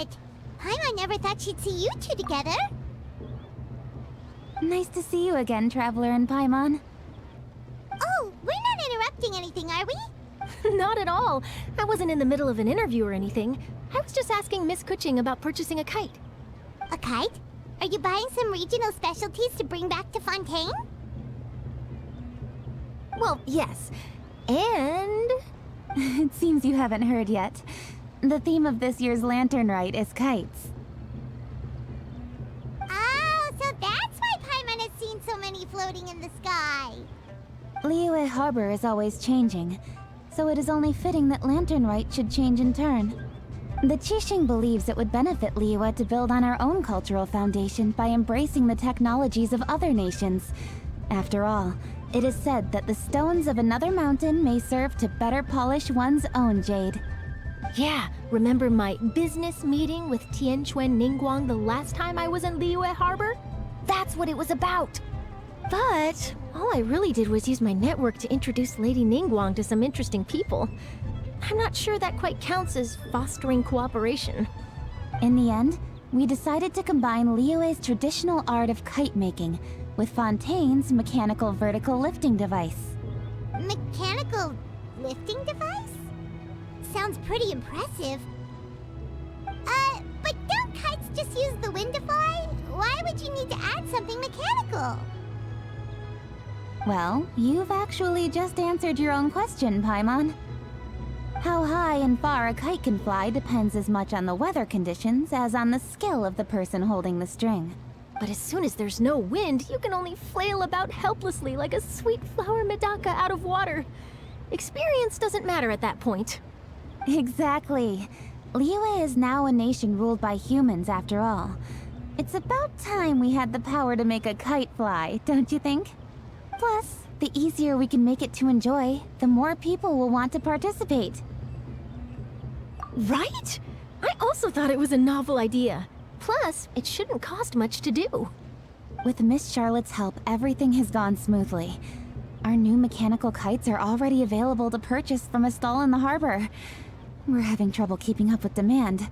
it! Paimon never thought she'd see you two together. Nice to see you again, Traveler and Paimon. Oh, we're not interrupting anything, are we? Not at all. I wasn't in the middle of an interview or anything. I was just asking Miss Kuching about purchasing a kite. A kite? Are you buying some regional specialties to bring back to Fontaine? Well, yes. And... It seems you haven't heard yet. The theme of this year's Lantern Rite is kites. Oh, so that's why Paimon has seen so many floating in the sky. Liyue Harbor is always changing, so it is only fitting that Lantern Rite should change in turn. The Qixing believes it would benefit Liyue to build on our own cultural foundation by embracing the technologies of other nations. After all, it is said that the stones of another mountain may serve to better polish one's own jade. yeah, remember my business meeting with Tianquan Ningguang the last time I was in Liyue Harbor? That's what it was about. But all I really did was use my network to introduce Lady Ningguang to some interesting people. I'm not sure that quite counts as fostering cooperation. In the end, we decided to combine Liyue's traditional art of kite making with Fontaine's mechanical vertical lifting device. Mechanical lifting device? Sounds pretty impressive. But don't kites just use the wind to fly? Why would you need to add something mechanical? Well, you've actually just answered your own question, Paimon. How high and far a kite can fly depends as much on the weather conditions as on the skill of the person holding the string. But as soon as there's no wind, you can only flail about helplessly like a sweet flower medaka out of water. Experience doesn't matter at that point. Exactly. Liyue is now a nation ruled by humans after all. It's about time we had the power to make a kite fly, don't you think? Plus, the easier we can make it to enjoy, the more people will want to participate. Right? I also thought it was a novel idea. Plus, it shouldn't cost much to do. With Miss Charlotte's help, everything has gone smoothly. Our new mechanical kites are already available to purchase from a stall in the harbor. We're having trouble keeping up with demand.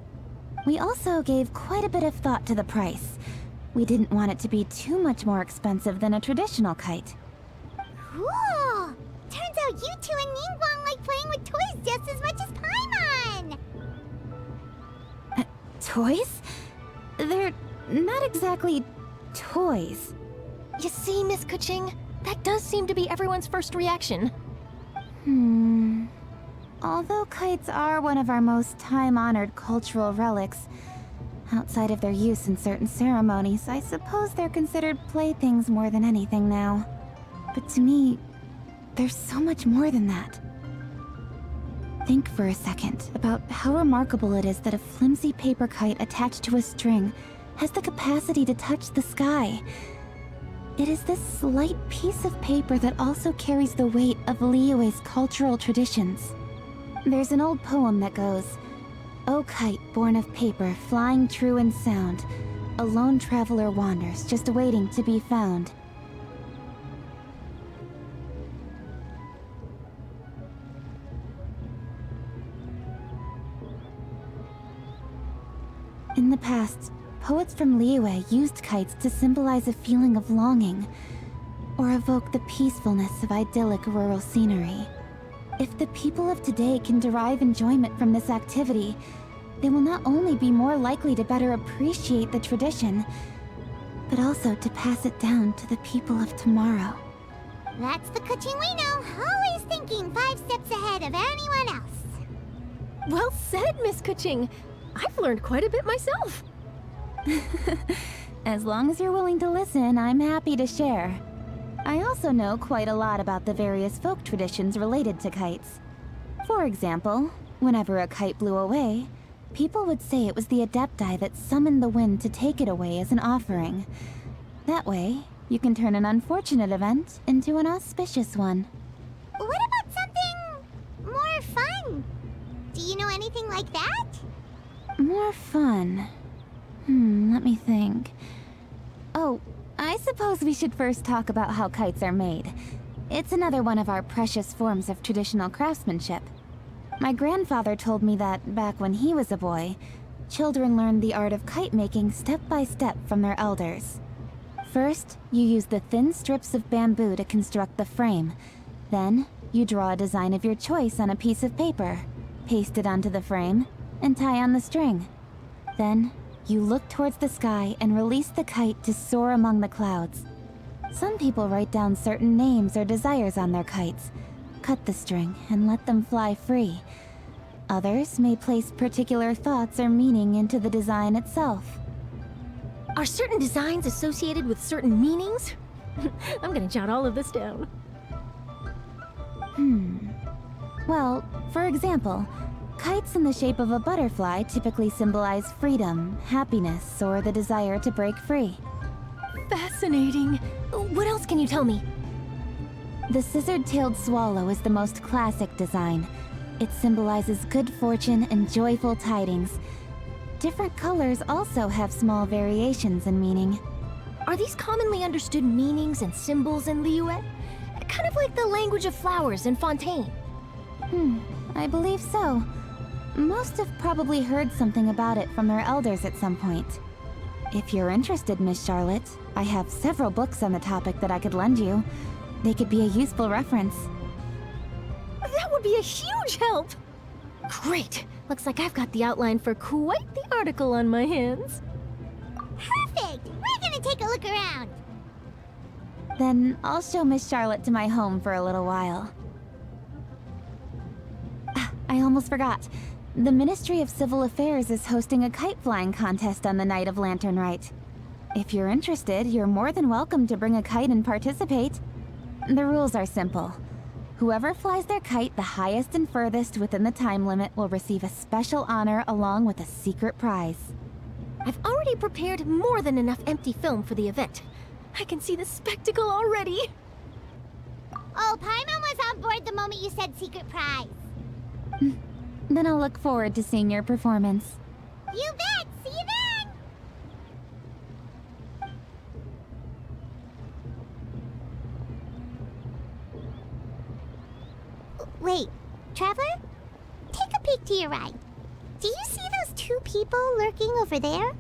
We also gave quite a bit of thought to the price. We didn't want it to be too much more expensive than a traditional kite. Cool! Turns out you two and Ningguang like playing with toys just as much as Paimon! Toys? They're not exactly toys. You see, Miss Kuching? That does seem to be everyone's first reaction. Although kites are one of our most time-honored cultural relics, outside of their use in certain ceremonies, I suppose they're considered playthings more than anything now. But to me, there's so much more than that. Think for a second about how remarkable it is that a flimsy paper kite attached to a string has the capacity to touch the sky. It is this slight piece of paper that also carries the weight of Liyue's cultural traditions. There's an old poem that goes, "O kite born of paper, flying true in sound, a lone traveler wanders, just awaiting to be found." In the past, poets from Liyue used kites to symbolize a feeling of longing, or evoke the peacefulness of idyllic rural scenery. If the people of today can derive enjoyment from this activity, they will not only be more likely to better appreciate the tradition, but also to pass it down to the people of tomorrow. That's the Kuching we know, always thinking 5 steps ahead of anyone else. Well said, Miss Kuching. I've learned quite a bit myself. As long as you're willing to listen, I'm happy to share. I also know quite a lot about the various folk traditions related to kites. For example, whenever a kite blew away, people would say it was the Adepti that summoned the wind to take it away as an offering. That way, you can turn an unfortunate event into an auspicious one. What about something more fun? Do you know anything like that? More fun. Let me think. Oh, I suppose we should first talk about how kites are made. It's another one of our precious forms of traditional craftsmanship. My grandfather told me that, back when he was a boy, children learn the art of kite making step by step from their elders. First, you use the thin strips of bamboo to construct the frame. Then, you draw a design of your choice on a piece of paper, paste it onto the frame, and tie on the string. Then, you look towards the sky and release the kite to soar among the clouds. Some people write down certain names or desires on their kites, cut the string, and let them fly free. Others may place particular thoughts or meaning into the design itself. Are certain designs associated with certain meanings? I'm gonna jot all of this down. Well, for example, kites in the shape of a butterfly typically symbolize freedom, happiness, or the desire to break free. Fascinating. What else can you tell me? The scissored-tailed swallow is the most classic design. It symbolizes good fortune and joyful tidings. Different colors also have small variations in meaning. Are these commonly understood meanings and symbols in Liyue? Kind of like the language of flowers in Fontaine. I believe so. Most have probably heard something about it from their elders at some point. If you're interested, Miss Charlotte, I have several books on the topic that I could lend you. They could be a useful reference. That would be a huge help! Great! Looks like I've got the outline for quite the article on my hands. Perfect! We're gonna take a look around. Then I'll show Miss Charlotte to my home for a little while. I almost forgot. The Ministry of Civil Affairs is hosting a kite flying contest on the night of Lantern Rite. If you're interested, you're more than welcome to bring a kite and participate. The rules are simple. Whoever flies their kite the highest and furthest within the time limit will receive a special honor along with a secret prize. I've already prepared more than enough empty film for the event. I can see the spectacle already. Oh, Paimon was on board the moment you said secret prize. Then I'll look forward to seeing your performance. You bet! See you then! Wait, Traveler? Take a peek to your right. Do you see those two people lurking over there?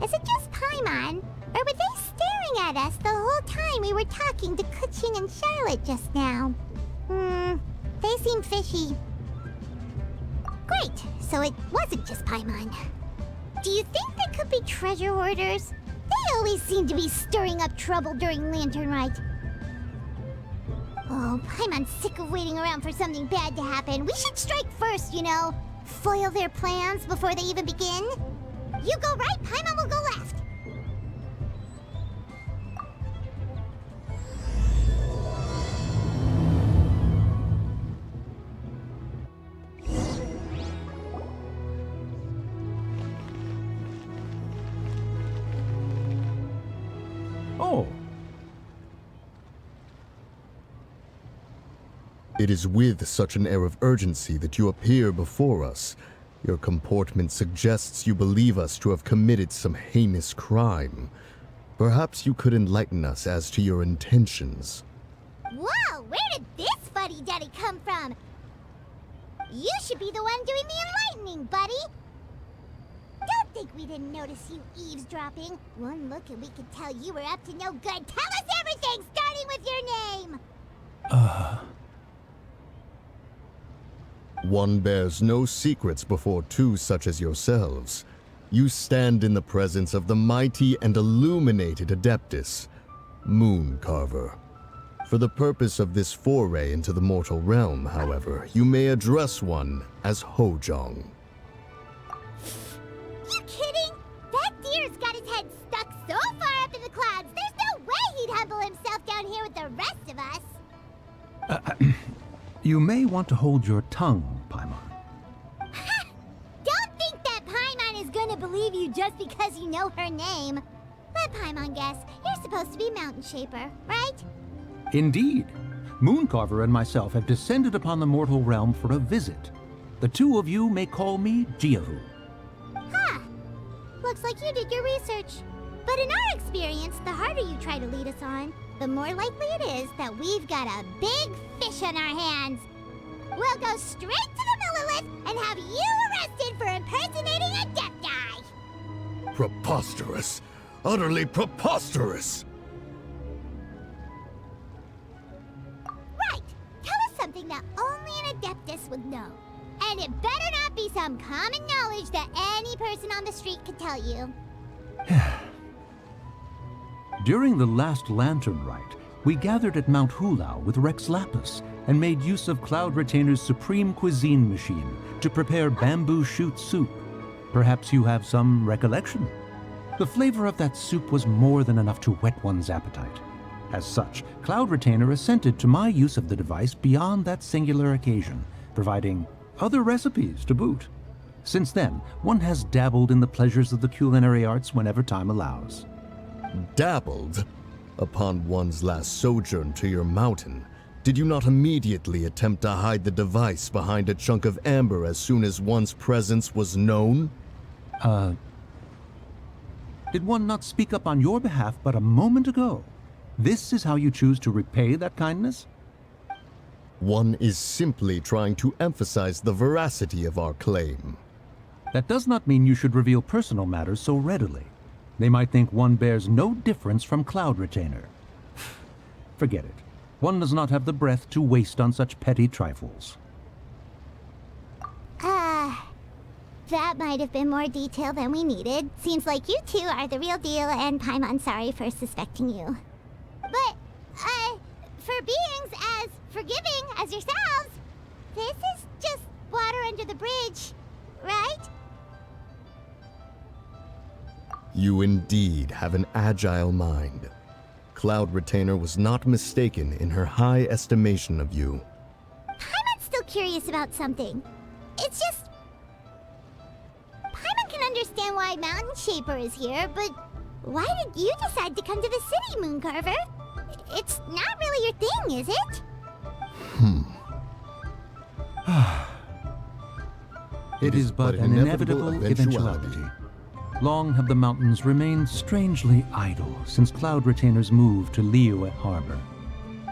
Is it just Paimon? Or were they staring at us the whole time we were talking to Kuching and Charlotte just now? They seem fishy. Great, so it wasn't just Paimon. Do you think they could be treasure hoarders? They always seem to be stirring up trouble during Lantern Rite. Oh, Paimon's sick of waiting around for something bad to happen. We should strike first, you know. Foil their plans before they even begin. You go right, Paimon will go left. Oh. It is with such an air of urgency that you appear before us. Your comportment suggests you believe us to have committed some heinous crime. Perhaps you could enlighten us as to your intentions. Whoa, where did this fuddy-duddy come from? You should be the one doing the enlightening, buddy. Don't think we didn't notice you eavesdropping. One look and we could tell you were up to no good. Tell us everything, starting with your name. One bears no secrets before two such as yourselves. You stand in the presence of the mighty and illuminated Adeptus, Moon Carver. For the purpose of this foray into the mortal realm, however, you may address one as Hojong. You kidding? That deer's got his head stuck so far up in the clouds, there's no way he'd humble himself down here with the rest of us. You may want to hold your tongue, Paimon. Don't think that Paimon is gonna believe you just because you know her name. Let Paimon guess, you're supposed to be Mountain Shaper, right? Indeed. Mooncarver and myself have descended upon the mortal realm for a visit. The two of you may call me Jiahu. Huh. Looks like you did your research. But in our experience, the harder you try to lead us on, the more likely it is that we've got a big fish on our hands. We'll go straight to the middle Lilith and have you arrested for impersonating a Adepti! Preposterous. Utterly preposterous! Right! Tell us something that only an Adeptus would know. And it better not be some common knowledge that any person on the street could tell you. During the last Lantern Rite, we gathered at Mount Hulau with Rex Lapis and made use of Cloud Retainer's supreme cuisine machine to prepare bamboo shoot soup. Perhaps you have some recollection? The flavor of that soup was more than enough to whet one's appetite. As such, Cloud Retainer assented to my use of the device beyond that singular occasion, providing other recipes to boot. Since then, one has dabbled in the pleasures of the culinary arts whenever time allows. Dabbled? Upon one's last sojourn to your mountain, did you not immediately attempt to hide the device behind a chunk of amber as soon as one's presence was known? Did one not speak up on your behalf but a moment ago? This is how you choose to repay that kindness? One is simply trying to emphasize the veracity of our claim. That does not mean you should reveal personal matters so readily. They might think one bears no difference from Cloud Retainer. Forget it. One does not have the breath to waste on such petty trifles. That might have been more detail than we needed. Seems like you two are the real deal, and Paimon sorry for suspecting you. But, for beings as forgiving as yourselves, this is just water under the bridge, right? You indeed have an agile mind. Cloud Retainer was not mistaken in her high estimation of you. Paimon's still curious about something. It's just... Paimon can understand why Mountain Shaper is here, but why did you decide to come to the city, Mooncarver? It's not really your thing, is it? It is but an inevitable eventuality. Long have the mountains remained strangely idle since Cloud Retainer's move to Liyue Harbor.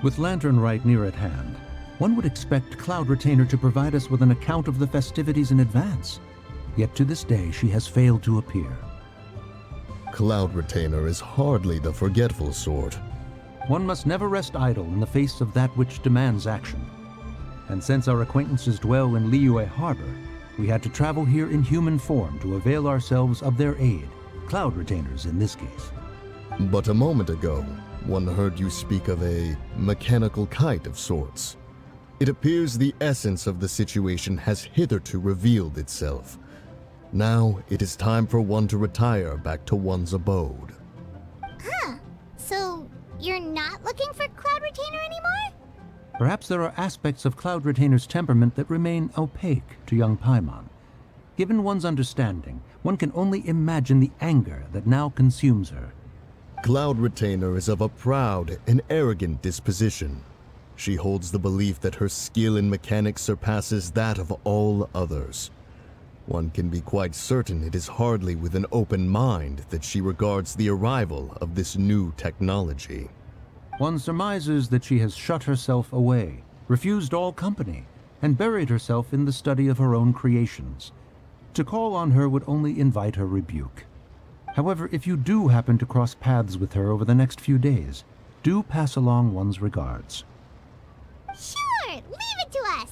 With Lantern Rite near at hand, one would expect Cloud Retainer to provide us with an account of the festivities in advance. Yet to this day, she has failed to appear. Cloud Retainer is hardly the forgetful sort. One must never rest idle in the face of that which demands action. And since our acquaintances dwell in Liyue Harbor, we had to travel here in human form to avail ourselves of their aid, Cloud Retainers in this case. But a moment ago, one heard you speak of a mechanical kite of sorts. It appears the essence of the situation has hitherto revealed itself. Now it is time for one to retire back to one's abode. Huh. So, you're not looking for Cloud Retainer anymore? Perhaps there are aspects of Cloud Retainer's temperament that remain opaque to young Paimon. Given one's understanding, one can only imagine the anger that now consumes her. Cloud Retainer is of a proud and arrogant disposition. She holds the belief that her skill in mechanics surpasses that of all others. One can be quite certain it is hardly with an open mind that she regards the arrival of this new technology. One surmises that she has shut herself away, refused all company, and buried herself in the study of her own creations. To call on her would only invite her rebuke. However, if you do happen to cross paths with her over the next few days, do pass along one's regards. Sure, leave it to us.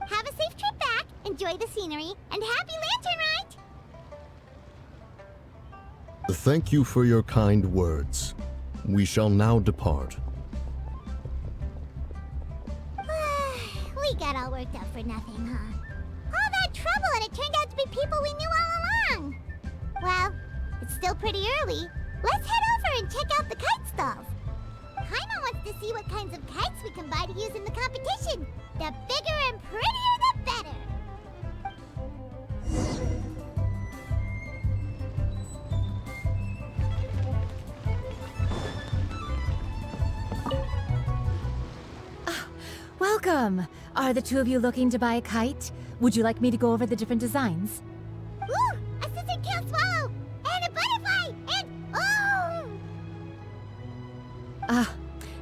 Have a safe trip back, enjoy the scenery, and happy Lantern Rite! Thank you for your kind words. We shall now depart. We got all worked up for nothing, huh? All that trouble and it turned out to be people we knew all along! Well, it's still pretty early. Let's head over and check out the kite stalls. Paimon wants to see what kinds of kites we can buy to use in the competition. The bigger and prettier, the better! Welcome! Are the two of you looking to buy a kite? Would you like me to go over the different designs? Ooh! A scissor can't swallow! And a butterfly! And oh!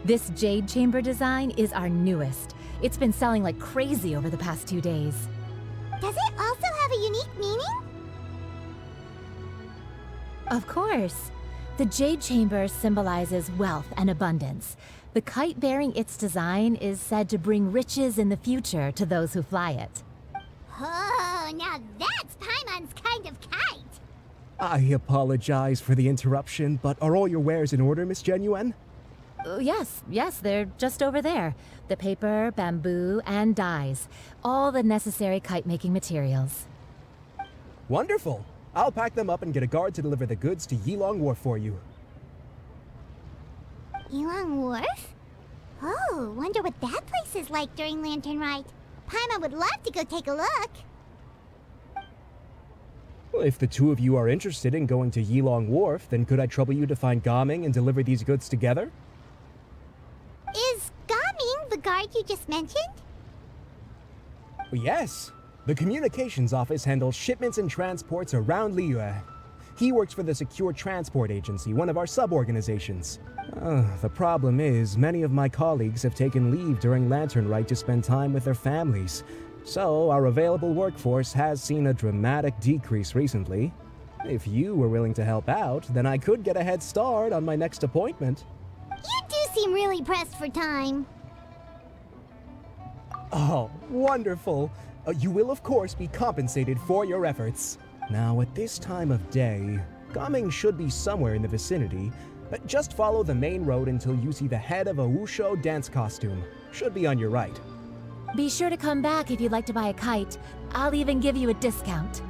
This jade chamber design is our newest. It's been selling like crazy over the past 2 days. Does it also have a unique meaning? Of course. The Jade Chamber symbolizes wealth and abundance. The kite bearing its design is said to bring riches in the future to those who fly it. Oh, now that's Paimon's kind of kite. I apologize for the interruption, but are all your wares in order, Miss Genuine? Yes, they're just over there. The paper, bamboo, and dyes. All the necessary kite-making materials. Wonderful. I'll pack them up and get a guard to deliver the goods to Yilong Wharf for you. Yilong Wharf? Oh, wonder what that place is like during Lantern Rite. Paimon would love to go take a look. Well, if the two of you are interested in going to Yilong Wharf, then could I trouble you to find Gaming and deliver these goods together? Is Gaming the guard you just mentioned? Well, yes. The communications office handles shipments and transports around Liyue. He works for the Secure Transport Agency, one of our sub-organizations. The problem is, many of my colleagues have taken leave during Lantern Rite to spend time with their families. So, our available workforce has seen a dramatic decrease recently. If you were willing to help out, then I could get a head start on my next appointment. You do seem really pressed for time. Oh, wonderful. You will, of course, be compensated for your efforts. Now, at this time of day, Gaming should be somewhere in the vicinity, but just follow the main road until you see the head of a Wushu dance costume. Should be on your right. Be sure to come back if you'd like to buy a kite. I'll even give you a discount.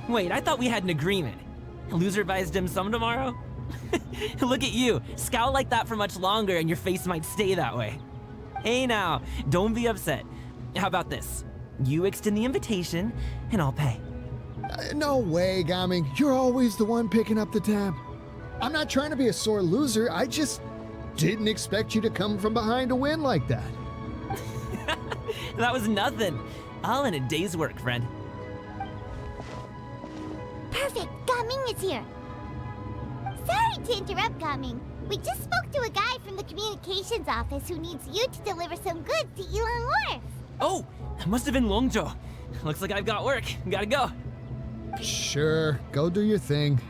Wait, I thought we had an agreement. Loser buys dim sum tomorrow? Look at you, scowl like that for much longer and your face might stay that way. Hey now, don't be upset. How about this? You extend the invitation, and I'll pay. No way, Gaming. You're always the one picking up the tab. I'm not trying to be a sore loser. I just didn't expect you to come from behind to win like that. That was nothing. All in a day's work, friend. Perfect, Gaming is here. Sorry to interrupt, Gaming. We just spoke to a guy from the communications office who needs you to deliver some goods to Yilong Wharf. Oh, that must have been Longzhou. Looks like I've got work. Gotta go. Sure, go do your thing.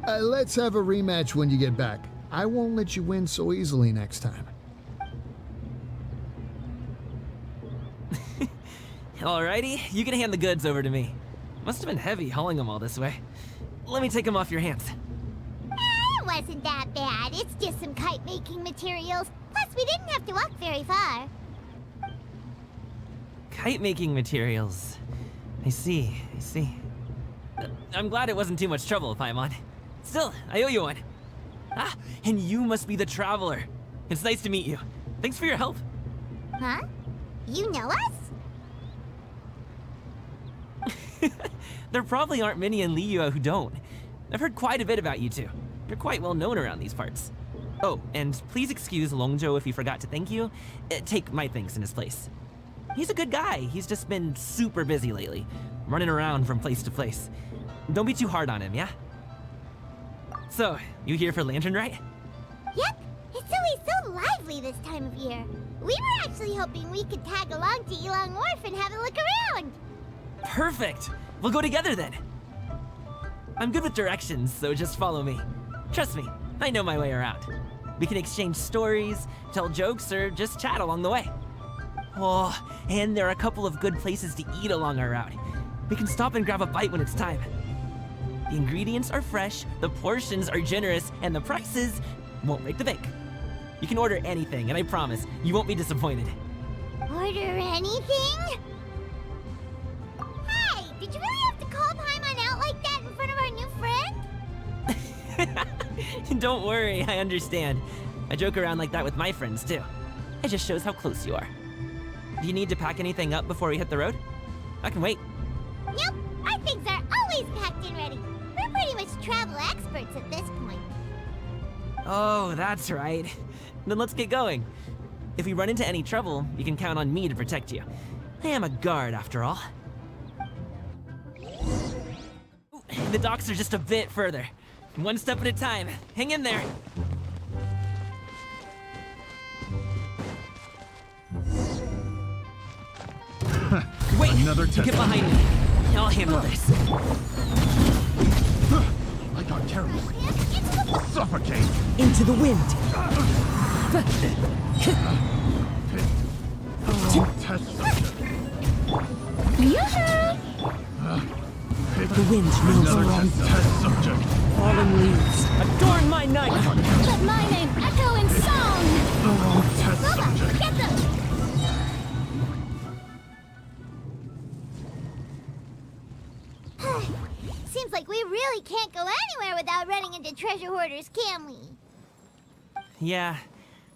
Let's have a rematch when you get back. I won't let you win so easily next time. Alrighty, you can hand the goods over to me. Must have been heavy hauling them all this way. Let me take them off your hands. It wasn't that bad. It's just some kite-making materials. Plus, we didn't have to walk very far. Kite-making materials. I see. I'm glad it wasn't too much trouble, Paimon. Still, I owe you one. Ah, and you must be the traveler. It's nice to meet you. Thanks for your help. Huh? You know us? There probably aren't many in Liyue who don't. I've heard quite a bit about you two. You're quite well known around these parts. Oh, and please excuse Longzhou if he forgot to thank you. Take my thanks in his place. He's a good guy. He's just been super busy lately, running around from place to place. Don't be too hard on him, yeah? So, you here for Lantern Rite? Yep. It's always so lively this time of year. We were actually hoping we could tag along to Yilong Wharf and have a look around. Perfect! We'll go together then. I'm good with directions, so just follow me. Trust me, I know my way around. We can exchange stories, tell jokes, or just chat along the way. Oh, and there are a couple of good places to eat along our route. We can stop and grab a bite when it's time. The ingredients are fresh, the portions are generous, and the prices won't break the bank. You can order anything, and I promise, you won't be disappointed. Order anything? Hey, did you really have to call Paimon out like that in front of our new friend? Don't worry, I understand. I joke around like that with my friends, too. It just shows how close you are. Do you need to pack anything up before we hit the road? I can wait. Nope, our things are always packed and ready. We're pretty much travel experts at this point. Oh, that's right. Then let's get going. If we run into any trouble, you can count on me to protect you. I am a guard, after all. Ooh, The docks are just a bit further. One step at a time. Hang in there. Wait! Another test. Get behind me. I'll handle this. I got careless. Suffocate! Into the wind. Test subject. The wind knows Another wrong. test subject. Fallen leaves. Adorn my night. Let my name echo in song! Test subject. Get them! Seems like we really can't go anywhere without running into treasure hoarders, can we? Yeah,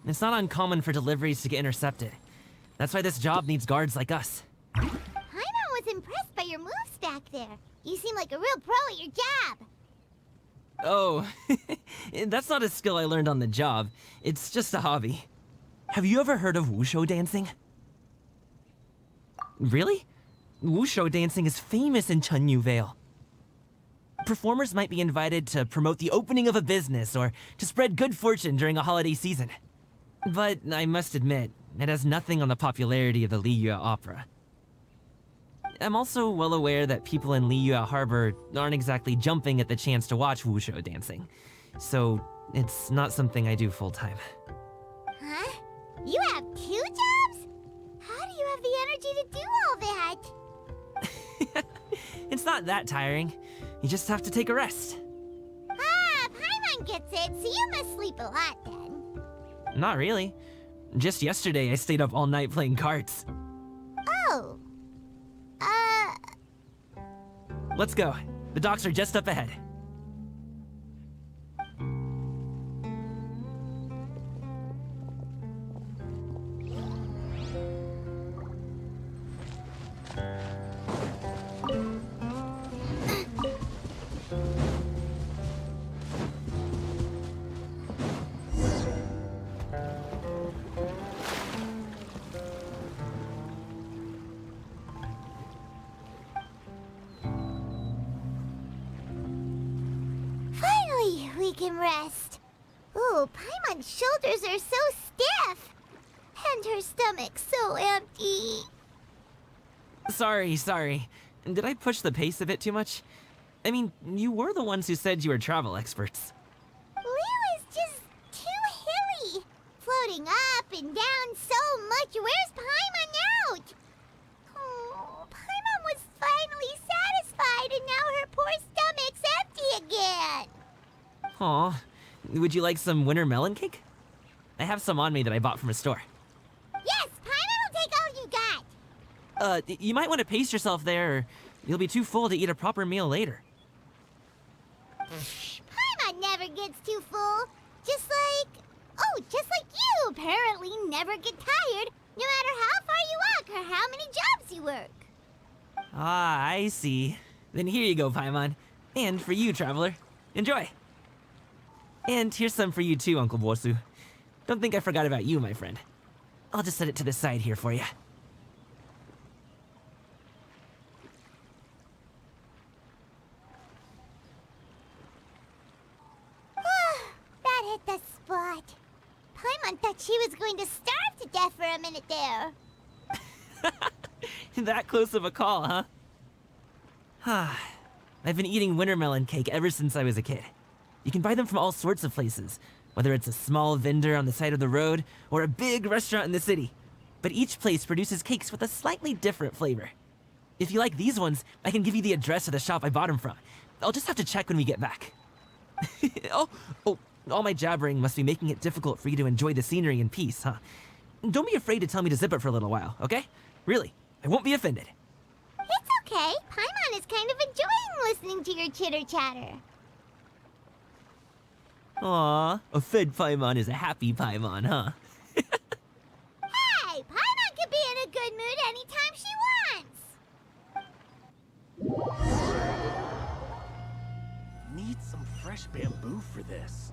it's not uncommon for deliveries to get intercepted. That's why this job needs guards like us. Paimon was impressed by your moves back there. You seem like a real pro at your job. Oh, that's not a skill I learned on the job. It's just a hobby. Have you ever heard of wushu dancing? Really? Wushu dancing is famous in Chunyu Vale. Performers might be invited to promote the opening of a business or to spread good fortune during a holiday season. But I must admit, it has nothing on the popularity of the Liyue opera. I'm also well aware that people in Liyue Harbor aren't exactly jumping at the chance to watch wushu dancing. So it's not something I do full-time. Huh? You have 2 jobs? How do you have the energy to do all that? It's not that tiring. You just have to take a rest. Ah, Paimon gets it, so you must sleep a lot then. Not really. Just yesterday I stayed up all night playing cards. Oh. Let's go. The docks are just up ahead. Finally, we can rest. Ooh, Paimon's shoulders are so stiff. And her stomach so empty. Sorry. Did I push the pace a bit too much? I mean, you were the ones who said you were travel experts. Liu is just too hilly. Floating up and down so much. Where's Paimon out? Oh, Paimon was finally satisfied and now her poor stomach's empty again. Aw, would you like some winter melon cake? I have some on me that I bought from a store. Yes, Paimon will take all you got. You might want to pace yourself there, or you'll be too full to eat a proper meal later. Paimon never gets too full. Just like you apparently never get tired, no matter how far you walk or how many jobs you work. Ah, I see. Then here you go, Paimon. And for you, traveler. Enjoy. And here's some for you too, Uncle Bosu. Don't think I forgot about you, my friend. I'll just set it to the side here for you. That hit the spot. Paimon thought she was going to starve to death for a minute there. That close of a call, huh? I've been eating winter melon cake ever since I was a kid. You can buy them from all sorts of places, whether it's a small vendor on the side of the road or a big restaurant in the city. But each place produces cakes with a slightly different flavor. If you like these ones, I can give you the address of the shop I bought them from. I'll just have to check when we get back. Oh, all my jabbering must be making it difficult for you to enjoy the scenery in peace, huh? Don't be afraid to tell me to zip it for a little while, okay? Really, I won't be offended. It's okay. Paimon is kind of enjoying listening to your chitter-chatter. Aw, a fed Paimon is a happy Paimon, huh? Hey, Paimon can be in a good mood anytime she wants. Need some fresh bamboo for this.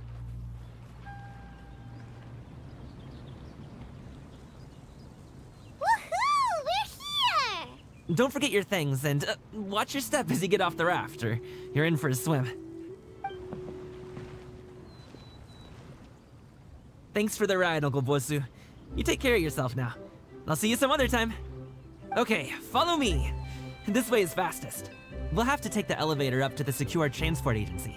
Woohoo! We're here! Don't forget your things, and watch your step as you get off the raft, or you're in for a swim. Thanks for the ride, Uncle Bosu. You take care of yourself now. I'll see you some other time. Okay, follow me. This way is fastest. We'll have to take the elevator up to the secure transport agency.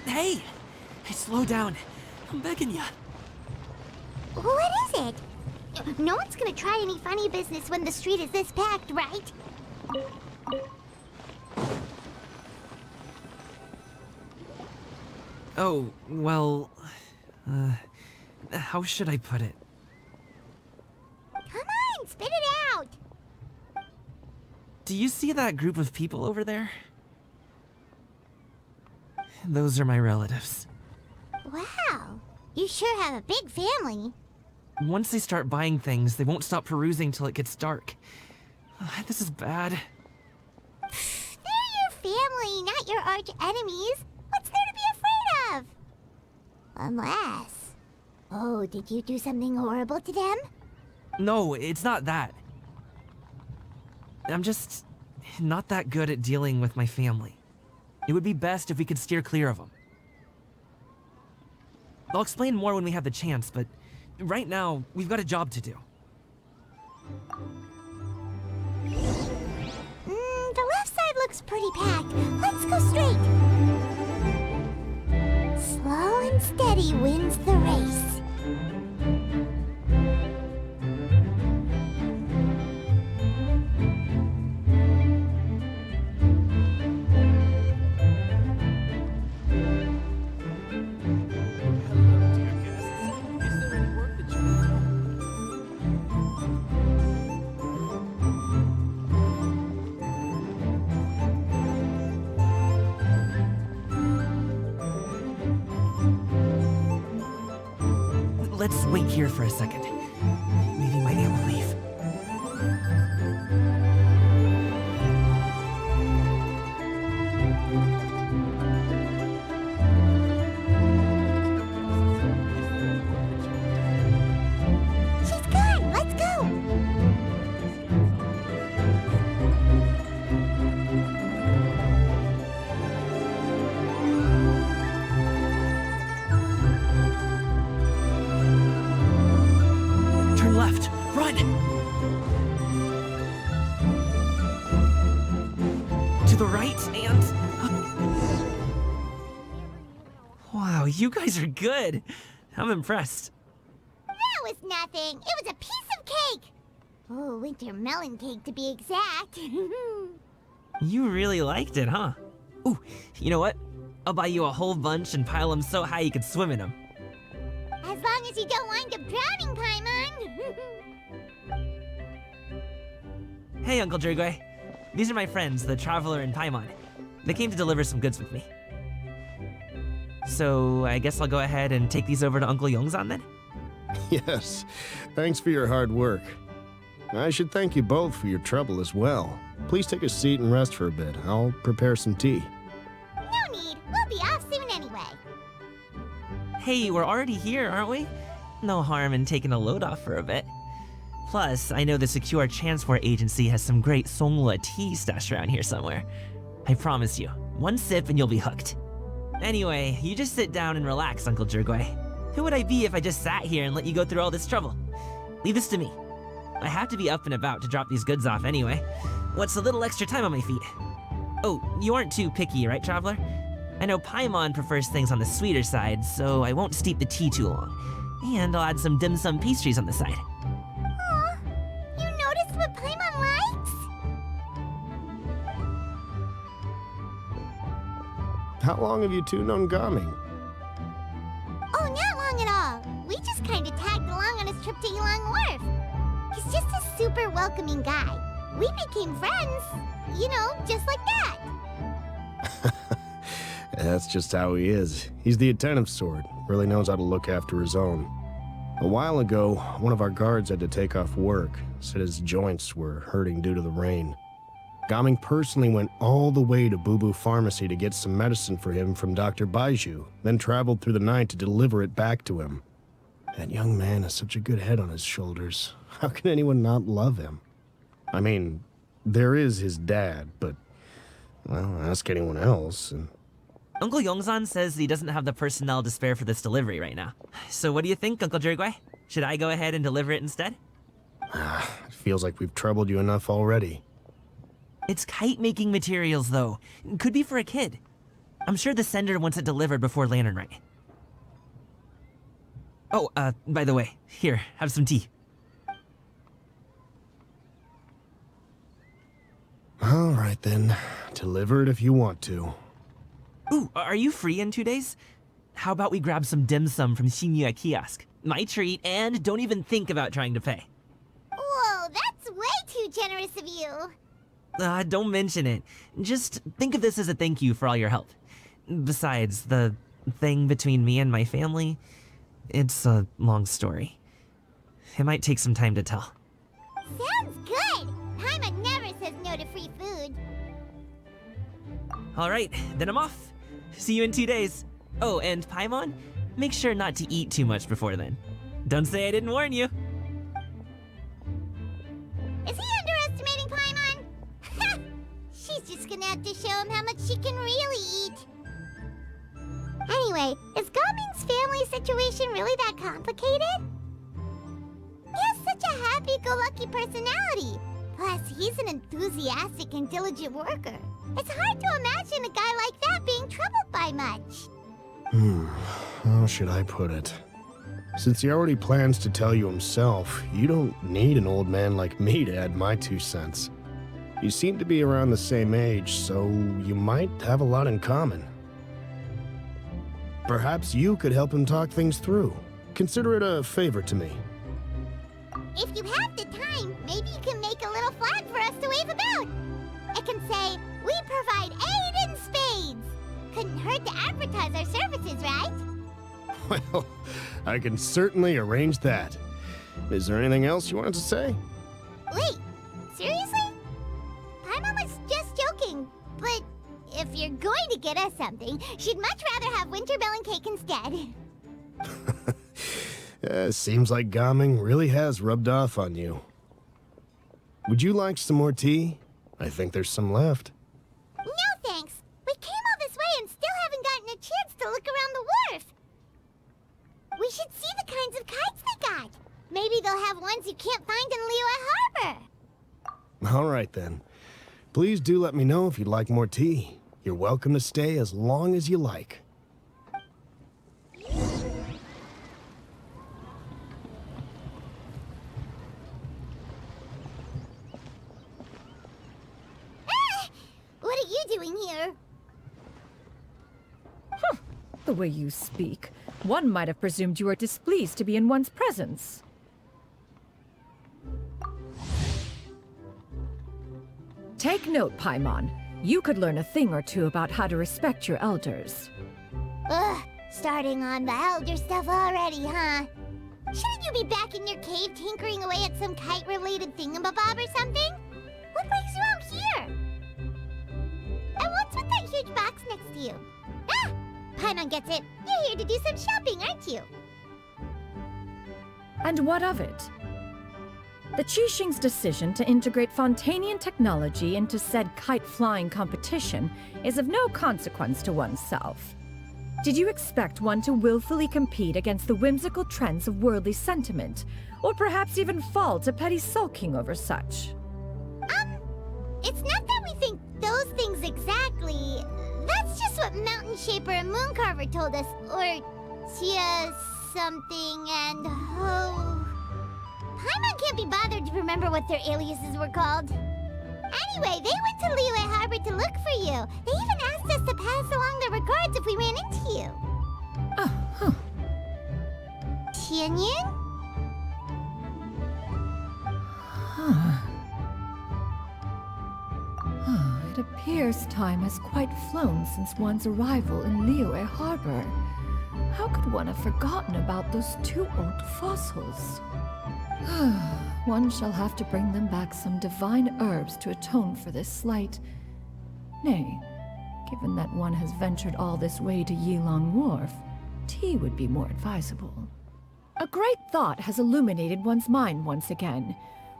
Hey! Slow down. I'm begging ya. What is it? No one's gonna try any funny business when the street is this packed, right? Oh, well... how should I put it? Come on, spit it out! Do you see that group of people over there? Those are my relatives. Wow, you sure have a big family. Once they start buying things, they won't stop perusing till it gets dark. This is bad. They're your family, not your arch enemies. What's there to be afraid of? Unless... Oh, did you do something horrible to them? No, it's not that. I'm just not that good at dealing with my family. It would be best if we could steer clear of them. I'll explain more when we have the chance, but right now, we've got a job to do. The left side looks pretty packed. Let's go straight. Slow and steady wins the race. Let's wait here for a second. Maybe my aunt will leave. She's gone. Let's go. Turn left. Run! To the right and... Wow, you guys are good. I'm impressed. That was nothing. It was a piece of cake. Oh, winter melon cake to be exact. You really liked it, huh? Ooh, you know what? I'll buy you a whole bunch and pile them so high you could swim in them. As long as you don't wind up drowning, Paimon. Hey, Uncle Jirgwe. These are my friends, the Traveler and Paimon. They came to deliver some goods with me. So, I guess I'll go ahead and take these over to Uncle Yongzan then? Yes, thanks for your hard work. I should thank you both for your trouble as well. Please take a seat and rest for a bit. I'll prepare some tea. No need. We'll be off soon anyway. Hey, we're already here, aren't we? No harm in taking a load off for a bit. Plus, I know the Secure Transport Agency has some great Songhua tea stashed around here somewhere. I promise you, one sip and you'll be hooked. Anyway, you just sit down and relax, Uncle Jirgwe. Who would I be if I just sat here and let you go through all this trouble? Leave this to me. I have to be up and about to drop these goods off anyway. What's a little extra time on my feet? Oh, you aren't too picky, right, Traveler? I know Paimon prefers things on the sweeter side, so I won't steep the tea too long. And I'll add some dim sum pastries on the side. Aw, you noticed what Paimon likes? How long have you two known Gaming? Oh, not long at all. We just kind of tagged along on his trip to Yulong Wharf. He's just a super welcoming guy. We became friends, you know, just like that. That's just how he is. He's the attentive sort, really knows how to look after his own. A while ago, one of our guards had to take off work, said his joints were hurting due to the rain. Gaming personally went all the way to Boo Boo Pharmacy to get some medicine for him from Dr. Baiju, then traveled through the night to deliver it back to him. That young man has such a good head on his shoulders. How can anyone not love him? I mean, there is his dad, but, well, ask anyone else, and... Uncle Yongsan says he doesn't have the personnel to spare for this delivery right now. So what do you think, Uncle Jirgui? Should I go ahead and deliver it instead? It feels like we've troubled you enough already. It's kite-making materials, though. Could be for a kid. I'm sure the sender wants it delivered before Lantern Rite. Oh, by the way, here, have some tea. All right, then. Deliver it if you want to. Ooh, are you free in 2 days? How about we grab some dim sum from Shinya Kiosk? My treat, and don't even think about trying to pay. Whoa, that's way too generous of you. Don't mention it. Just think of this as a thank you for all your help. Besides, the thing between me and my family, it's a long story. It might take some time to tell. Sounds good. Paimon never says no to free food. Alright, then I'm off. See you in 2 days. Oh, and Paimon, make sure not to eat too much before then. Don't say I didn't warn you. Is he underestimating Paimon? She's just gonna have to show him how much she can really eat. Anyway, is Gaming's family situation really that complicated? He has such a happy-go-lucky personality. Plus, he's an enthusiastic and diligent worker. It's hard to imagine a guy like that being troubled by much. How should I put it? Since he already plans to tell you himself, you don't need an old man like me to add my 2 cents. You seem to be around the same age, so you might have a lot in common. Perhaps you could help him talk things through. Consider it a favor to me. If you have the time, maybe you can make a little flag for us to wave about. It can say, "We provide aid in spades." Couldn't hurt to advertise our services, right? Well, I can certainly arrange that. Is there anything else you wanted to say? Wait, seriously? Paimon was just joking, but if you're going to get us something, she'd much rather have winter melon cake instead. Seems like Gaming really has rubbed off on you. Would you like some more tea? I think there's some left. No thanks. We came all this way and still haven't gotten a chance to look around the wharf. We should see the kinds of kites they got. Maybe they'll have ones you can't find in Liyue Harbor. All right, then. Please do let me know if you'd like more tea. You're welcome to stay as long as you like. What are you doing here? The way you speak, one might have presumed you were displeased to be in one's presence. Take note, Paimon. You could learn a thing or two about how to respect your elders. Ugh, starting on the elder stuff already, huh? Shouldn't you be back in your cave tinkering away at some kite-related thingamabob or something? What brings you out here? And what's with that huge box next to you? Ah! Paimon gets it. You're here to do some shopping, aren't you? And what of it? The Qixing's decision to integrate Fontanian technology into said kite-flying competition is of no consequence to oneself. Did you expect one to willfully compete against the whimsical trends of worldly sentiment, or perhaps even fall to petty sulking over such? It's not that we think those things exactly. That's just what Mountain Shaper and Mooncarver told us, or Tia something and Ho. Paimon can't be bothered to remember what their aliases were called. Anyway, they went to Liyue Harbor to look for you. They even asked us to pass along their regards if we ran into you. Oh, huh. Tianyun? It appears time has quite flown since one's arrival in Liyue Harbor. How could one have forgotten about those 2 old fossils? One shall have to bring them back some divine herbs to atone for this slight. Nay, given that one has ventured all this way to Yilong Wharf, tea would be more advisable. A great thought has illuminated one's mind once again.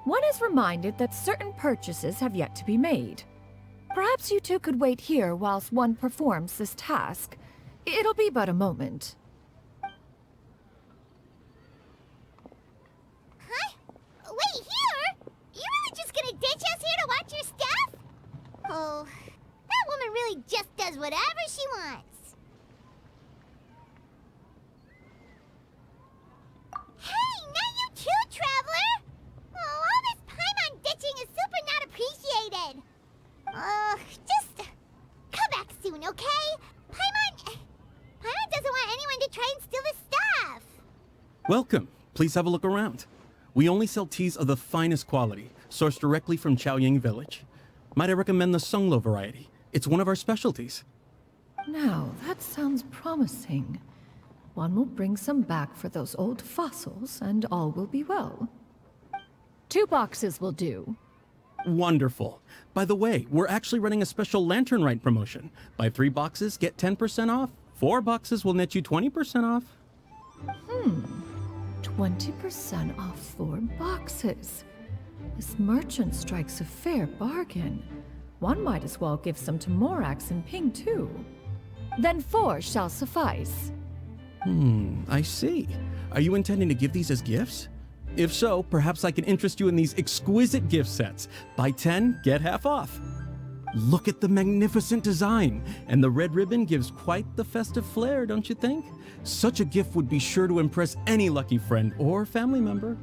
One is reminded that certain purchases have yet to be made. Perhaps you two could wait here whilst one performs this task. It'll be but a moment. Huh? Wait, here? You really just gonna ditch us here to watch your stuff? Oh, that woman really just does whatever she wants. Hey, not you too, Traveler! Oh, all this Paimon ditching is super not appreciated. Just come back soon, okay? Paimon doesn't want anyone to try and steal his stuff. Welcome. Please have a look around. We only sell teas of the finest quality, sourced directly from Chaoying Village. Might I recommend the Sunglo variety? It's one of our specialties. Now, that sounds promising. One will bring some back for those old fossils, and all will be well. 2 boxes will do. Wonderful. By the way, we're actually running a special Lantern Rite promotion. Buy 3 boxes, get 10% off. 4 boxes will net you 20% off. 20% off 4 boxes. This merchant strikes a fair bargain. One might as well give some to Morax and Ping too. Then 4 shall suffice. I see. Are you intending to give these as gifts? If so, perhaps I can interest you in these exquisite gift sets. Buy 10, get half off. Look at the magnificent design, and the red ribbon gives quite the festive flair, don't you think? Such a gift would be sure to impress any lucky friend or family member.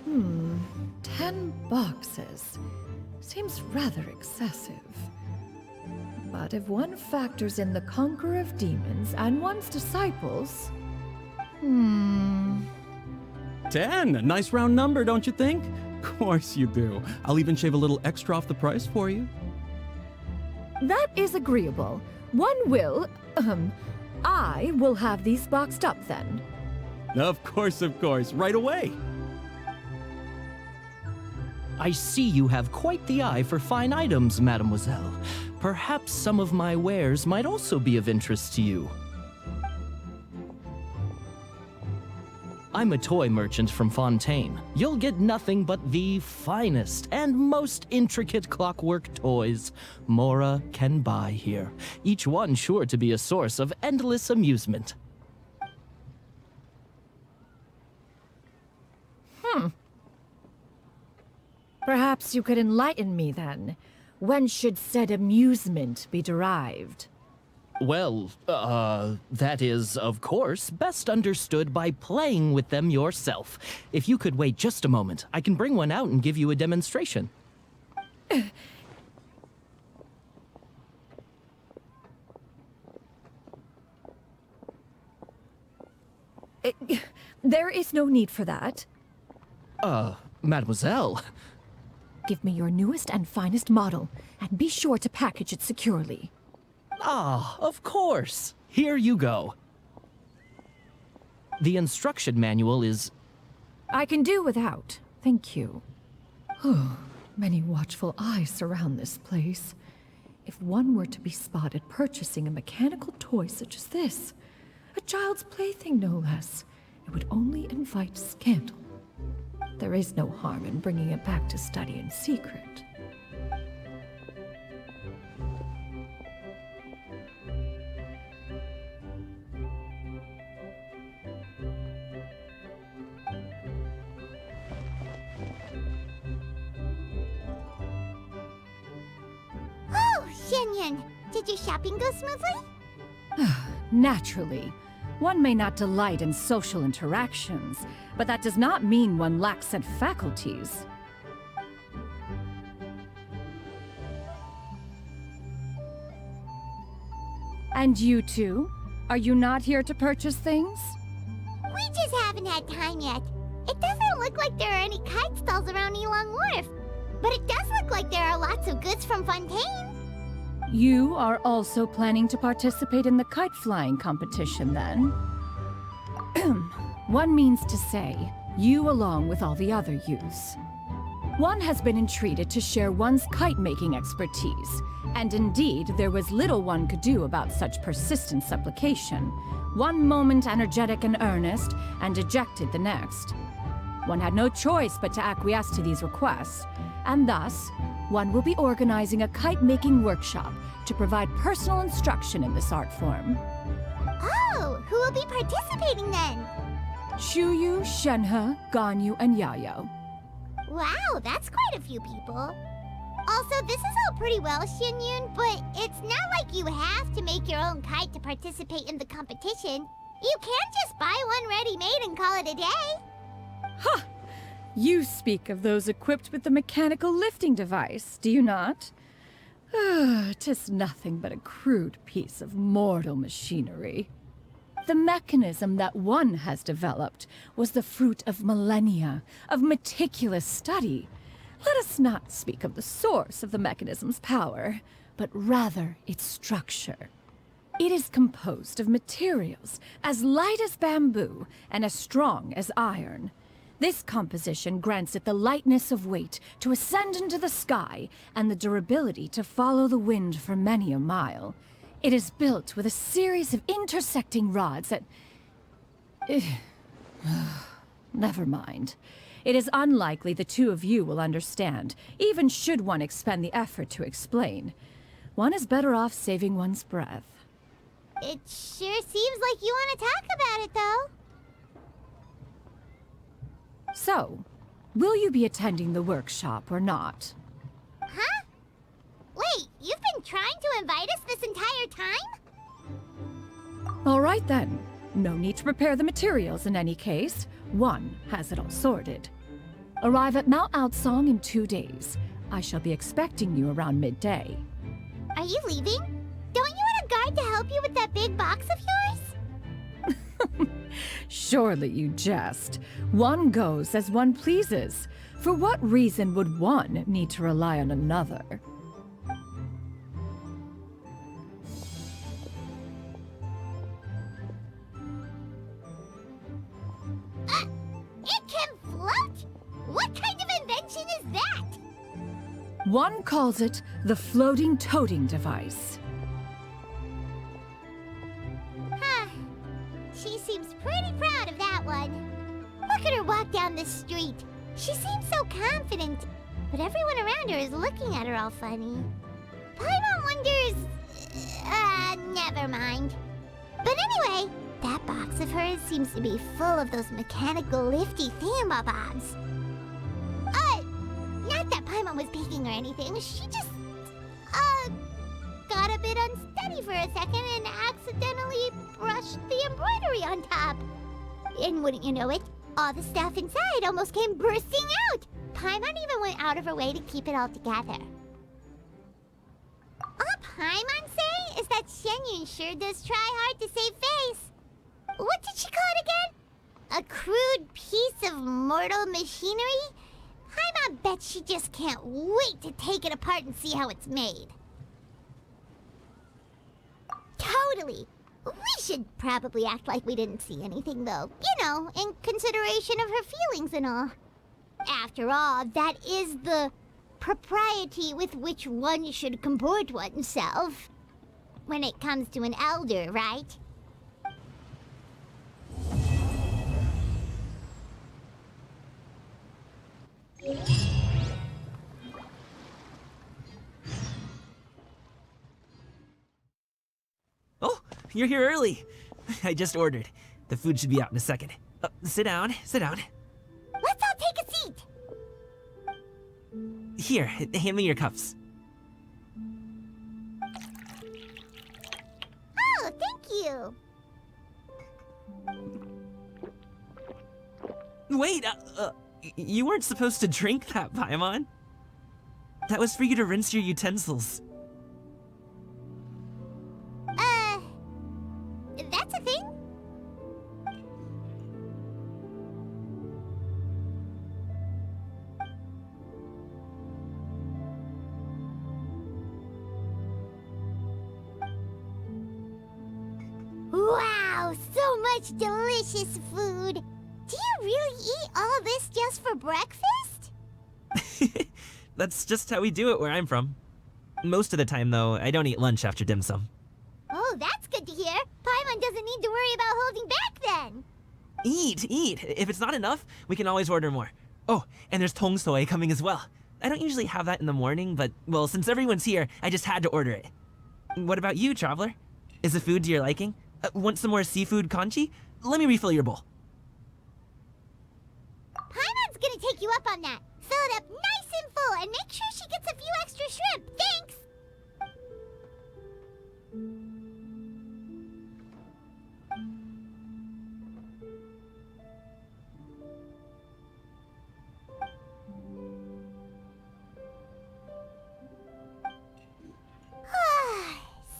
10 boxes. Seems rather excessive. But if one factors in the Conqueror of Demons and one's disciples... 10! A nice round number, don't you think? Of course you do. I'll even shave a little extra off the price for you. That is agreeable. One will... I will have these boxed up then. Of course, right away. I see you have quite the eye for fine items, mademoiselle. Perhaps some of my wares might also be of interest to you. I'm a toy merchant from Fontaine. You'll get nothing but the finest and most intricate clockwork toys Mora can buy here, each one sure to be a source of endless amusement. Perhaps you could enlighten me then. When should said amusement be derived? Well, that is, of course, best understood by playing with them yourself. If you could wait just a moment, I can bring one out and give you a demonstration. There is no need for that. Mademoiselle. Give me your newest and finest model, and be sure to package it securely. Ah, of course. Here you go. The instruction manual is... I can do without, thank you. Many watchful eyes surround this place. If one were to be spotted purchasing a mechanical toy such as this, a child's plaything no less, it would only invite scandal. There is no harm in bringing it back to study in secret. Oh, Xianyan, did your shopping go smoothly? Naturally. One may not delight in social interactions, but that does not mean one lacks said faculties. And you two? Are you not here to purchase things? We just haven't had time yet. It doesn't look like there are any kite stalls around Yilong Wharf, but it does look like there are lots of goods from Fontaine. You are also planning to participate in the kite flying competition, then? One means to say, you along with all the other youths. One has been entreated to share one's kite-making expertise, and indeed there was little one could do about such persistent supplication. One moment energetic and earnest, and dejected the next. One had no choice but to acquiesce to these requests, and thus, one will be organizing a kite-making workshop to provide personal instruction in this art form. Oh, who will be participating then? Chuyu, Shenhe, Ganyu, and Yayo. Wow, that's quite a few people. Also, this is all pretty well, Xianyun, but it's not like you have to make your own kite to participate in the competition. You can't just buy one ready-made and call it a day. Ha! You speak of those equipped with the mechanical lifting device, do you not? "'Tis nothing but a crude piece of mortal machinery. The mechanism that one has developed was the fruit of millennia of meticulous study. Let us not speak of the source of the mechanism's power, but rather its structure. It is composed of materials as light as bamboo and as strong as iron. This composition grants it the lightness of weight to ascend into the sky and the durability to follow the wind for many a mile. It is built with a series of intersecting rods that... Never mind. It is unlikely the two of you will understand, even should one expend the effort to explain. One is better off saving one's breath. It sure seems like you want to talk about it, though. So, will you be attending the workshop or not? Huh? Wait, you've been trying to invite us this entire time? All right then. No need to prepare the materials in any case. One has it all sorted. Arrive at Mount Outsong in 2 days. I shall be expecting you around midday. Are you leaving? Don't you want a guard to help you with that big box of yours? Surely you jest. One goes as one pleases. For what reason would one need to rely on another? It can float? What kind of invention is that? One calls it the floating toting device. Huh. She seems pretty proud of that one. Look at her walk down the street. She seems so confident, but everyone around her is looking at her all funny. Paimon wonders... never mind. But anyway, that box of hers seems to be full of those mechanical lifty thingamabobs. Not that Paimon was peeking or anything. She just, got a bit unsteady for a second and accidentally brushed the embroidery on top. And wouldn't you know it, all the stuff inside almost came bursting out. Paimon even went out of her way to keep it all together. All Paimon say is that Xianyun sure does try hard to save face. What did she call it again? A crude piece of mortal machinery? Paimon bet she just can't wait to take it apart and see how it's made. Totally. We should probably act like we didn't see anything, though. You know, in consideration of her feelings and all. After all, that is the propriety with which one should comport oneself. When it comes to an elder, right? Oh, you're here early. I just ordered. The food should be out in a second. Sit down, sit down. Let's all take a seat. Here, hand me your cups. Oh, thank you. Wait, you weren't supposed to drink that, Paimon. That was for you to rinse your utensils. That's a thing? Wow, so much delicious food. Do you really eat all this just for breakfast? That's just how we do it where I'm from. Most of the time, though, I don't eat lunch after dim sum. Oh, that's good to hear. Paimon doesn't need to worry about holding back then. Eat! If it's not enough, we can always order more. Oh, and there's tong soy coming as well. I don't usually have that in the morning, but, well, since everyone's here, I just had to order it. What about you, Traveler? Is the food to your liking? Want some more seafood kanchi? Let me refill your bowl. Paimon's gonna take you up on that. Fill it up nice and full and make sure she gets a few extra shrimp. Thanks!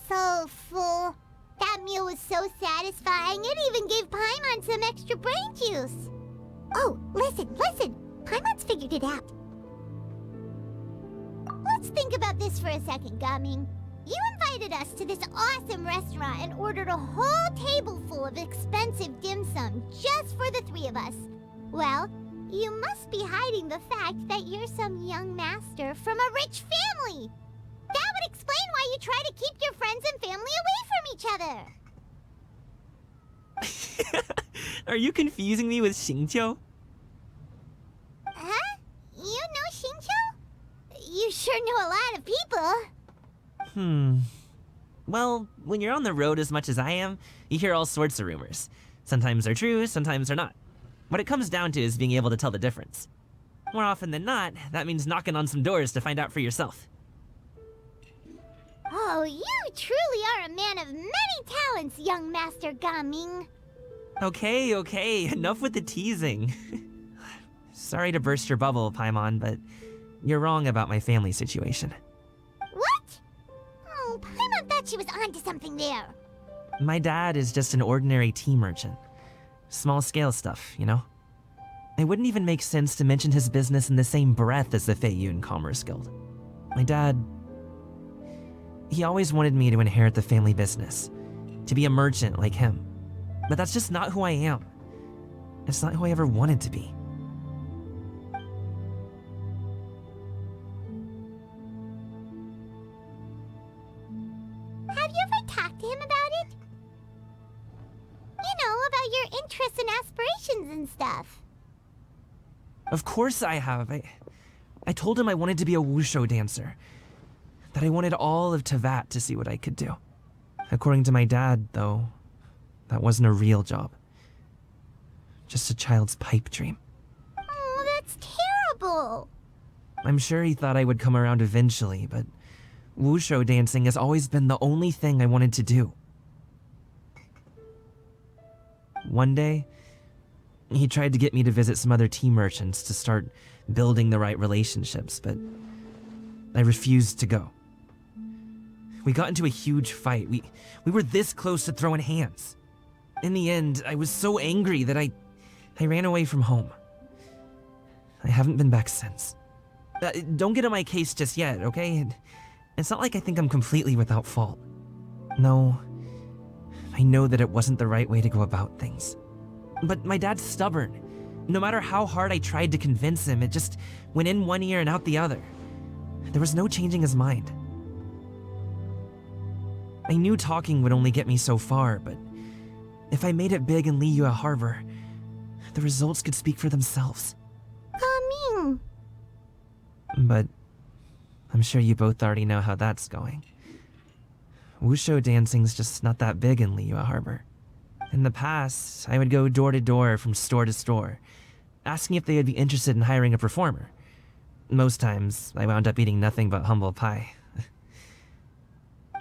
So full. That meal was so satisfying, it even gave Paimon some extra brain juice. Oh, listen. Paimon's figured it out. Let's think about this for a second, Gaming. You invited us to this awesome restaurant and ordered a whole table full of expensive dim sum just for the three of us. Well, you must be hiding the fact that you're some young master from a rich family. That would explain why you try to keep your friends and family away from each other. Are you confusing me with Xingqiu? Huh? You know Xingqiu? You sure know a lot of people. Well, when you're on the road as much as I am, you hear all sorts of rumors. Sometimes they're true, sometimes they're not. What it comes down to is being able to tell the difference. More often than not, that means knocking on some doors to find out for yourself. Oh, you truly are a man of many talents, young Master Gaming. Okay, enough with the teasing. Sorry to burst your bubble, Paimon, but you're wrong about my family situation. What? Oh, Paimon thought she was onto something there. My dad is just an ordinary tea merchant. Small scale stuff, you know? It wouldn't even make sense to mention his business in the same breath as the Feiyun Commerce Guild. My dad... he always wanted me to inherit the family business, to be a merchant like him. But that's just not who I am. It's not who I ever wanted to be. Have you ever talked to him about it? You know, about your interests and aspirations and stuff. Of course I have. I told him I wanted to be a wushu dancer. That I wanted all of Tevat to see what I could do. According to my dad, though, that wasn't a real job. Just a child's pipe dream. Oh, that's terrible. I'm sure he thought I would come around eventually, but wushu dancing has always been the only thing I wanted to do. One day, he tried to get me to visit some other tea merchants to start building the right relationships, but I refused to go. We got into a huge fight. We were this close to throwing hands. In the end, I was so angry that I ran away from home. I haven't been back since. Don't get on my case just yet, okay? It's not like I think I'm completely without fault. No, I know that it wasn't the right way to go about things. But my dad's stubborn. No matter how hard I tried to convince him, it just went in one ear and out the other. There was no changing his mind. I knew talking would only get me so far, but if I made it big in Liyue Harbor, the results could speak for themselves. Gaming. But I'm sure you both already know how that's going. Wushu dancing's just not that big in Liyue Harbor. In the past, I would go door to door from store to store, asking if they would be interested in hiring a performer. Most times, I wound up eating nothing but humble pie.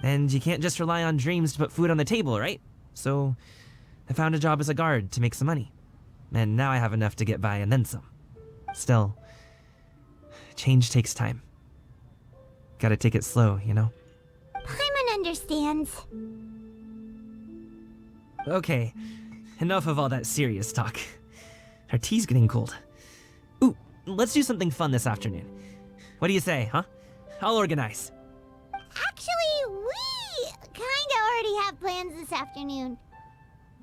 And you can't just rely on dreams to put food on the table, right? So I found a job as a guard to make some money. And now I have enough to get by and then some. Still, change takes time. Gotta take it slow, you know? Paimon understands. Okay, enough of all that serious talk. Our tea's getting cold. Ooh, let's do something fun this afternoon. What do you say, huh? I'll organize. Actually, we kinda already have plans this afternoon.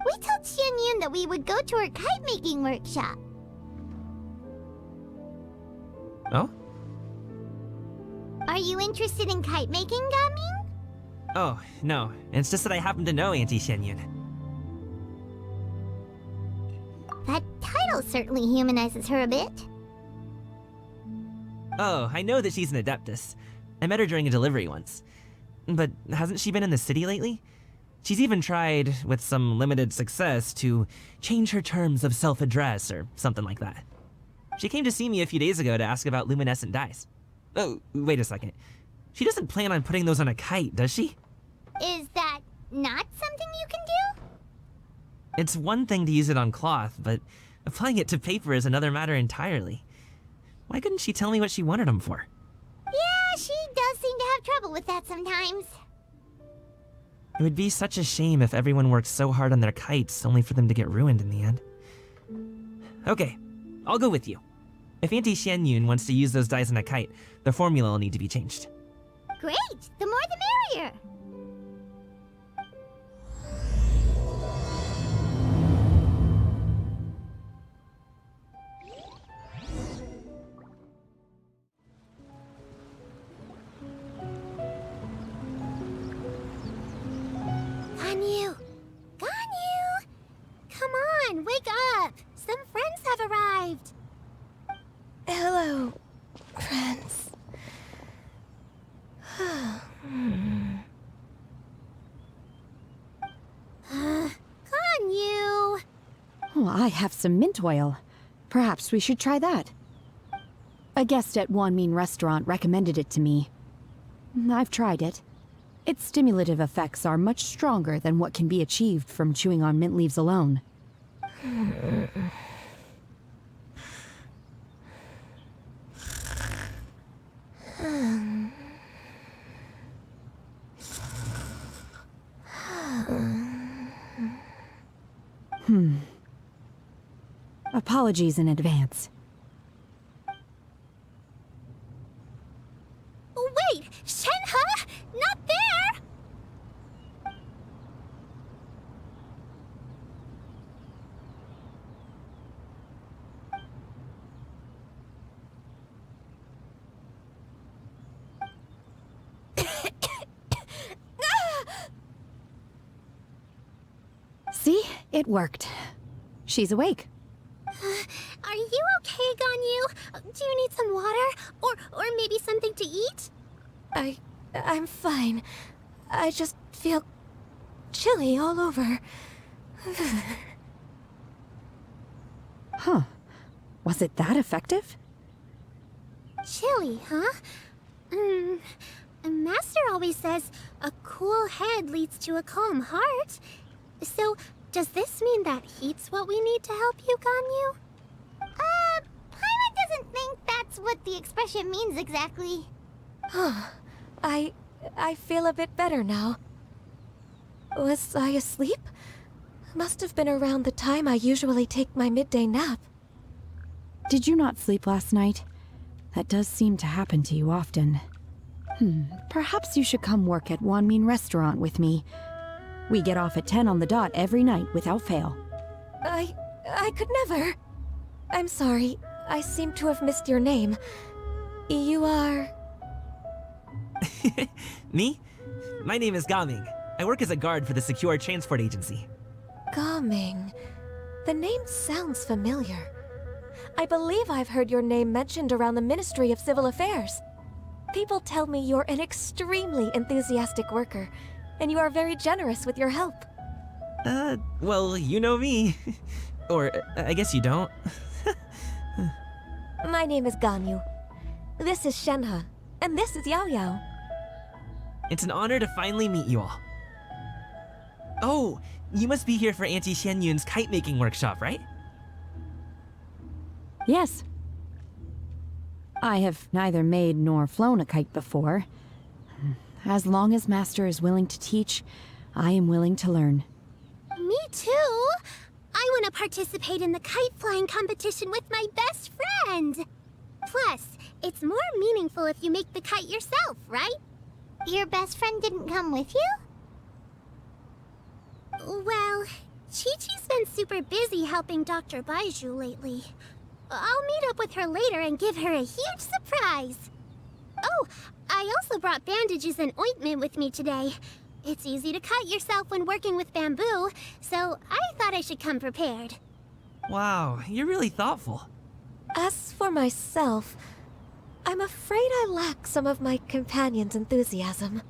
We told Xianyun that we would go to her kite-making workshop. Oh? Are you interested in kite-making, Gaming? Oh, no. It's just that I happen to know Auntie Xianyun. That title certainly humanizes her a bit. Oh, I know that she's an Adeptus. I met her during a delivery once. But hasn't she been in the city lately? She's even tried, with some limited success, to change her terms of self-address or something like that. She came to see me a few days ago to ask about luminescent dyes. Oh, wait a second. She doesn't plan on putting those on a kite, does she? Is that not something you can do? It's one thing to use it on cloth, but applying it to paper is another matter entirely. Why couldn't she tell me what she wanted them for? Yeah, she does seem to have trouble with that sometimes. It would be such a shame if everyone worked so hard on their kites only for them to get ruined in the end. Okay, I'll go with you. If Auntie Xianyun wants to use those dyes on a kite, the formula will need to be changed. Great! The more the merrier! Ganyu! Ganyu! Come on, wake up! Some friends have arrived! Hello, friends. Ganyu! Oh, I have some mint oil. Perhaps we should try that. A guest at Wanmin Restaurant recommended it to me. I've tried it. Its stimulative effects are much stronger than what can be achieved from chewing on mint leaves alone. Apologies in advance. Wait! Shenhe? Not there! See? It worked. She's awake. Are you okay, Ganyu? Do you need some water? Or maybe something to eat? I'm fine. I just feel chilly all over. Huh. Was it that effective? Chilly, huh? Master always says a cool head leads to a calm heart. So, does this mean that heat's what we need to help you, Ganyu? Paimon doesn't think that's what the expression means exactly. I feel a bit better now. Was I asleep? Must have been around the time I usually take my midday nap. Did you not sleep last night? That does seem to happen to you often. Perhaps you should come work at Wanmin Restaurant with me. We get off at 10 on the dot every night without fail. I could never. I'm sorry. I seem to have missed your name. You are... Me? My name is Gaming. I work as a guard for the Secure Transport Agency. Gaming. The name sounds familiar. I believe I've heard your name mentioned around the Ministry of Civil Affairs. People tell me you're an extremely enthusiastic worker, and you are very generous with your help. Well, you know me. Or, I guess you don't. My name is Ganyu. This is Shenhe, and this is Yao Yao. It's an honor to finally meet you all. Oh, you must be here for Auntie Xianyun's kite-making workshop, right? Yes. I have neither made nor flown a kite before. As long as Master is willing to teach, I am willing to learn. Me too! I want to participate in the kite flying competition with my best friend! Plus, it's more meaningful if you make the kite yourself, right? Your best friend didn't come with you? Well, Chi-Chi's been super busy helping Dr. Baiju lately. I'll meet up with her later and give her a huge surprise. Oh, I also brought bandages and ointment with me today. It's easy to cut yourself when working with bamboo, so I thought I should come prepared. Wow, you're really thoughtful. As for myself, I'm afraid I lack some of my companion's enthusiasm.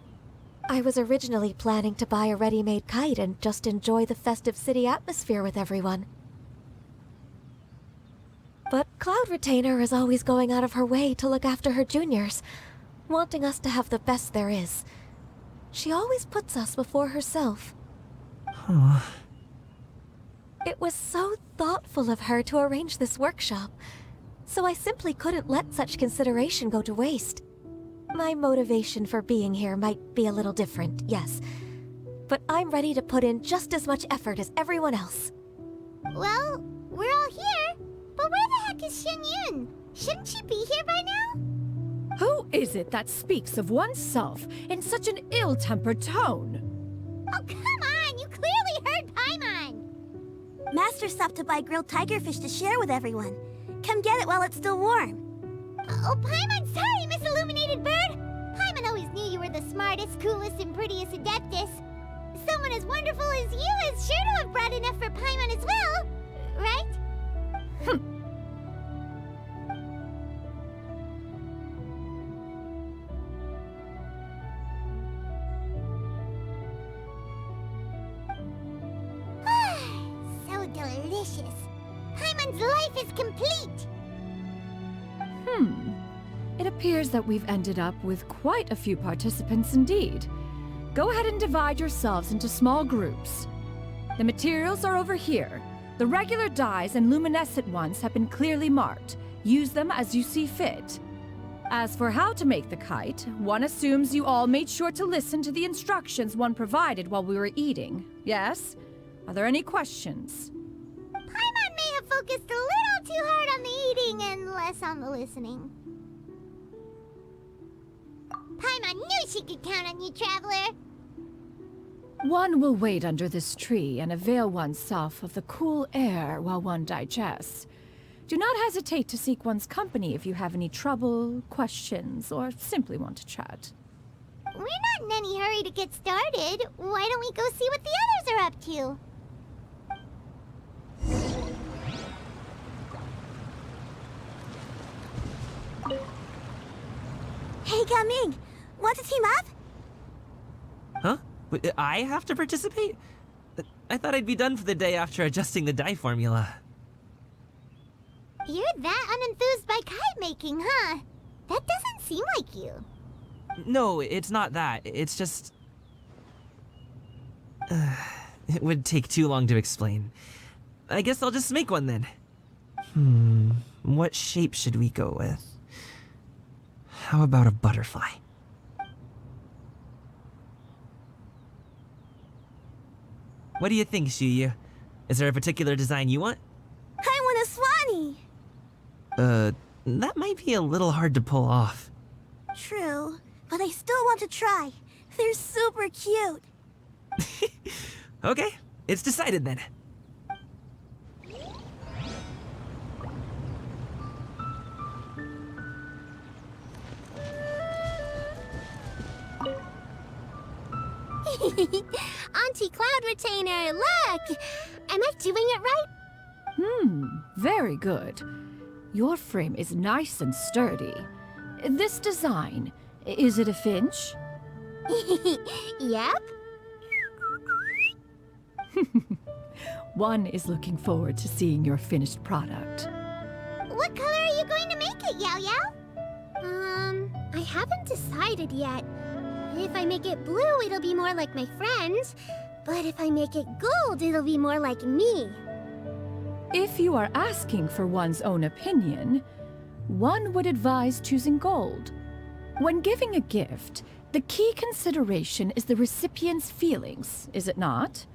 I was originally planning to buy a ready-made kite and just enjoy the festive city atmosphere with everyone. But Cloud Retainer is always going out of her way to look after her juniors, wanting us to have the best there is. She always puts us before herself. Huh. It was so thoughtful of her to arrange this workshop, so I simply couldn't let such consideration go to waste. My motivation for being here might be a little different, yes, but I'm ready to put in just as much effort as everyone else. Well, we're all here, but where the heck is Shen Yun? Shouldn't she be here by now? Who is it that speaks of oneself in such an ill-tempered tone? Oh, come on! You clearly heard Paimon! Master stopped to buy grilled tigerfish to share with everyone. Come get it while it's still warm. Oh, Paimon, sorry, Miss Illuminated Bird! Paimon always knew you were the smartest, coolest, and prettiest Adeptus. Someone as wonderful as you is sure to have brought enough for Paimon as well, right? So delicious. Paimon's life is complete! It appears that we've ended up with quite a few participants indeed. Go ahead and divide yourselves into small groups. The materials are over here. The regular dyes and luminescent ones have been clearly marked. Use them as you see fit. As for how to make the kite, one assumes you all made sure to listen to the instructions one provided while we were eating. Yes? Are there any questions? Paimon may have focused a little too hard on the eating and less on the listening. Paimon knew she could count on you, Traveler! One will wait under this tree and avail oneself of the cool air while one digests. Do not hesitate to seek one's company if you have any trouble, questions, or simply want to chat. We're not in any hurry to get started. Why don't we go see what the others are up to? Hey, Gaming! Want to team up? Huh? Wait, I have to participate? I thought I'd be done for the day after adjusting the dye formula. You're that unenthused by kite making, huh? That doesn't seem like you. No, it's not that. It's just... it would take too long to explain. I guess I'll just make one then. What shape should we go with? How about a butterfly? What do you think, Shuyu? Is there a particular design you want? I want a swanee! That might be a little hard to pull off. True, but I still want to try. They're super cute. Okay, it's decided then. Auntie Cloud Retainer, look! Am I doing it right? Very good. Your frame is nice and sturdy. This design, is it a finch? Yep. One is looking forward to seeing your finished product. What color are you going to make it, Yao Yao? I haven't decided yet. If I make it blue, it'll be more like my friends. But if I make it gold, it'll be more like me. If you are asking for one's own opinion, one would advise choosing gold. When giving a gift, the key consideration is the recipient's feelings, is it not?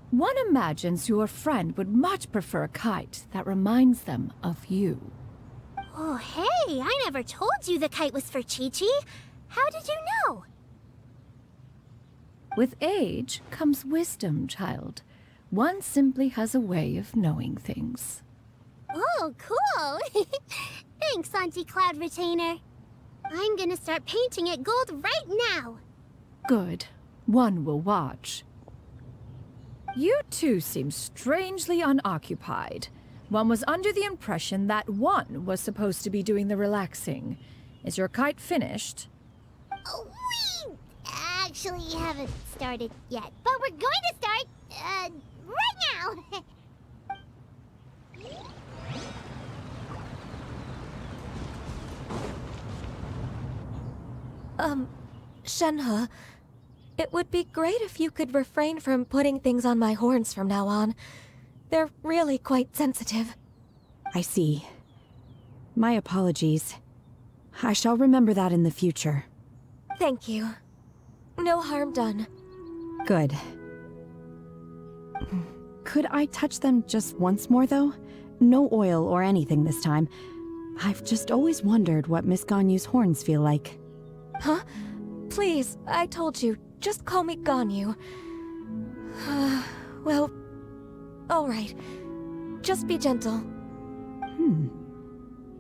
One imagines your friend would much prefer a kite that reminds them of you. Oh, hey, I never told you the kite was for Chi-Chi. How did you know? With age comes wisdom, child. One simply has a way of knowing things. Oh, cool! Thanks, Auntie Cloud Retainer. I'm gonna start painting it gold right now. Good. One will watch. You two seem strangely unoccupied. One was under the impression that one was supposed to be doing the relaxing. Is your kite finished? Oh, we actually haven't started yet, but we're going to start, right now. Shenhe, it would be great if you could refrain from putting things on my horns from now on. They're really quite sensitive. I see. My apologies. I shall remember that in the future. Thank you. No harm done. Good. Could I touch them just once more, though? No oil or anything this time. I've just always wondered what Miss Ganyu's horns feel like. Huh? Please, I told you, just call me Ganyu. Well, alright. Just be gentle.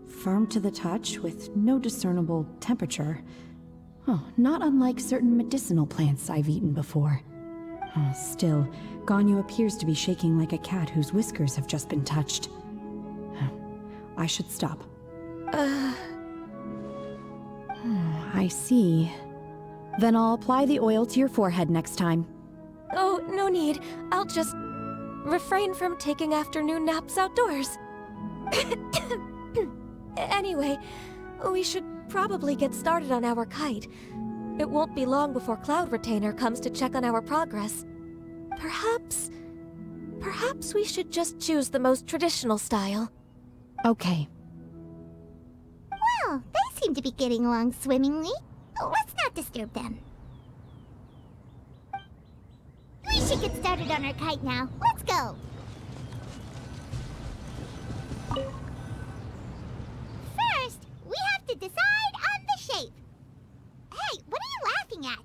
Firm to the touch with no discernible temperature. Oh, not unlike certain medicinal plants I've eaten before. Still, Ganyu appears to be shaking like a cat whose whiskers have just been touched. I should stop. I see. Then I'll apply the oil to your forehead next time. Oh, no need. I'll just refrain from taking afternoon naps outdoors. Anyway, we should probably get started on our kite. It won't be long before Cloud Retainer comes to check on our progress. Perhaps we should just choose the most traditional style. Okay. Well, they seem to be getting along swimmingly. Let's not disturb them. We should get started on our kite now. Let's go. First, we have to decide on the shape. Hey, what are you laughing at?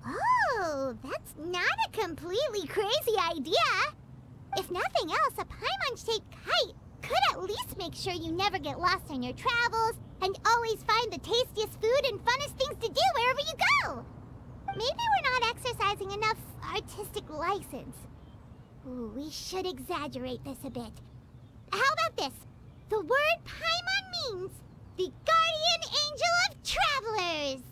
Oh, that's not a completely crazy idea. If nothing else, a Paimon-shaped kite could at least make sure you never get lost on your travels and always find the tastiest food and funnest things to do wherever you go. Maybe we're not exercising enough artistic license. Ooh, we should exaggerate this a bit. How about this? The word Paimon means the guardian angel of travelers.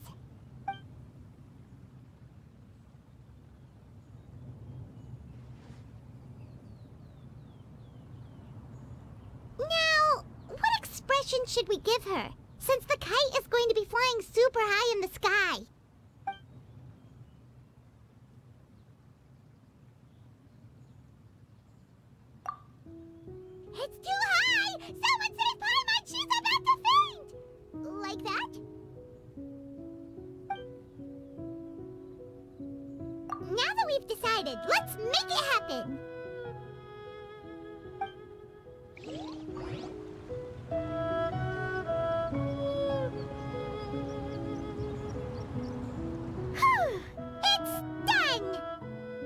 Now, what expression should we give her, since the kite is going to be flying super high in the sky? It's too high! Someone save Paimon! She's about to faint! Like that? Now that we've decided, let's make it happen! It's done!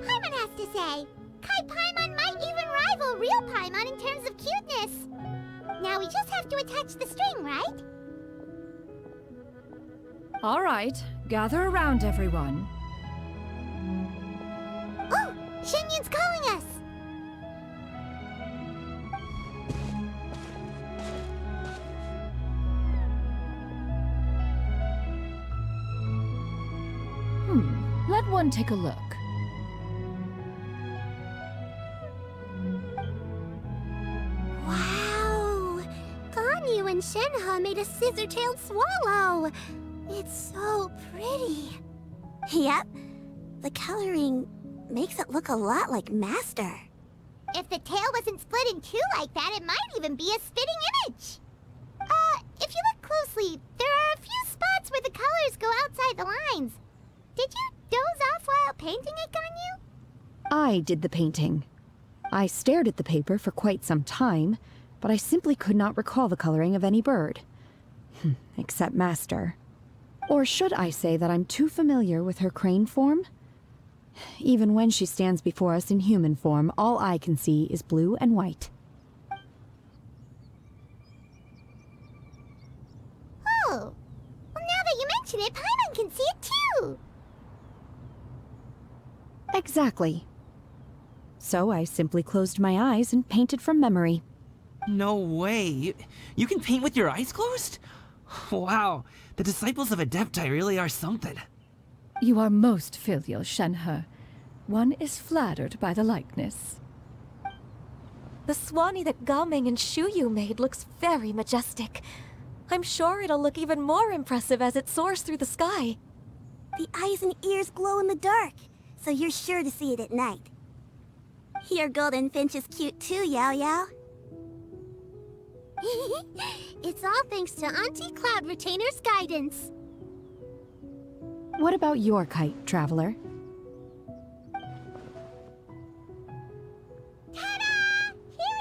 Paimon has to say, Kai Paimon might even rival real Paimon in terms of cuteness. Now we just have to attach the string, right? All right, gather around, everyone. Oh, Shenyun's calling us! Let one take a look. Wow! Ganyu and Shenhe made a scissor-tailed swallow! It's so pretty. Yep. The coloring makes it look a lot like Master. If the tail wasn't split in two like that, it might even be a spitting image. If you look closely, there are a few spots where the colors go outside the lines. Did you doze off while painting it, Ganyu? I did the painting. I stared at the paper for quite some time, but I simply could not recall the coloring of any bird. Except Master. Or should I say that I'm too familiar with her crane form? Even when she stands before us in human form, all I can see is blue and white. Oh, well, now that you mention it, Paimon can see it too. Exactly. So I simply closed my eyes and painted from memory. No way. You can paint with your eyes closed? Wow, the disciples of Adepti really are something. You are most filial, Shenhe. One is flattered by the likeness. The Swanee that Gaming and Shuyu made looks very majestic. I'm sure it'll look even more impressive as it soars through the sky. The eyes and ears glow in the dark, so you're sure to see it at night. Your golden finch is cute too, Yao Yao. It's all thanks to Auntie Cloud Retainer's guidance. What about your kite, Traveler? Ta-da! Here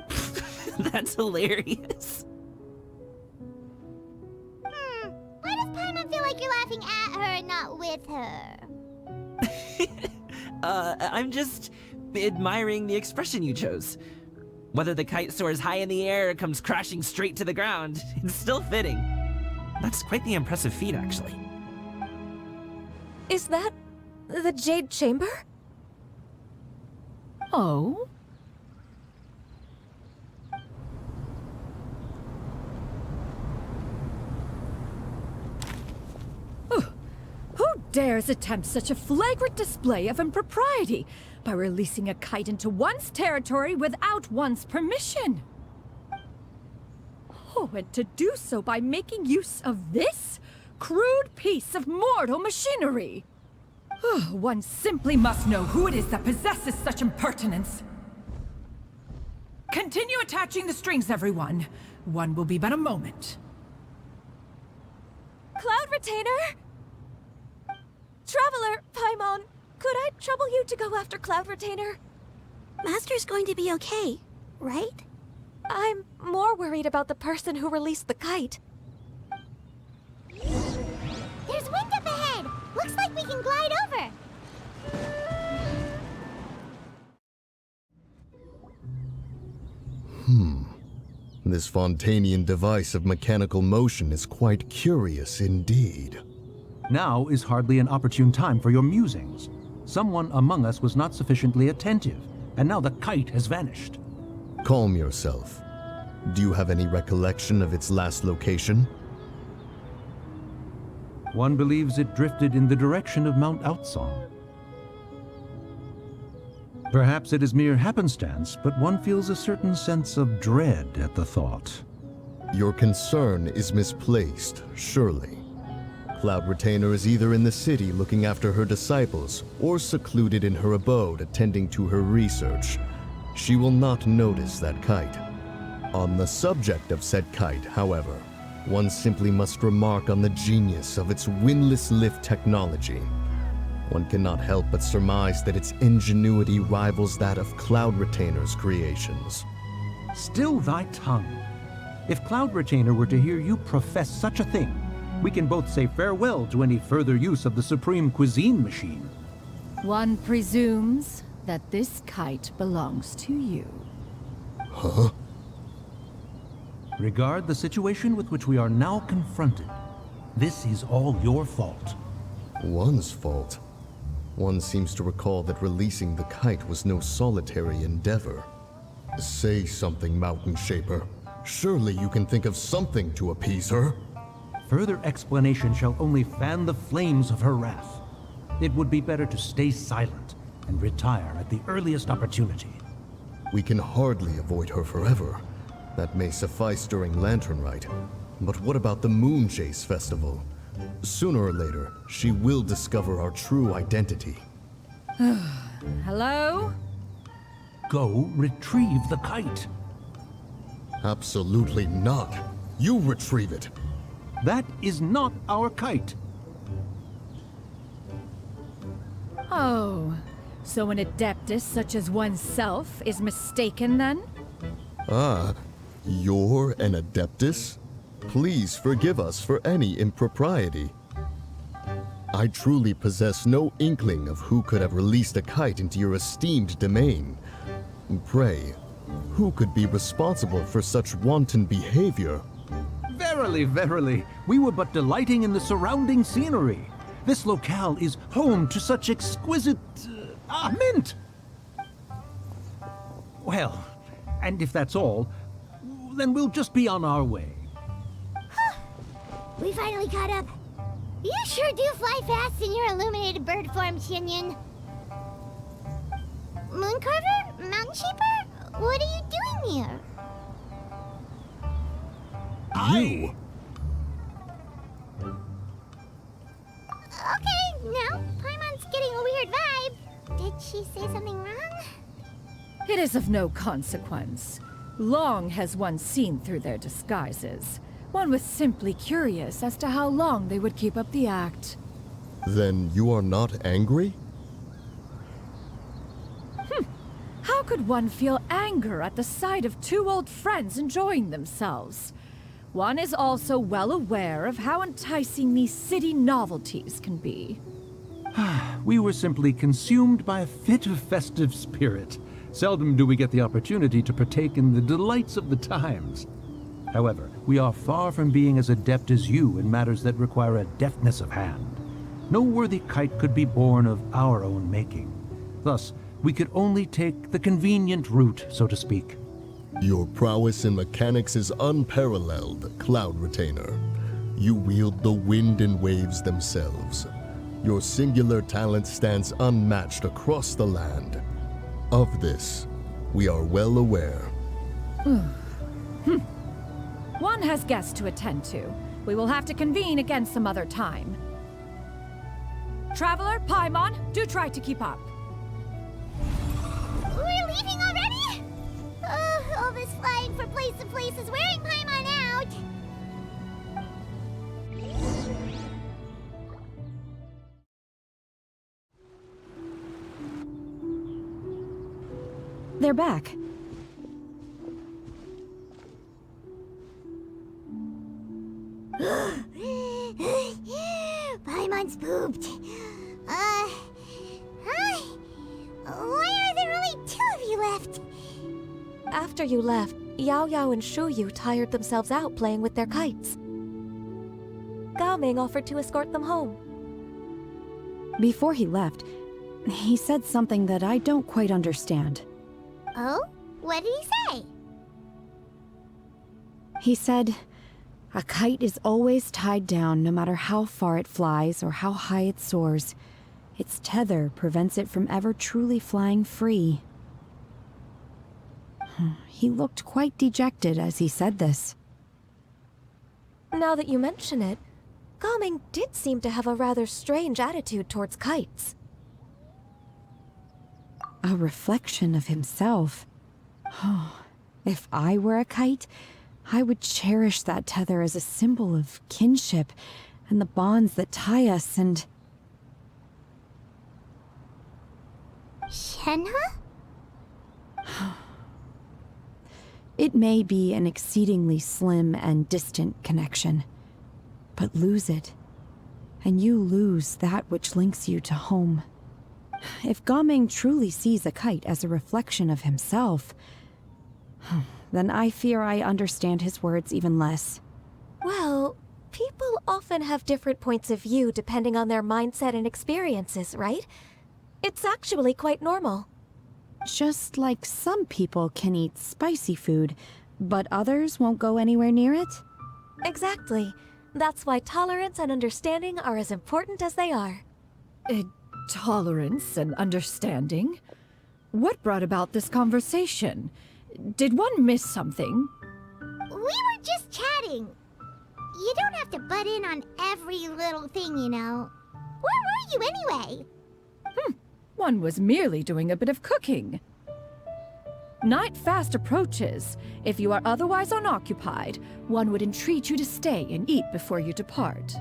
it is! That's hilarious. Why does Paimon feel like you're laughing at her and not with her? I'm just admiring the expression you chose. Whether the kite soars high in the air or comes crashing straight to the ground, it's still fitting. That's quite the impressive feat, actually. Is that the Jade Chamber? Oh? Who dares attempt such a flagrant display of impropriety by releasing a kite into one's territory without one's permission? Oh, and to do so by making use of this crude piece of mortal machinery. One simply must know who it is that possesses such impertinence. Continue attaching the strings, everyone. One will be but a moment. Cloud Retainer? Traveler, Paimon, could I trouble you to go after Cloud Retainer? Master's going to be okay, right? I'm more worried about the person who released the kite. There's wind up ahead! Looks like we can glide over! This Fontanian device of mechanical motion is quite curious indeed. Now is hardly an opportune time for your musings. Someone among us was not sufficiently attentive, and now the kite has vanished. Calm yourself. Do you have any recollection of its last location? One believes it drifted in the direction of Mount Outsong. Perhaps it is mere happenstance, but one feels a certain sense of dread at the thought. Your concern is misplaced, surely. Cloud Retainer is either in the city looking after her disciples, or secluded in her abode attending to her research. She will not notice that kite. On the subject of said kite, however, one simply must remark on the genius of its windless lift technology. One cannot help but surmise that its ingenuity rivals that of Cloud Retainer's creations. Still thy tongue. If Cloud Retainer were to hear you profess such a thing, we can both say farewell to any further use of the Supreme Cuisine Machine. One presumes that this kite belongs to you. Huh? Regard the situation with which we are now confronted. This is all your fault. One's fault? One seems to recall that releasing the kite was no solitary endeavor. Say something, Mountain Shaper. Surely you can think of something to appease her. Further explanation shall only fan the flames of her wrath. It would be better to stay silent and retire at the earliest opportunity. We can hardly avoid her forever. That may suffice during Lantern Rite. But what about the Moon Chase Festival? Sooner or later, she will discover our true identity. Hello? Go retrieve the kite. Absolutely not. You retrieve it. That is not our kite. Oh, so an adeptus such as oneself is mistaken then? Ah, you're an Adeptus? Please forgive us for any impropriety. I truly possess no inkling of who could have released a kite into your esteemed domain. Pray, who could be responsible for such wanton behavior? Verily, verily, we were but delighting in the surrounding scenery. This locale is home to such exquisite... mint! Well, and if that's all, then we'll just be on our way. We finally caught up. You sure do fly fast in your illuminated bird form, Shinyan. Mooncarver? Mountain Shaper? What are you doing here? You? Okay, now, Paimon's getting a weird vibe. Did she say something wrong? It is of no consequence. Long has one seen through their disguises. One was simply curious as to how long they would keep up the act. Then you are not angry? How could one feel anger at the sight of two old friends enjoying themselves? One is also well aware of how enticing these city novelties can be. We were simply consumed by a fit of festive spirit. Seldom do we get the opportunity to partake in the delights of the times. However, we are far from being as adept as you in matters that require a deftness of hand. No worthy kite could be born of our own making. Thus, we could only take the convenient route, so to speak. Your prowess in mechanics is unparalleled, Cloud Retainer. You wield the wind and waves themselves. Your singular talent stands unmatched across the land. Of this, we are well aware. One has guests to attend to. We will have to convene again some other time. Traveler, Paimon, do try to keep up. We're leaving already? All this flying from place to place is wearing Paimon out. They're back. Paimon's pooped. Hi. Why are there only two of you left? After you left, Yao Yao and Shu Yu tired themselves out playing with their kites. Gao Ming offered to escort them home. Before he left, he said something that I don't quite understand. Oh? What did he say? He said, a kite is always tied down no matter how far it flies or how high it soars. Its tether prevents it from ever truly flying free. He looked quite dejected as he said this. Now that you mention it, Gao Ming did seem to have a rather strange attitude towards kites. A reflection of himself. If I were a kite, I would cherish that tether as a symbol of kinship and the bonds that tie us and... Shenhe? It may be an exceedingly slim and distant connection, but lose it, and you lose that which links you to home. If Gao Ming truly sees a kite as a reflection of himself, then I fear I understand his words even less. Well, people often have different points of view depending on their mindset and experiences, right? It's actually quite normal. Just like some people can eat spicy food, but others won't go anywhere near it? Exactly. That's why tolerance and understanding are as important as they are. Tolerance and understanding? What brought about this conversation? Did one miss something? We were just chatting. You don't have to butt in on every little thing, you know. Where were you anyway? One was merely doing a bit of cooking. Night fast approaches. If you are otherwise unoccupied, one would entreat you to stay and eat before you depart.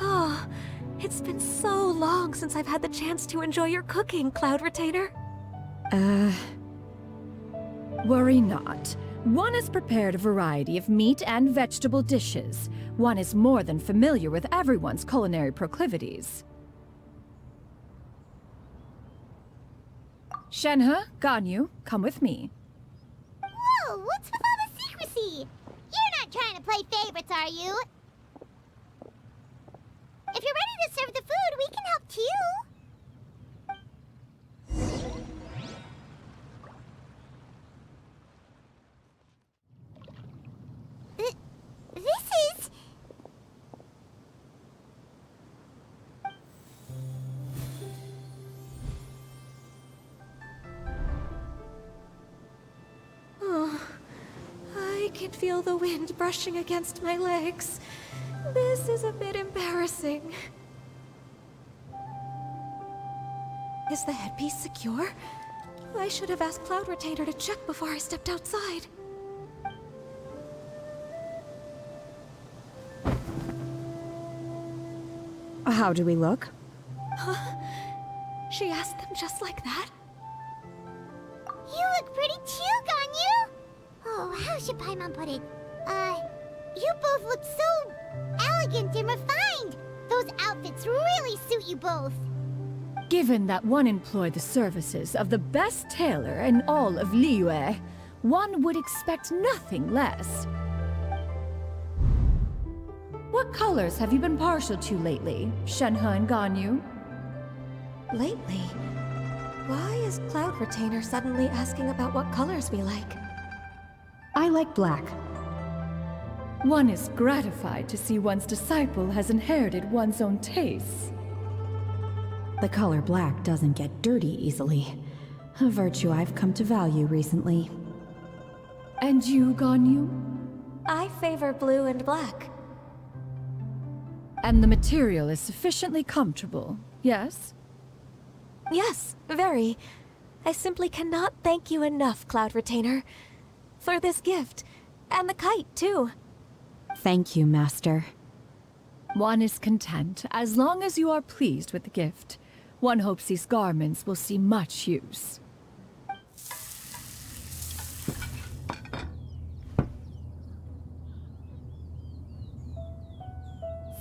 Oh, it's been so long since I've had the chance to enjoy your cooking, Cloud Retainer. Worry not. One has prepared a variety of meat and vegetable dishes. One is more than familiar with everyone's culinary proclivities. Shenhe, Ganyu, come with me. Whoa, what's with all the secrecy? You're not trying to play favorites, are you? If you're ready to serve the food, we can help too. This is... Oh, I can feel the wind brushing against my legs. This is a bit embarrassing. Is the headpiece secure? I should have asked Cloud Retainer to check before I stepped outside. How do we look? Huh? She asked them just like that? You look pretty too, Ganyu! Oh, how should Paimon put it? You both look so elegant and refined. Those outfits really suit you both. Given that one employed the services of the best tailor in all of Liyue, one would expect nothing less. What colors have you been partial to lately, Shenhe and Ganyu? Lately? Why is Cloud Retainer suddenly asking about what colors we like? I like black. One is gratified to see one's disciple has inherited one's own tastes. The color black doesn't get dirty easily. A virtue I've come to value recently. And you, Ganyu? I favor blue and black. And the material is sufficiently comfortable, yes? Yes, very. I simply cannot thank you enough, Cloud Retainer. For this gift. And the kite, too. Thank you, Master. One is content as long as you are pleased with the gift. One hopes these garments will see much use.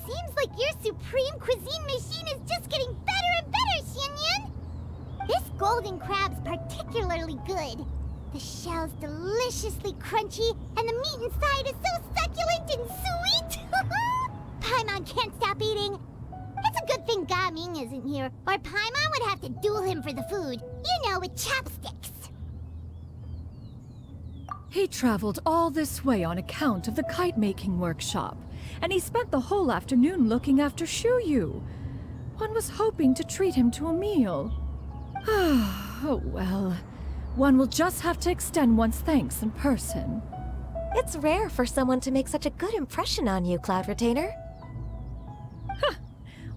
Seems like your supreme cuisine machine is just getting better and better, Xinyun! This golden crab's particularly good. The shell's deliciously crunchy, and the meat inside is so succulent and sweet! Paimon can't stop eating. It's a good thing Gaming isn't here, or Paimon would have to duel him for the food. You know, with chopsticks. He traveled all this way on account of the kite-making workshop, and he spent the whole afternoon looking after Shuyu. One was hoping to treat him to a meal. Oh well. One will just have to extend one's thanks in person. It's rare for someone to make such a good impression on you, Cloud Retainer.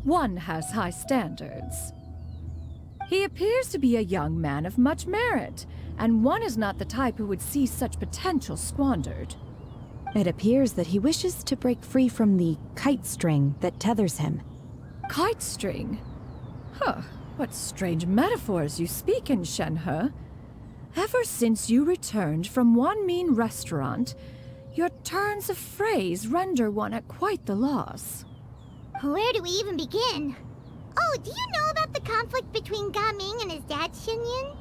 One has high standards. He appears to be a young man of much merit, and one is not the type who would see such potential squandered. It appears that he wishes to break free from the kite string that tethers him. Kite string? Huh, what strange metaphors you speak in, Shenhe. Ever since you returned from one mean restaurant, your turns of phrase render one at quite the loss. Where do we even begin? Oh, do you know about the conflict between Gaming and his dad, Xinyun?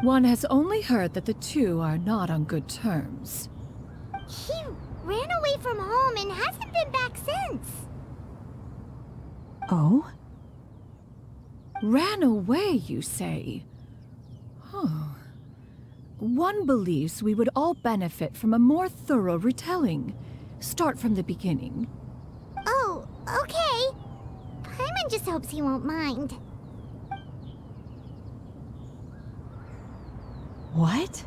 One has only heard that the two are not on good terms. He ran away from home and hasn't been back since. Oh? Ran away, you say? One believes we would all benefit from a more thorough retelling. Start from the beginning. Oh, okay. Paimon just hopes he won't mind. What?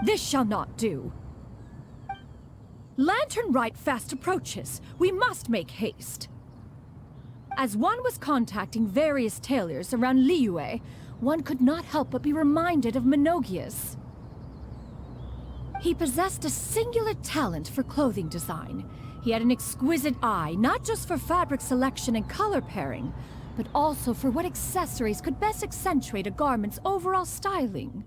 This shall not do. Lantern Rite fast approaches. We must make haste. As one was contacting various tailors around Liyue, one could not help but be reminded of Menogias. He possessed a singular talent for clothing design. He had an exquisite eye, not just for fabric selection and color pairing, but also for what accessories could best accentuate a garment's overall styling.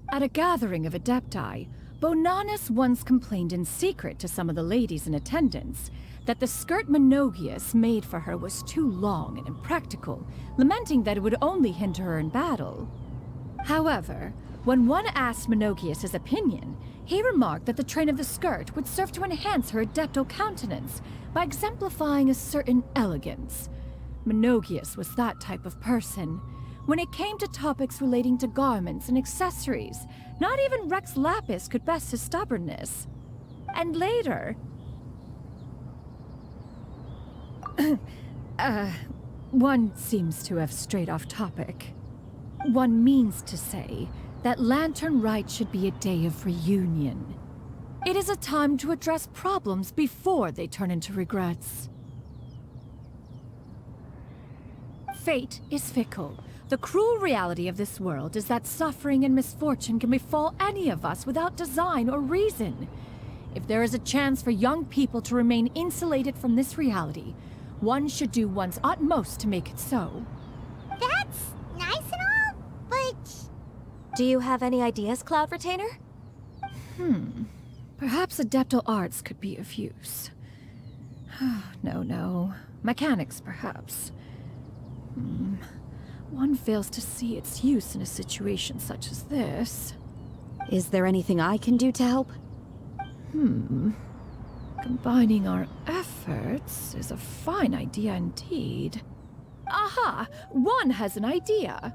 At a gathering of Adepti, Bonanis once complained in secret to some of the ladies in attendance that the skirt Menogius made for her was too long and impractical, lamenting that it would only hinder her in battle. However, when one asked Menogius his opinion, he remarked that the train of the skirt would serve to enhance her adeptal countenance by exemplifying a certain elegance. Menogius was that type of person. When it came to topics relating to garments and accessories, not even Rex Lapis could best his stubbornness. And later... one seems to have strayed off topic. One means to say that Lantern Rite should be a day of reunion. It is a time to address problems before they turn into regrets. Fate is fickle. The cruel reality of this world is that suffering and misfortune can befall any of us without design or reason. If there is a chance for young people to remain insulated from this reality, one should do one's utmost to make it so. That's nice and all, but... Do you have any ideas, Cloud Retainer? Perhaps adeptal arts could be of use. No. Mechanics, perhaps. One fails to see its use in a situation such as this. Is there anything I can do to help? Combining our efforts is a fine idea indeed. Aha! One has an idea!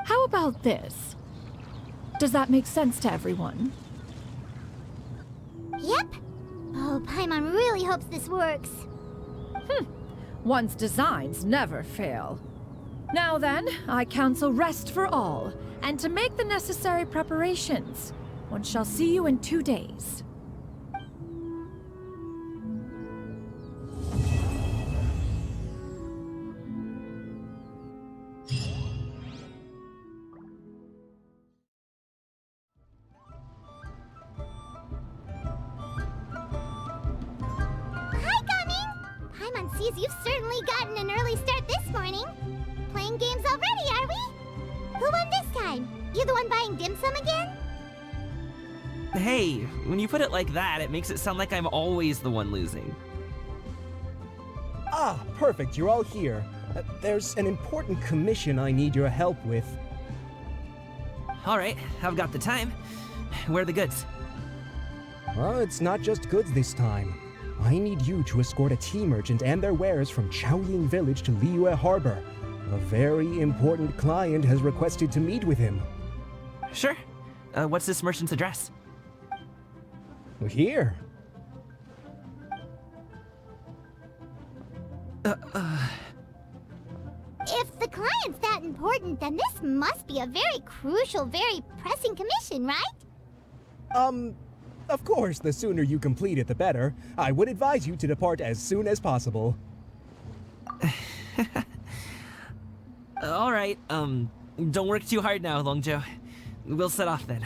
How about this? Does that make sense to everyone? Yep. Oh, Paimon really hopes this works. One's designs never fail. Now then, I counsel rest for all, and to make the necessary preparations. One shall see you in 2 days. You've certainly gotten an early start this morning. Playing games already, are we? Who won this time? You the one buying dim sum again? Hey, when you put it like that, it makes it sound like I'm always the one losing. Ah, perfect, you're all here. There's an important commission I need your help with. All right, I've got the time. Where are the goods? Well, it's not just goods this time. I need you to escort a tea merchant and their wares from Chaoying Village to Liyue Harbor. A very important client has requested to meet with him. Sure. What's this merchant's address? Here. If the client's that important, then this must be a very crucial, very pressing commission, right? Of course, the sooner you complete it, the better. I would advise you to depart as soon as possible. All right, don't work too hard now, Longzhou. We'll set off then.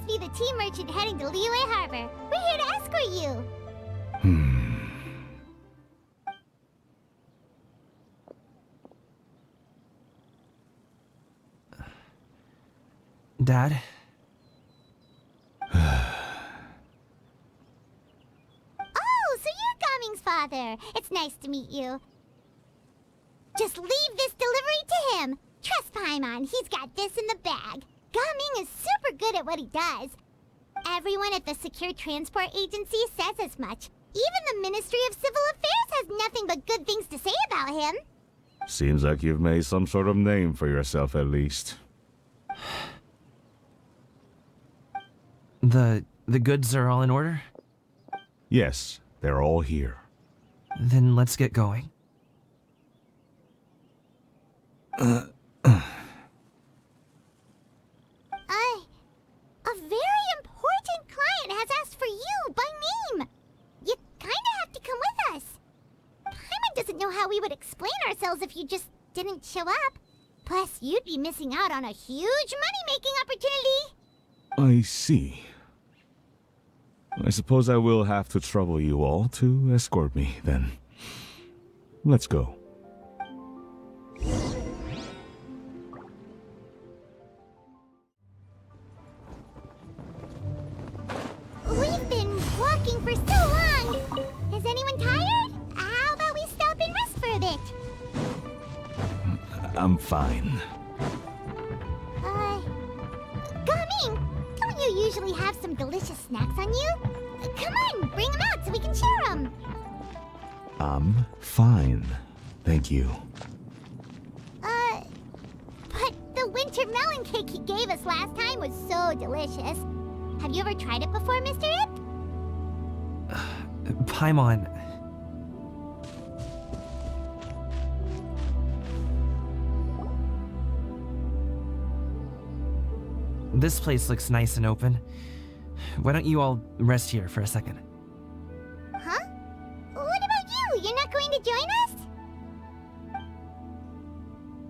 Be the tea merchant heading to Liyue Harbor. We're here to escort you. Dad? Oh, so you're Gaming's father. It's nice to meet you. Just leave this delivery to him. Trust Paimon, he's got this in the bag. Gaming is super good at what he does. Everyone at the Secure Transport Agency says as much. Even the Ministry of Civil Affairs has nothing but good things to say about him. Seems like you've made some sort of name for yourself at least. The goods are all in order? Yes, they're all here. Then let's get going. A very important client has asked for you by name. You kinda have to come with us. Paimon doesn't know how we would explain ourselves if you just didn't show up. Plus, you'd be missing out on a huge money-making opportunity. I see. I suppose I will have to trouble you all to escort me, then. Let's go. We've been walking for so long. Is anyone tired? How about we stop and rest for a bit? I'm fine. Gaming, don't you usually have some delicious snacks on you? Come on, bring them out so we can share them. I'm fine. Thank you. But the winter melon cake he gave us last time was so delicious. Have you ever tried it before, Mr. Ip? Paimon. This place looks nice and open. Why don't you all rest here for a second? Huh? What about you? You're not going to join us?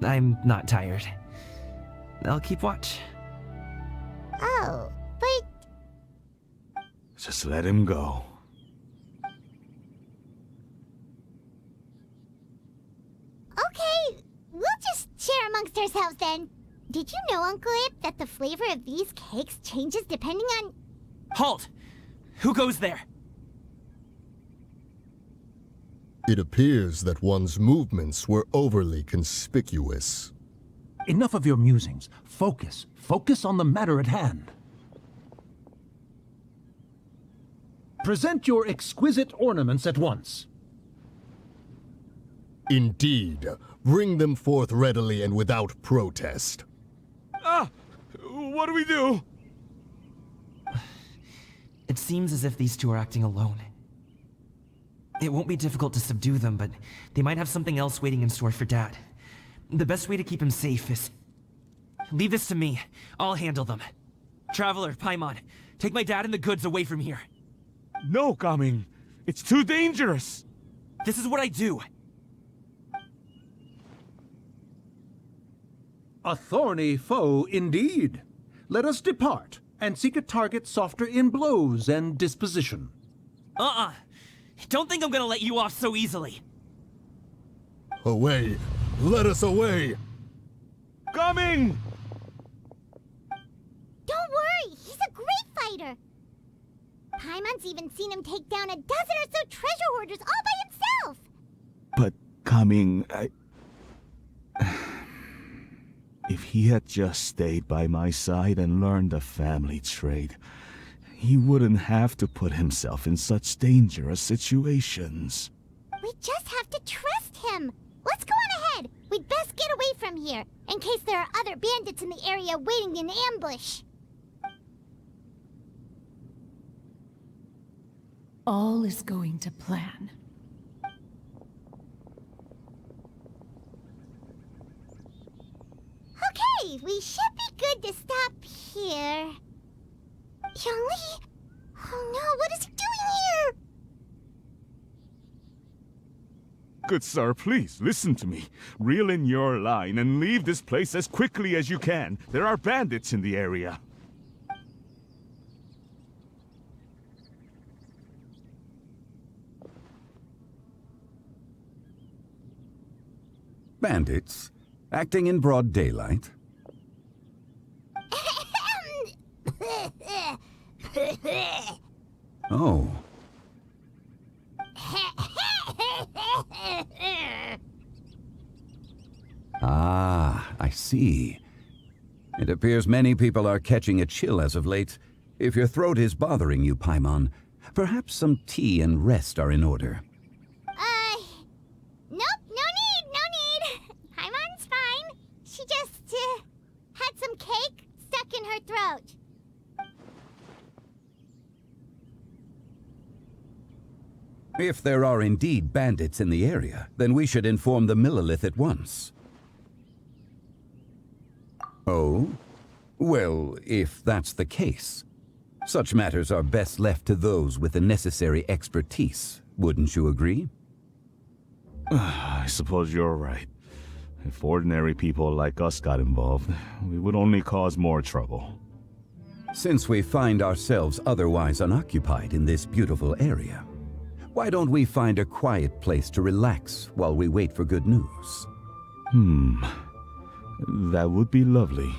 I'm not tired. I'll keep watch. Oh, but... Just let him go. Okay, we'll just share amongst ourselves then. Did you know, Uncle Ip, that the flavor of these cakes changes depending on... Halt! Who goes there? It appears that one's movements were overly conspicuous. Enough of your musings. Focus. Focus on the matter at hand. Present your exquisite ornaments at once. Indeed. Bring them forth readily and without protest. Ah! What do we do? It seems as if these two are acting alone. It won't be difficult to subdue them, but they might have something else waiting in store for Dad. The best way to keep him safe is... Leave this to me. I'll handle them. Traveler, Paimon, take my dad and the goods away from here. No, Gaming. It's too dangerous. This is what I do. A thorny foe indeed. Let us depart and seek a target softer in blows and disposition. Don't think I'm gonna let you off so easily. Away! Let us away! Coming! Don't worry, he's a great fighter. Paimon's even seen him take down a dozen or so treasure hoarders all by himself. But Gaming, if he had just stayed by my side and learned the family trade, he wouldn't have to put himself in such dangerous situations. We just have to trust him. Let's go on ahead. We'd best get away from here, in case there are other bandits in the area waiting in ambush. All is going to plan. Okay, we should be good to stop here. Yongli? Oh no, what is he doing here? Good sir, please, listen to me. Reel in your line and leave this place as quickly as you can. There are bandits in the area. Bandits? Acting in broad daylight? Oh. Ah, I see. It appears many people are catching a chill as of late. If your throat is bothering you, Paimon, perhaps some tea and rest are in order. Nope, no need. Paimon's fine. She just, had some cake stuck in her throat. If there are indeed bandits in the area, then we should inform the Millilith at once. Oh? Well, if that's the case, such matters are best left to those with the necessary expertise, wouldn't you agree? I suppose you're right. If ordinary people like us got involved, we would only cause more trouble. Since we find ourselves otherwise unoccupied in this beautiful area, why don't we find a quiet place to relax while we wait for good news? That would be lovely.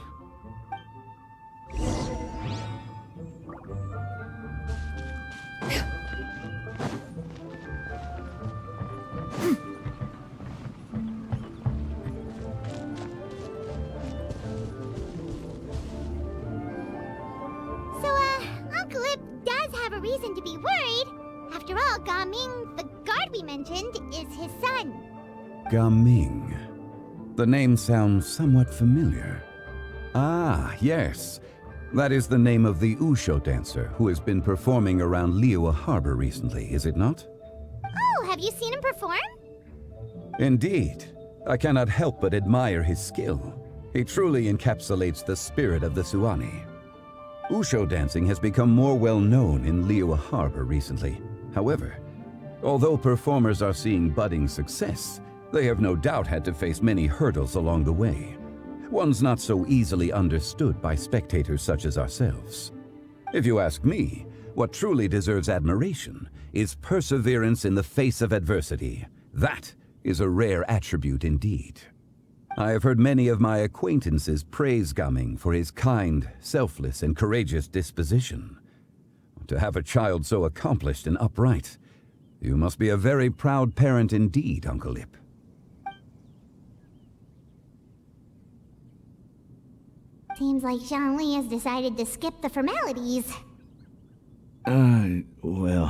Uncle Ip does have a reason to be worried. After all, Gaming, the guard we mentioned, is his son. Gaming. The name sounds somewhat familiar. Ah, yes. That is the name of the Usho dancer who has been performing around Liyue Harbor recently, is it not? Oh, have you seen him perform? Indeed. I cannot help but admire his skill. He truly encapsulates the spirit of the Suani. Usho dancing has become more well known in Liyue Harbor recently. However, although performers are seeing budding success, they have no doubt had to face many hurdles along the way. Ones not so easily understood by spectators such as ourselves. If you ask me, what truly deserves admiration is perseverance in the face of adversity. That is a rare attribute indeed. I have heard many of my acquaintances praise Gaming for his kind, selfless, and courageous disposition. To have a child so accomplished and upright, you must be a very proud parent indeed, Uncle Ip. Seems like Zhongli has decided to skip the formalities. Well,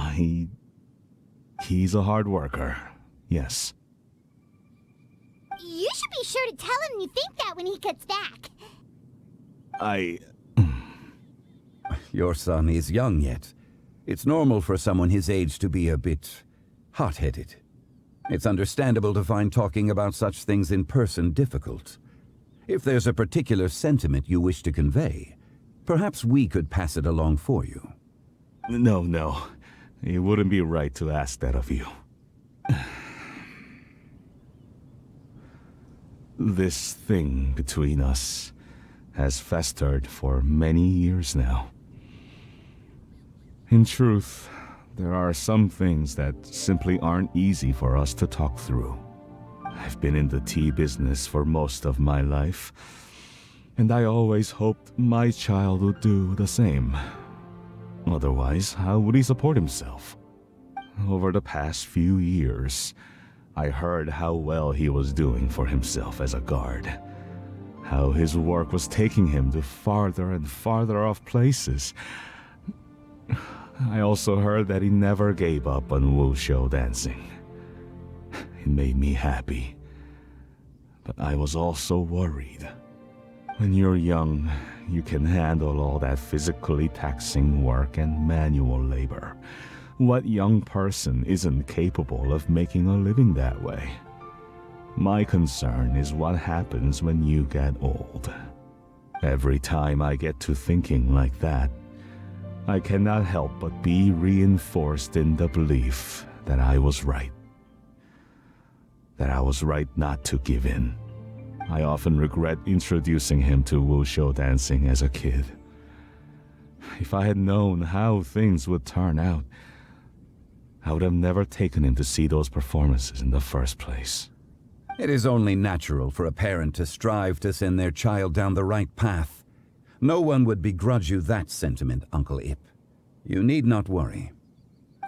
he's a hard worker. Yes. You should be sure to tell him you think that when he gets back. Your son is young yet. It's normal for someone his age to be a bit hot-headed. It's understandable to find talking about such things in person difficult. If there's a particular sentiment you wish to convey, perhaps we could pass it along for you. No. It wouldn't be right to ask that of you. This thing between us has festered for many years now. In truth, there are some things that simply aren't easy for us to talk through. I've been in the tea business for most of my life, and I always hoped my child would do the same. Otherwise, how would he support himself? Over the past few years, I heard how well he was doing for himself as a guard. How his work was taking him to farther and farther off places. I also heard that he never gave up on wushou dancing. It made me happy. But I was also worried. When you're young, you can handle all that physically taxing work and manual labor. What young person isn't capable of making a living that way? My concern is what happens when you get old. Every time I get to thinking like that, I cannot help but be reinforced in the belief that I was right. That I was right not to give in. I often regret introducing him to wushou dancing as a kid. If I had known how things would turn out, I would have never taken him to see those performances in the first place. It is only natural for a parent to strive to send their child down the right path. No one would begrudge you that sentiment, Uncle Ip. You need not worry.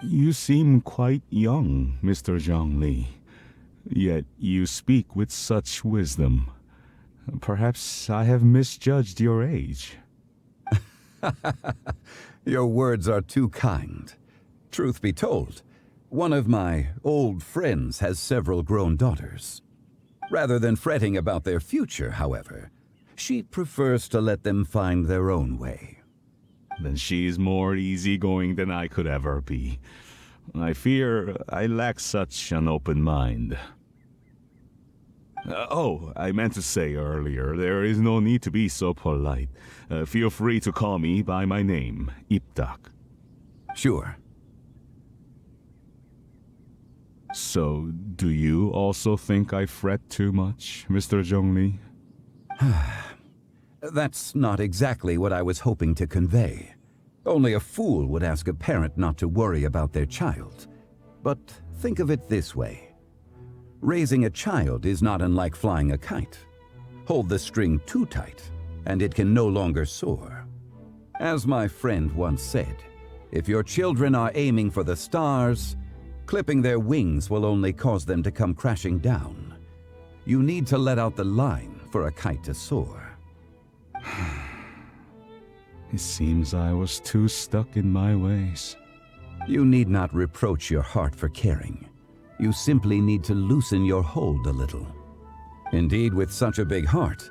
You seem quite young, Mr. Zhongli. Yet you speak with such wisdom. Perhaps I have misjudged your age. Your words are too kind. Truth be told, one of my old friends has several grown daughters. Rather than fretting about their future, however, she prefers to let them find their own way. Then she's more easygoing than I could ever be. I fear I lack such an open mind. I meant to say earlier, there is no need to be so polite. Feel free to call me by my name, Iptak. Sure. So, do you also think I fret too much, Mr. Zhongli? That's not exactly what I was hoping to convey. Only a fool would ask a parent not to worry about their child. But think of it this way. Raising a child is not unlike flying a kite. Hold the string too tight, and it can no longer soar. As my friend once said, if your children are aiming for the stars, clipping their wings will only cause them to come crashing down. You need to let out the line for a kite to soar. It seems I was too stuck in my ways. You need not reproach your heart for caring. You simply need to loosen your hold a little. Indeed, with such a big heart,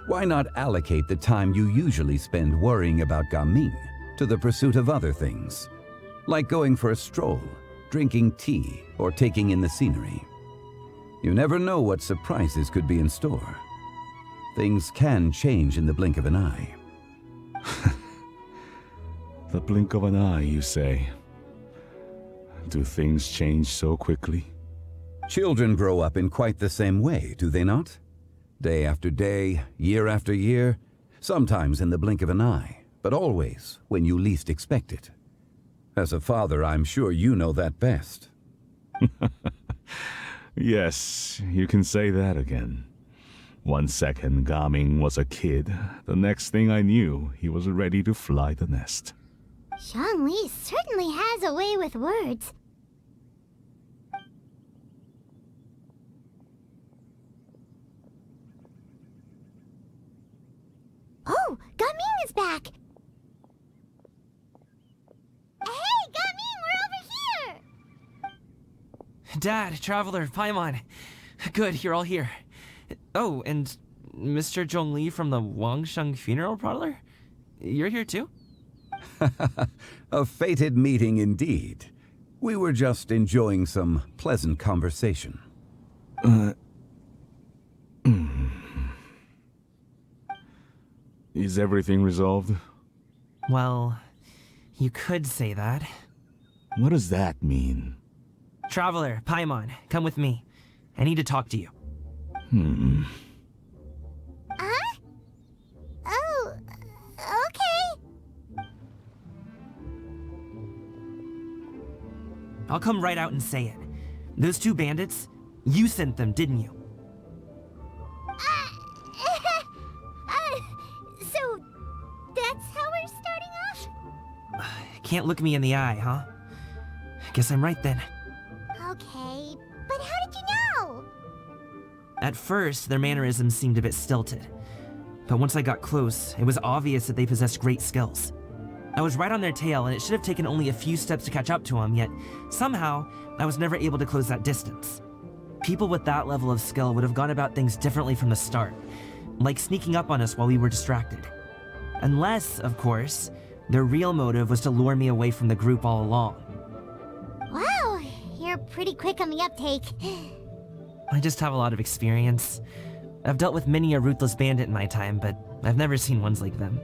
why not allocate the time you usually spend worrying about Gaming to the pursuit of other things, like going for a stroll, drinking tea, or taking in the scenery? You never know what surprises could be in store. Things can change in the blink of an eye. The blink of an eye, you say? Do things change so quickly? Children grow up in quite the same way, do they not? Day after day, year after year, sometimes in the blink of an eye, but always when you least expect it. As a father, I'm sure you know that best. Yes, you can say that again. 1 second Gaming was a kid, the next thing I knew, he was ready to fly the nest. Zhongli certainly has a way with words. Oh, Gaming is back! Hey, Gaming, we're over here! Dad, Traveler, Paimon. Good, you're all here. Oh, and Mr. Zhongli from the Wangsheng Funeral Parlor? You're here too? A fated meeting indeed. We were just enjoying some pleasant conversation. Is everything resolved? Well, you could say that. What does that mean? Traveler, Paimon, come with me. I need to talk to you. Huh? Oh, okay. I'll come right out and say it. Those two bandits, you sent them, didn't you? So, that's how we're starting off? Can't look me in the eye, huh? Guess I'm right then. Okay, but how did you know? At first, their mannerisms seemed a bit stilted. But once I got close, it was obvious that they possessed great skills. I was right on their tail, and it should have taken only a few steps to catch up to them, yet somehow, I was never able to close that distance. People with that level of skill would have gone about things differently from the start, like sneaking up on us while we were distracted. Unless, of course, their real motive was to lure me away from the group all along. Wow, you're pretty quick on the uptake. I just have a lot of experience. I've dealt with many a ruthless bandit in my time, but I've never seen ones like them.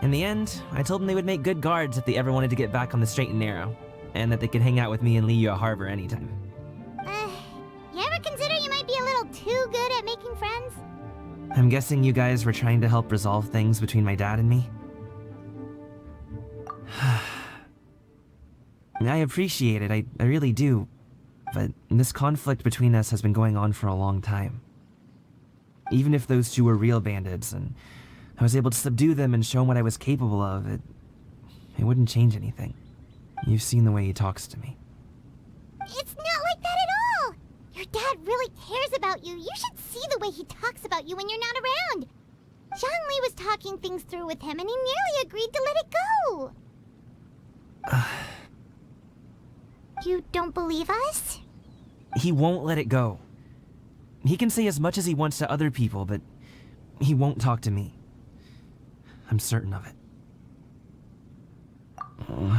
In the end, I told them they would make good guards if they ever wanted to get back on the straight and narrow, and that they could hang out with me in Liyue Harbor anytime. You ever consider you might be a little too good at making friends? I'm guessing you guys were trying to help resolve things between my dad and me? I appreciate it, I really do. But this conflict between us has been going on for a long time. Even if those two were real bandits, and I was able to subdue them and show them what I was capable of, it wouldn't change anything. You've seen the way he talks to me. It's not like that at all! Your dad really cares about you. You should see the way he talks about you when you're not around. Zhongli was talking things through with him, and he nearly agreed to let it go. You don't believe us? He won't let it go. He can say as much as he wants to other people, but he won't talk to me. I'm certain of it. You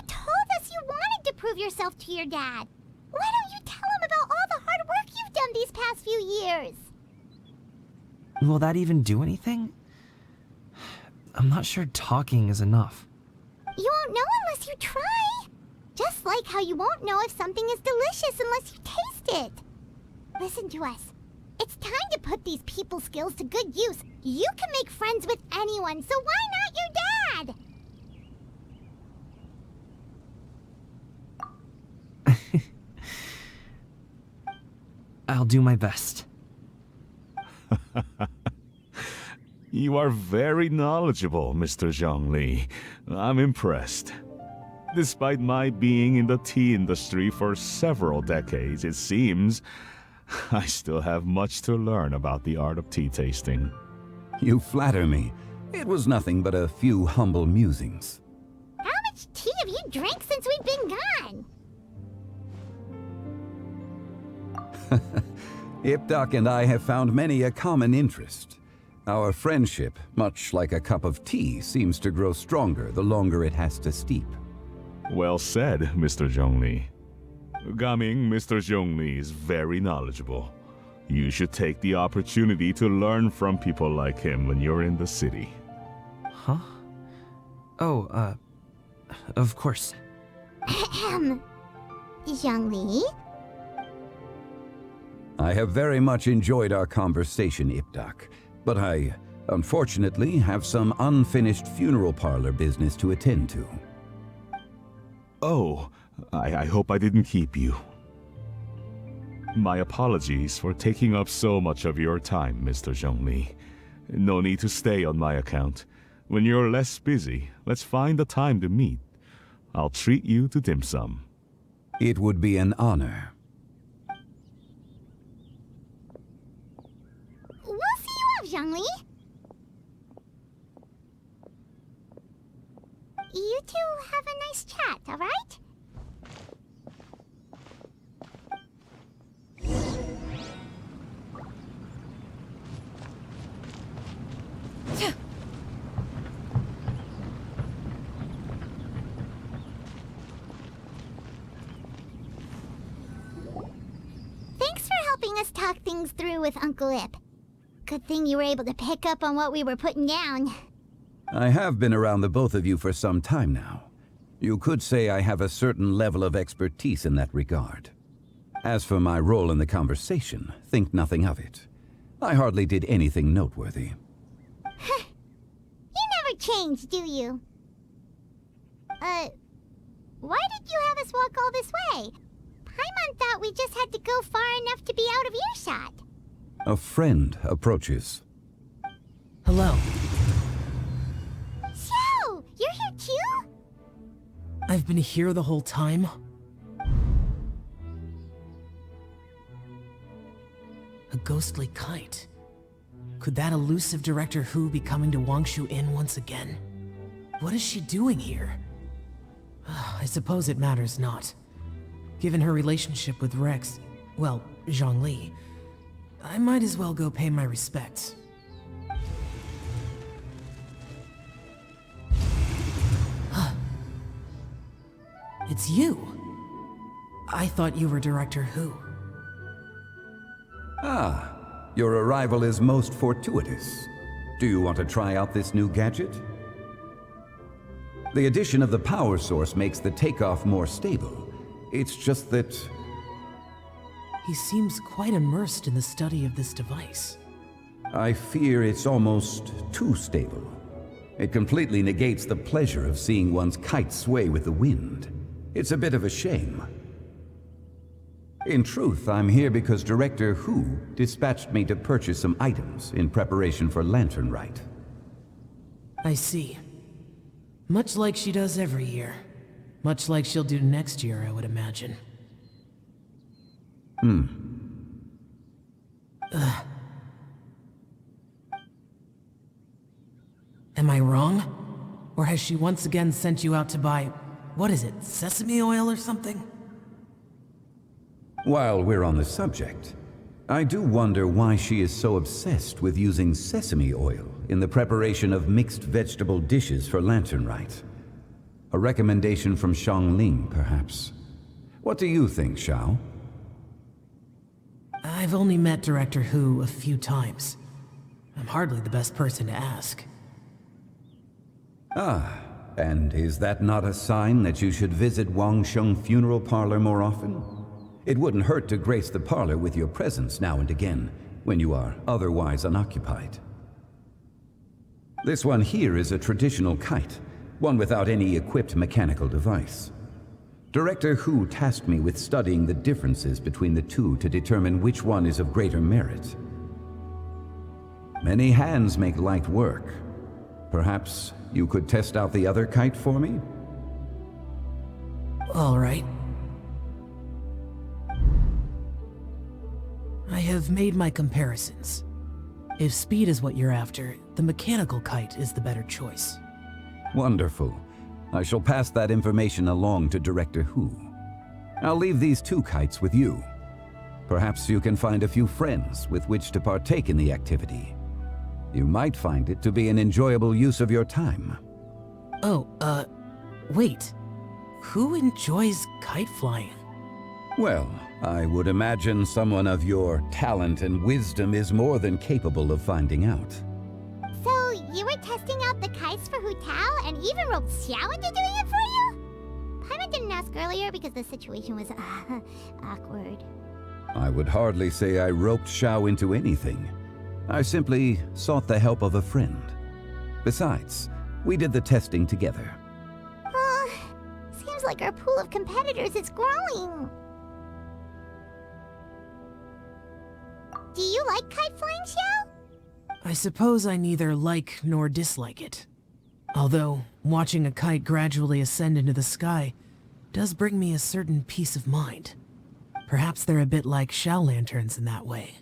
told us you wanted to prove yourself to your dad. Why don't you tell him about all the hard work you've done these past few years? Will that even do anything? I'm not sure talking is enough. You won't know unless you try. Just like how you won't know if something is delicious unless you taste it. Listen to us. It's time to put these people skills to good use. You can make friends with anyone, so why not your dad? I'll do my best. You are very knowledgeable, Mr. Zhongli. I'm impressed. Despite my being in the tea industry for several decades, it seems I still have much to learn about the art of tea tasting. You flatter me. It was nothing but a few humble musings. How much tea have you drank since we've been gone? Ipdak and I have found many a common interest. Our friendship, much like a cup of tea, seems to grow stronger the longer it has to steep. Well said, Mr. Zhongli. Gaming, Mr. Zhongli is very knowledgeable. You should take the opportunity to learn from people like him when you're in the city. Huh? Oh, of course. Zhongli? I have very much enjoyed our conversation, Ipdak, but I, unfortunately, have some unfinished funeral parlor business to attend to. Oh, I hope I didn't keep you. My apologies for taking up so much of your time, Mr. Zhongli. No need to stay on my account. When you're less busy, let's find a time to meet. I'll treat you to dim sum. It would be an honor. We'll see you off, Zhongli. You two have a nice chat, alright? Thanks for helping us talk things through with Uncle Ip. Good thing you were able to pick up on what we were putting down. I have been around the both of you for some time now. You could say I have a certain level of expertise in that regard. As for my role in the conversation, think nothing of it. I hardly did anything noteworthy. You never change, do you? Why did you have us walk all this way? Paimon thought we just had to go far enough to be out of earshot. A friend approaches. Hello. So, you're here too? I've been here the whole time? A ghostly kite. Could that elusive Director Hu be coming to Wangshu Inn once again? What is she doing here? I suppose it matters not. Given her relationship with Rex, well, Zhongli, I might as well go pay my respects. It's you! I thought you were Director Hu. Ah, your arrival is most fortuitous. Do you want to try out this new gadget? The addition of the power source makes the takeoff more stable. It's just that... He seems quite immersed in the study of this device. I fear it's almost too stable. It completely negates the pleasure of seeing one's kite sway with the wind. It's a bit of a shame. In truth, I'm here because Director Hu dispatched me to purchase some items in preparation for Lantern Rite. I see. Much like she does every year. Much like she'll do next year, I would imagine. Am I wrong? Or has she once again sent you out to buy, what is it, sesame oil or something? While we're on the subject, I do wonder why she is so obsessed with using sesame oil in the preparation of mixed vegetable dishes for Lantern Rite. A recommendation from Xiangling, perhaps. What do you think, Xiao? I've only met Director Hu a few times. I'm hardly the best person to ask. Ah, And is that not a sign that you should visit Wangsheng Funeral Parlor more often? It wouldn't hurt to grace the parlor with your presence now and again, when you are otherwise unoccupied. This one here is a traditional kite, one without any equipped mechanical device. Director Hu tasked me with studying the differences between the two to determine which one is of greater merit. Many hands make light work. Perhaps you could test out the other kite for me? All right. I have made my comparisons. If speed is what you're after, the mechanical kite is the better choice. Wonderful. I shall pass that information along to Director Hu. I'll leave these 2 kites with you. Perhaps you can find a few friends with which to partake in the activity. You might find it to be an enjoyable use of your time. Oh, wait. Who enjoys kite flying? Well, I would imagine someone of your talent and wisdom is more than capable of finding out. So, you were testing out the kites for Hu Tao and even roped Xiao into doing it for you? Paimon didn't ask earlier because the situation was awkward. I would hardly say I roped Xiao into anything. I simply sought the help of a friend. Besides, we did the testing together. Seems like our pool of competitors is growing. Do you like kite flying, Xiao? I suppose I neither like nor dislike it. Although, watching a kite gradually ascend into the sky does bring me a certain peace of mind. Perhaps they're a bit like shell lanterns in that way.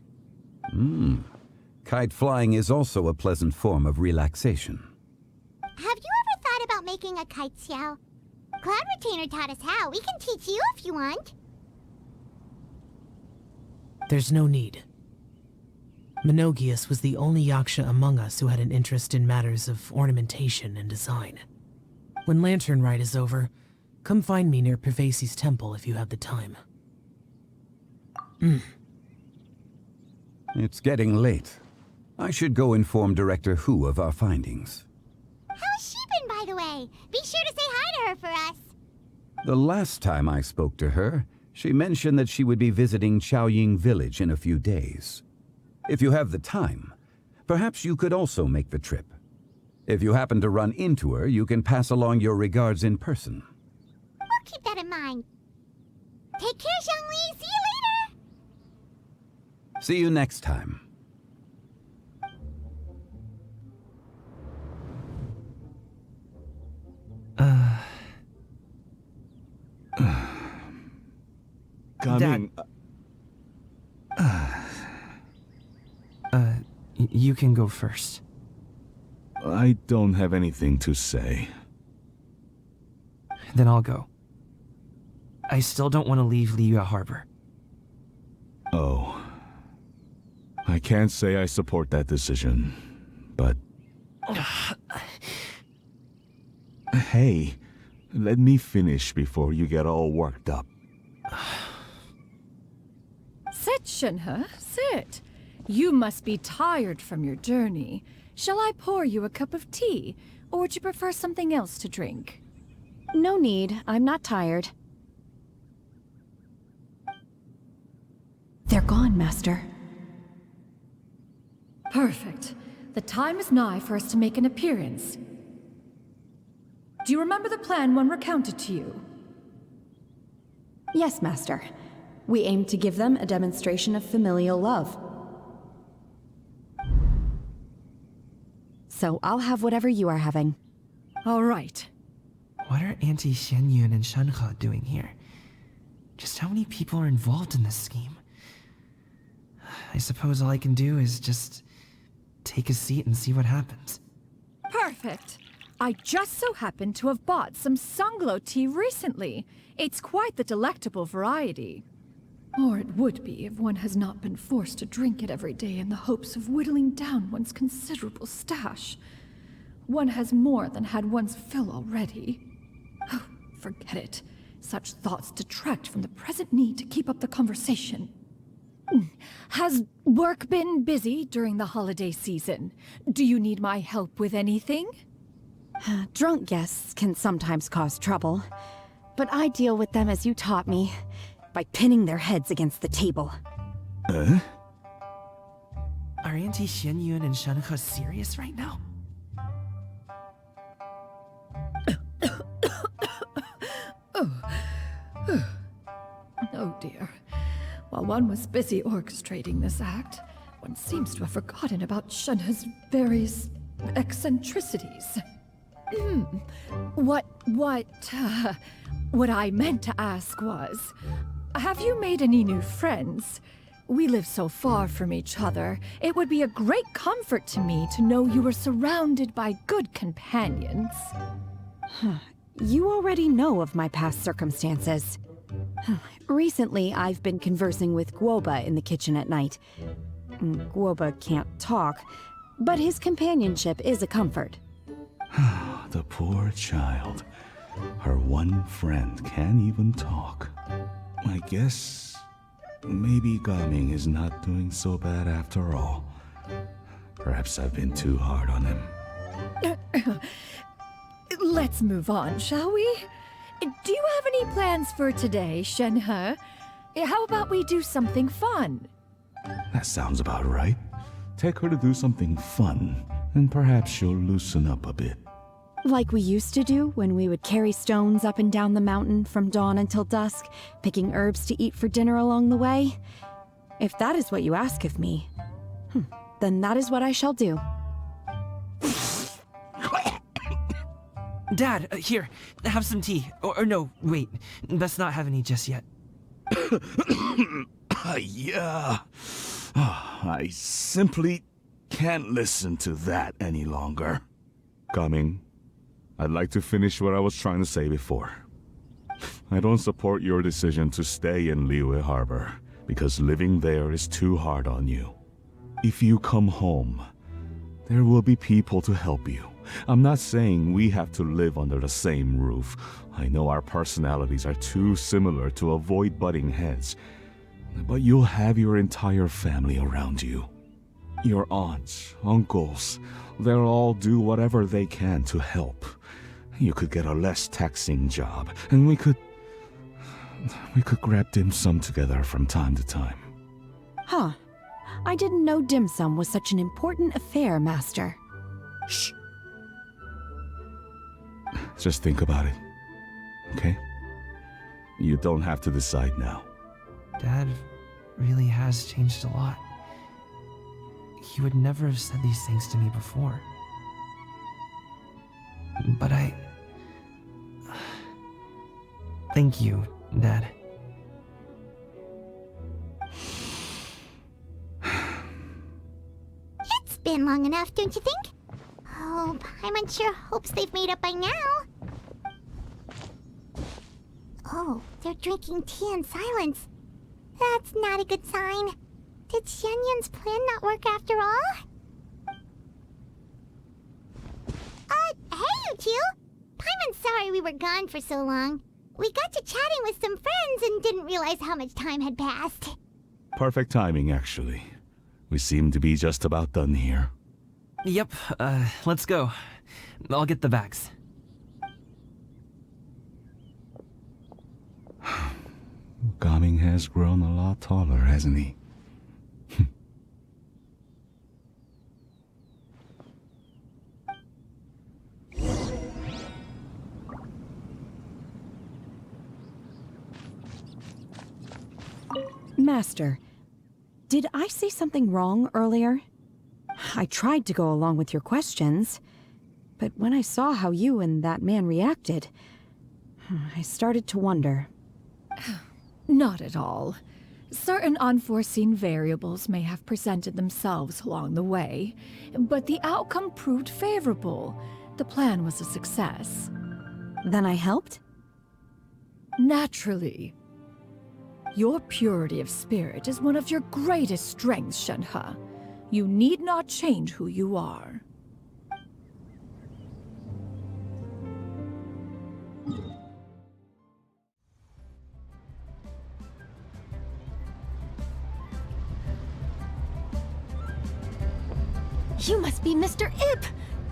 Kite flying is also a pleasant form of relaxation. Have you ever thought about making a kite, Xiao? Cloud Retainer taught us how. We can teach you if you want. There's no need. Menogius was the only Yaksha among us who had an interest in matters of ornamentation and design. When Lantern Rite is over, come find me near Pervasi's temple if you have the time. It's getting late. I should go inform Director Hu of our findings. How's she been, by the way? Be sure to say hi to her for us. The last time I spoke to her, she mentioned that she would be visiting Chaoying Village in a few days. If you have the time, perhaps you could also make the trip. If you happen to run into her, you can pass along your regards in person. We'll keep that in mind. Take care, Zhongli. See you later. See you next time. Coming. You can go first. I don't have anything to say. Then I'll go. I still don't want to leave Liyue Harbor. Oh. I can't say I support that decision, but... Hey, let me finish before you get all worked up. Sit, Shenhe, sit. You must be tired from your journey. Shall I pour you a cup of tea, or would you prefer something else to drink? No need. I'm not tired. They're gone, Master. Perfect. The time is nigh for us to make an appearance. Do you remember the plan one recounted to you? Yes, Master. We aim to give them a demonstration of familial love. So I'll have whatever you are having. All right. What are Auntie Xianyun and Shenhe doing here? Just how many people are involved in this scheme? I suppose all I can do is just take a seat and see what happens. Perfect. I just so happen to have bought some Sunglow tea recently. It's quite the delectable variety. Or it would be if one has not been forced to drink it every day in the hopes of whittling down one's considerable stash. One has more than had one's fill already. Oh, forget it. Such thoughts detract from the present need to keep up the conversation. Has work been busy during the holiday season? Do you need my help with anything? Drunk guests can sometimes cause trouble, but I deal with them as you taught me, by pinning their heads against the table. Are Auntie Xianyun and Shenhe serious right now? Oh dear. While one was busy orchestrating this act, one seems to have forgotten about Shenhe's various eccentricities. What I meant to ask was, have you made any new friends? We live so far from each other. It would be a great comfort to me to know you were surrounded by good companions. You already know of my past circumstances. Recently, I've been conversing with Guoba in the kitchen at night. Guoba can't talk, but his companionship is a comfort. The poor child. Her one friend can't even talk. I guess maybe Gaming is not doing so bad after all. Perhaps I've been too hard on him. Let's move on, shall we? Do you have any plans for today, Shenhe? How about we do something fun? That sounds about right. Take her to do something fun, and perhaps she'll loosen up a bit. Like we used to do when we would carry stones up and down the mountain from dawn until dusk, picking herbs to eat for dinner along the way? If that is what you ask of me, then that is what I shall do. Dad, here, have some tea. Or no, wait, best not have any just yet. Yeah. I simply can't listen to that any longer. Coming. I'd like to finish what I was trying to say before. I don't support your decision to stay in Liyue Harbor, because living there is too hard on you. If you come home, there will be people to help you. I'm not saying we have to live under the same roof. I know our personalities are too similar to avoid butting heads. But you'll have your entire family around you. Your aunts, uncles, they'll all do whatever they can to help. You could get a less taxing job, and we could grab dim sum together from time to time. Huh. I didn't know dim sum was such an important affair, Master. Shh. Just think about it, okay? You don't have to decide now. Dad really has changed a lot. He would never have said these things to me before. But thank you, Dad. It's been long enough, don't you think? Oh, Paimon sure hopes they've made up by now. Oh, they're drinking tea in silence. That's not a good sign. Did Xianyun's plan not work after all? Hey, you two! Paimon's sorry we were gone for so long. We got to chatting with some friends and didn't realize how much time had passed. Perfect timing, actually. We seem to be just about done here. Yep, let's go. I'll get the bags. Gaming has grown a lot taller, hasn't he? Master, did I say something wrong earlier? I tried to go along with your questions, but when I saw how you and that man reacted, I started to wonder. Not at all. Certain unforeseen variables may have presented themselves along the way, but the outcome proved favorable. The plan was a success. Then I helped? Naturally. Your purity of spirit is one of your greatest strengths, Shenhe. You need not change who you are. You must be Mr. Ip!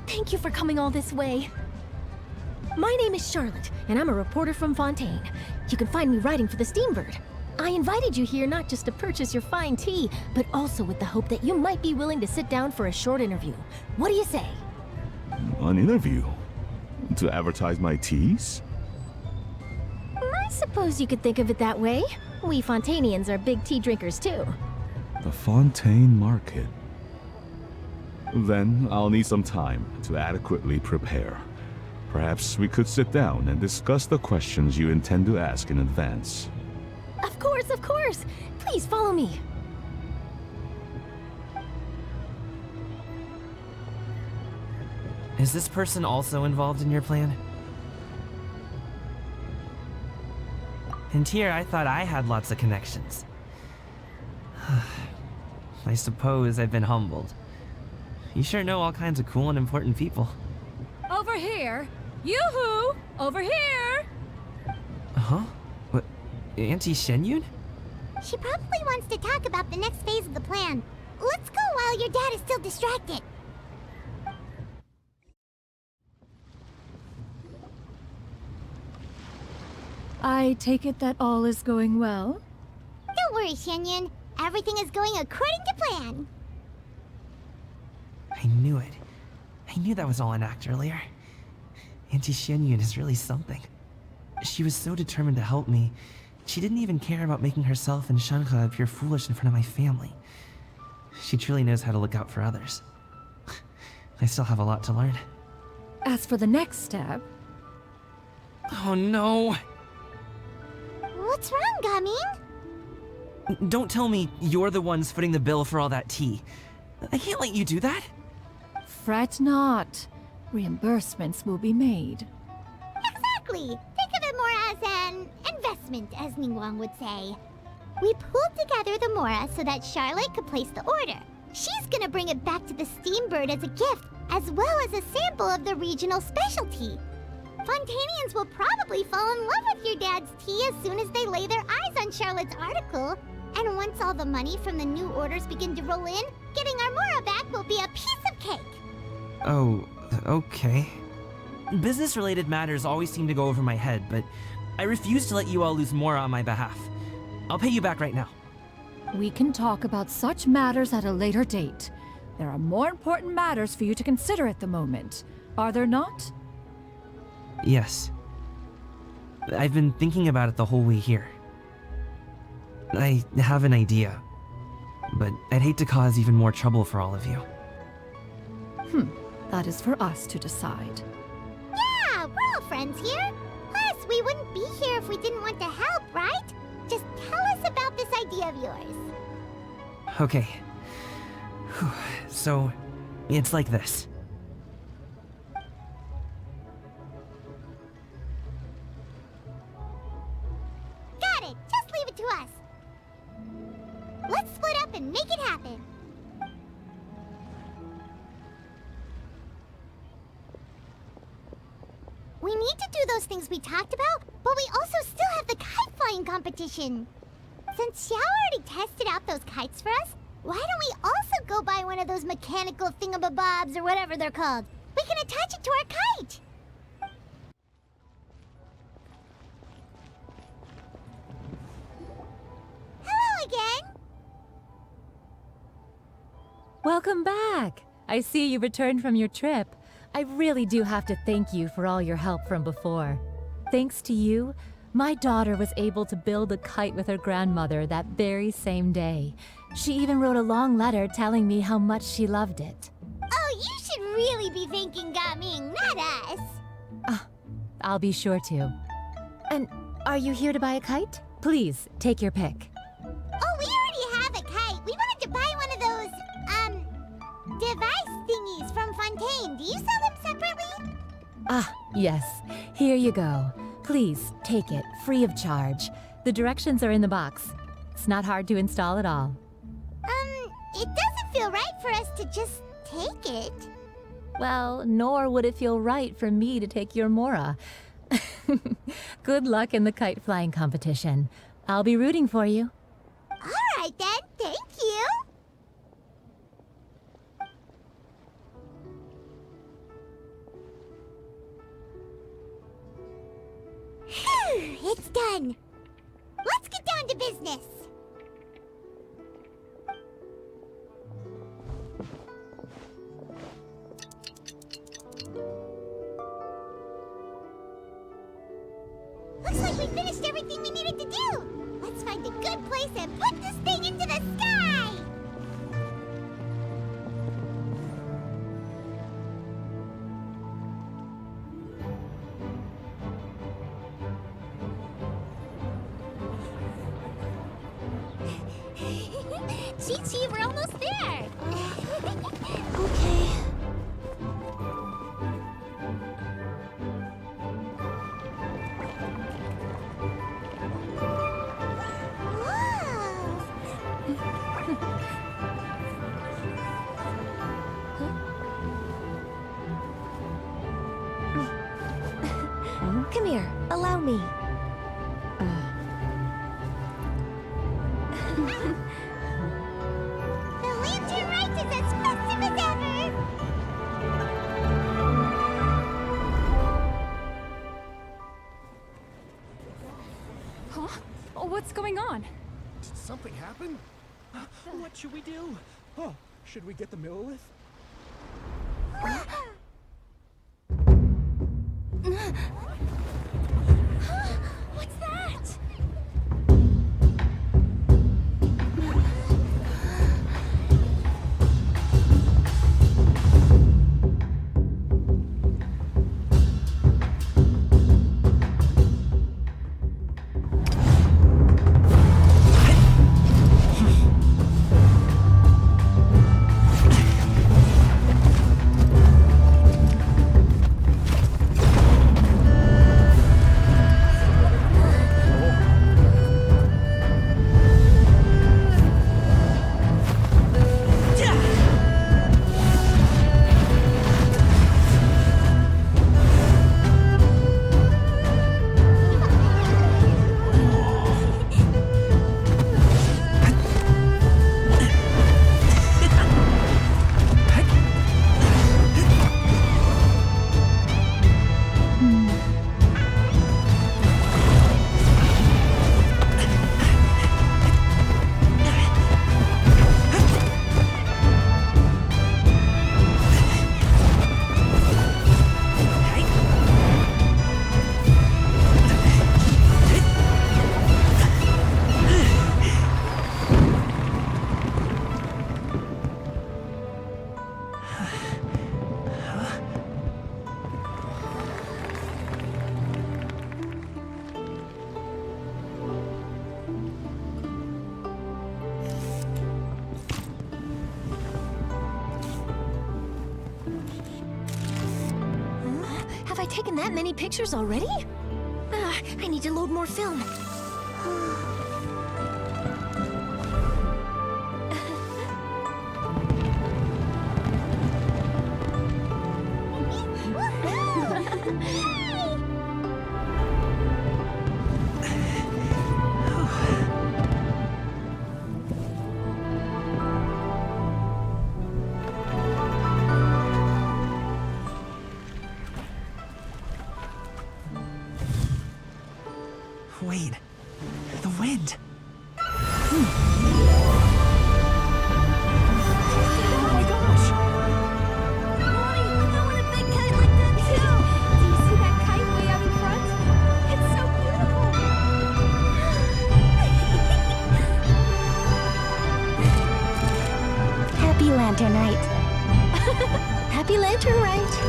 Thank you for coming all this way. My name is Charlotte, and I'm a reporter from Fontaine. You can find me writing for the Steambird. I invited you here not just to purchase your fine tea, but also with the hope that you might be willing to sit down for a short interview. What do you say? An interview? To advertise my teas? I suppose you could think of it that way. We Fontainians are big tea drinkers too. The Fontaine Market. Then I'll need some time to adequately prepare. Perhaps we could sit down and discuss the questions you intend to ask in advance. Of course, of course. Please follow me. Is this person also involved in your plan? And here I thought I had lots of connections. I suppose I've been humbled. You sure know all kinds of cool and important people. Over here! Yoo-hoo! Over here! Huh? What? Auntie Shenyun? She probably wants to talk about the next phase of the plan. Let's go while your dad is still distracted. I take it that all is going well? Don't worry, Shenyun. Everything is going according to plan. I knew it. I knew that was all an act earlier. Auntie Shenyun is really something. She was so determined to help me. She didn't even care about making herself and Shanhe appear foolish in front of my family. She truly knows how to look out for others. I still have a lot to learn. As for the next step... Oh no! What's wrong, Gaming? Don't tell me you're the ones footing the bill for all that tea. I can't let you do that. Fret not. Reimbursements will be made. Exactly. Think of it more as an investment, as Ningguang would say. We pooled together the Mora so that Charlotte could place the order. She's gonna bring it back to the Steambird as a gift, as well as a sample of the regional specialty. Fontainians will probably fall in love with your dad's tea as soon as they lay their eyes on Charlotte's article. And once all the money from the new orders begin to roll in, getting our Mora back will be a piece of cake. Oh, okay. Business-related matters always seem to go over my head, but I refuse to let you all lose more on my behalf. I'll pay you back right now. We can talk about such matters at a later date. There are more important matters for you to consider at the moment, are there not? Yes. I've been thinking about it the whole way here. I have an idea, but I'd hate to cause even more trouble for all of you. That is for us to decide. Yeah, we're all friends here. Plus, we wouldn't be here if we didn't want to help, right? Just tell us about this idea of yours. Okay. Whew. So, it's like this. Got it! Just leave it to us. Let's split up and make it happen. We need to do those things we talked about, but we also still have the kite flying competition. Since Xiao already tested out those kites for us, why don't we also go buy one of those mechanical thingamabobs or whatever they're called? We can attach it to our kite. Hello again. Welcome back. I see you returned from your trip. I really do have to thank you for all your help from before. Thanks to you, my daughter was able to build a kite with her grandmother that very same day. She even wrote a long letter telling me how much she loved it. Oh, you should really be thanking Gaming, not us. I'll be sure to. And are you here to buy a kite? Please, take your pick. Oh, we already have a kite. We wanted to buy one of those, device thingies from Fontaine. Do you sell them separately? Yes. Here you go. Please, take it, free of charge. The directions are in the box. It's not hard to install at all. It doesn't feel right for us to just take it. Well, nor would it feel right for me to take your Mora. Good luck in the kite flying competition. I'll be rooting for you. All right then, thank you. It's done. Let's get down to business. Looks like we finished everything we needed to do. Let's find a good place and put this thing into the sky. Chi-Chi, we're almost there. Okay. Come here, allow me. The Lantern Rite is as festive as ever! Huh? Oh, what's going on? Did something happen? What should we do? Oh, should we get the Millilith? What's that? Have I taken that many pictures already? I need to load more film. Wait, the wind. Happy Lantern Rite. Happy Lantern Rite.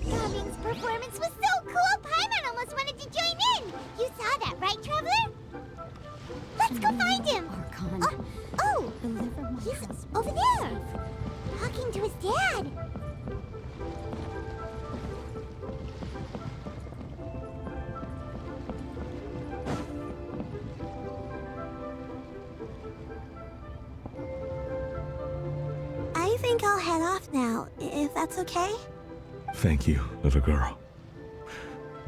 Gaming's performance was so cool, Paimon almost wanted to join in! You saw that, right, Traveler? Let's go find him! Oh! He's over there! Talking to his dad! I'll head off now, if that's okay? Thank you, little girl.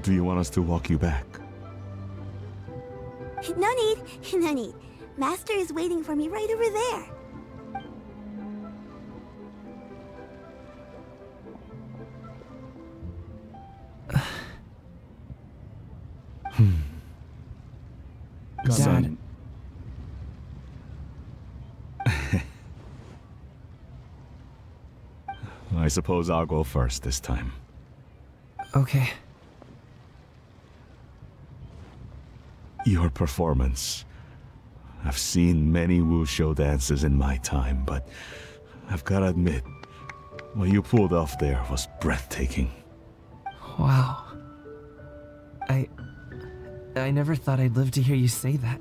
Do you want us to walk you back? No need, no need. Master is waiting for me right over there. Dad. I suppose I'll go first this time. Okay. Your performance. I've seen many wushou dances in my time, but I've gotta admit, what you pulled off there was breathtaking. Wow. I never thought I'd live to hear you say that.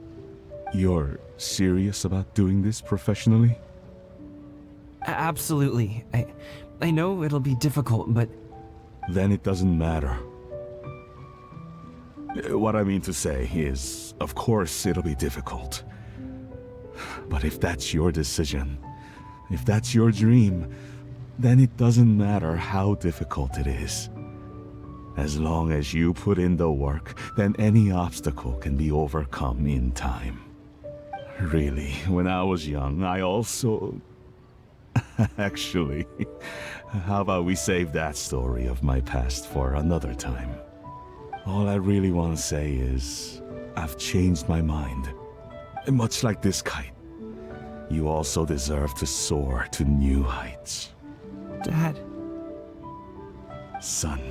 You're serious about doing this professionally? Absolutely. I know it'll be difficult, but... Then it doesn't matter. What I mean to say is, of course it'll be difficult. But if that's your decision, if that's your dream, then it doesn't matter how difficult it is. As long as you put in the work, then any obstacle can be overcome in time. Really, when I was young, I also... Actually, how about we save that story of my past for another time? All I really want to say is, I've changed my mind. And much like this kite, you also deserve to soar to new heights. Dad. Son.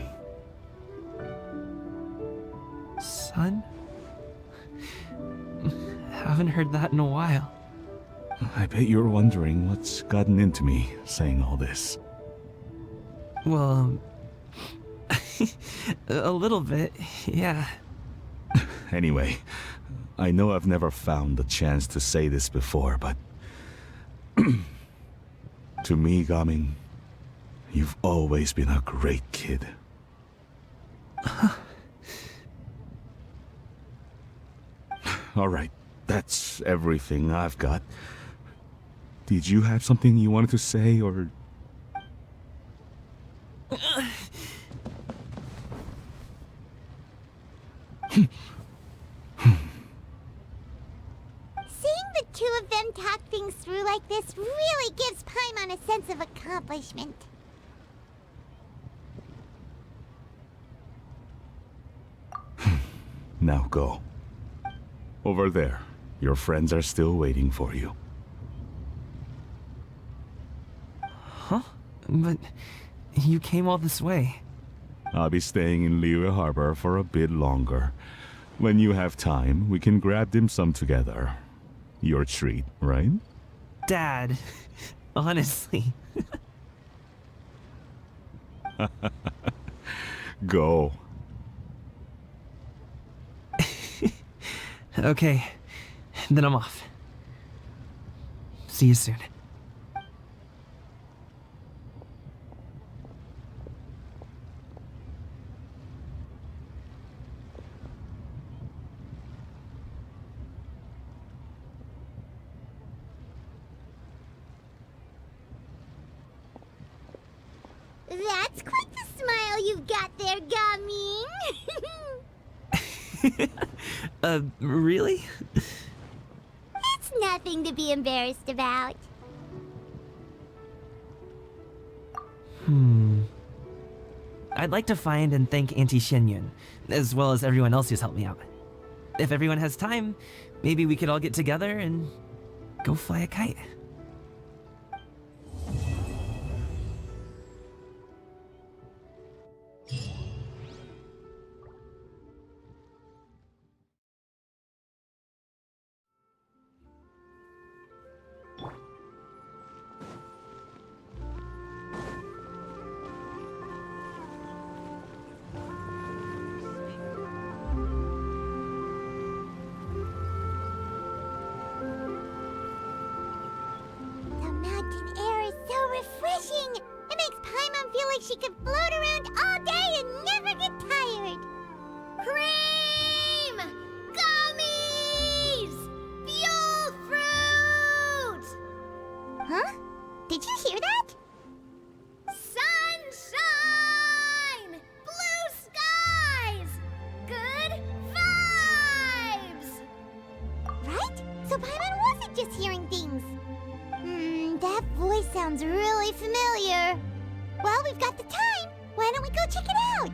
Son? Haven't heard that in a while. I bet you're wondering what's gotten into me saying all this. Well, a little bit, yeah. Anyway, I know I've never found the chance to say this before, but... to me, Gaming, you've always been a great kid. Alright, that's everything I've got. Did you have something you wanted to say, or... Seeing the two of them talk things through like this really gives Paimon a sense of accomplishment. Now go. Over there. Your friends are still waiting for you. Huh? But you came all this way. I'll be staying in Liyue Harbor for a bit longer. When you have time, we can grab dim sum together. Your treat, right? Dad, honestly. Go. Okay, then I'm off. See you soon. That's quite the smile you've got there, Gaming. Really? It's nothing to be embarrassed about. I'd like to find and thank Auntie Shenyun, as well as everyone else who's helped me out. If everyone has time, maybe we could all get together and go fly a kite. The mountain air is so refreshing. It makes Paimon feel like she could float around all day and never get tired. Cream! Gummies! Fuel fruit! Huh? Did you hear that? sounds really familiar. Well, we've got the time. Why don't we go check it out?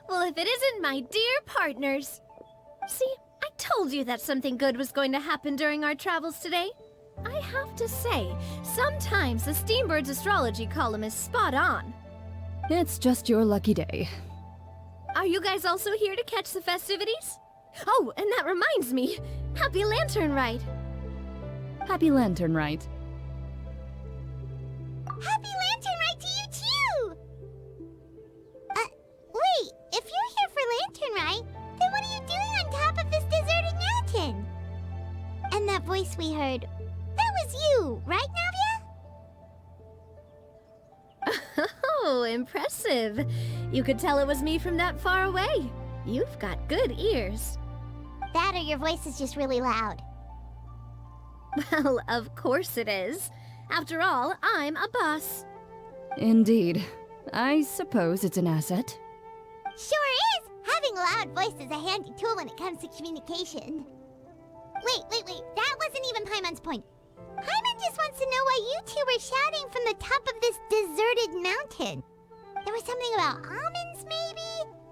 Well, if it isn't my dear partners. See, I told you that something good was going to happen during our travels today. I have to say, sometimes the Steambird's astrology column is spot on. It's just your lucky day. Are you guys also here to catch the festivities? Oh, and that reminds me. Happy Lantern Rite. Happy Lantern Rite. Happy Lantern Rite to you too! Wait, if you're here for Lantern Rite, then what are you doing on top of this deserted mountain? And that voice we heard, that was you, right, Navia? Oh, impressive. You could tell it was me from that far away. You've got good ears. That or your voice is just really loud. Well, of course it is. After all, I'm a boss. Indeed. I suppose it's an asset. Sure is! Having a loud voice is a handy tool when it comes to communication. Wait. That wasn't even Paimon's point. Paimon just wants to know why you two were shouting from the top of this deserted mountain. There was something about almonds, maybe?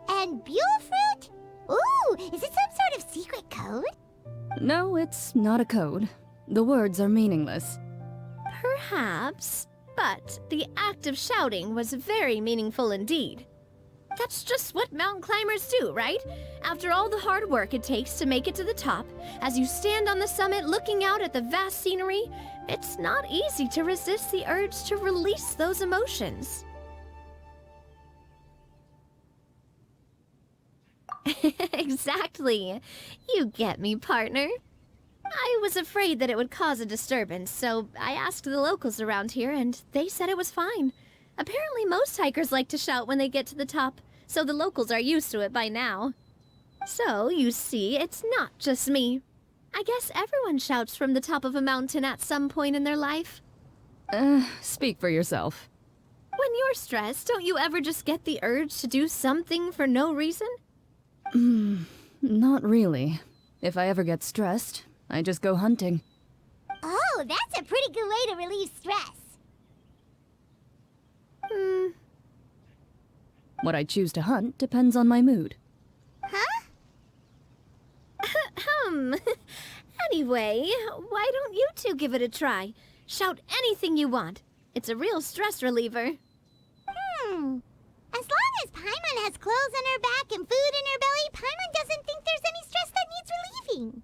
And buell fruit? Ooh, is it some sort of secret code? No, it's not a code. The words are meaningless. Perhaps, but the act of shouting was very meaningful indeed. That's just what mountain climbers do, right? After all the hard work it takes to make it to the top, as you stand on the summit looking out at the vast scenery, it's not easy to resist the urge to release those emotions. Exactly. You get me, partner. I was afraid that it would cause a disturbance, so I asked the locals around here, and they said it was fine. Apparently most hikers like to shout when they get to the top, so the locals are used to it by now. So, you see, it's not just me. I guess everyone shouts from the top of a mountain at some point in their life. Speak for yourself. When you're stressed, don't you ever just get the urge to do something for no reason? Not really. If I ever get stressed, I just go hunting. Oh, that's a pretty good way to relieve stress. What I choose to hunt depends on my mood. Huh? Anyway, why don't you two give it a try? Shout anything you want. It's a real stress reliever. As long as Paimon has clothes on her back and food in her belly, Paimon doesn't think there's any stress that needs relieving.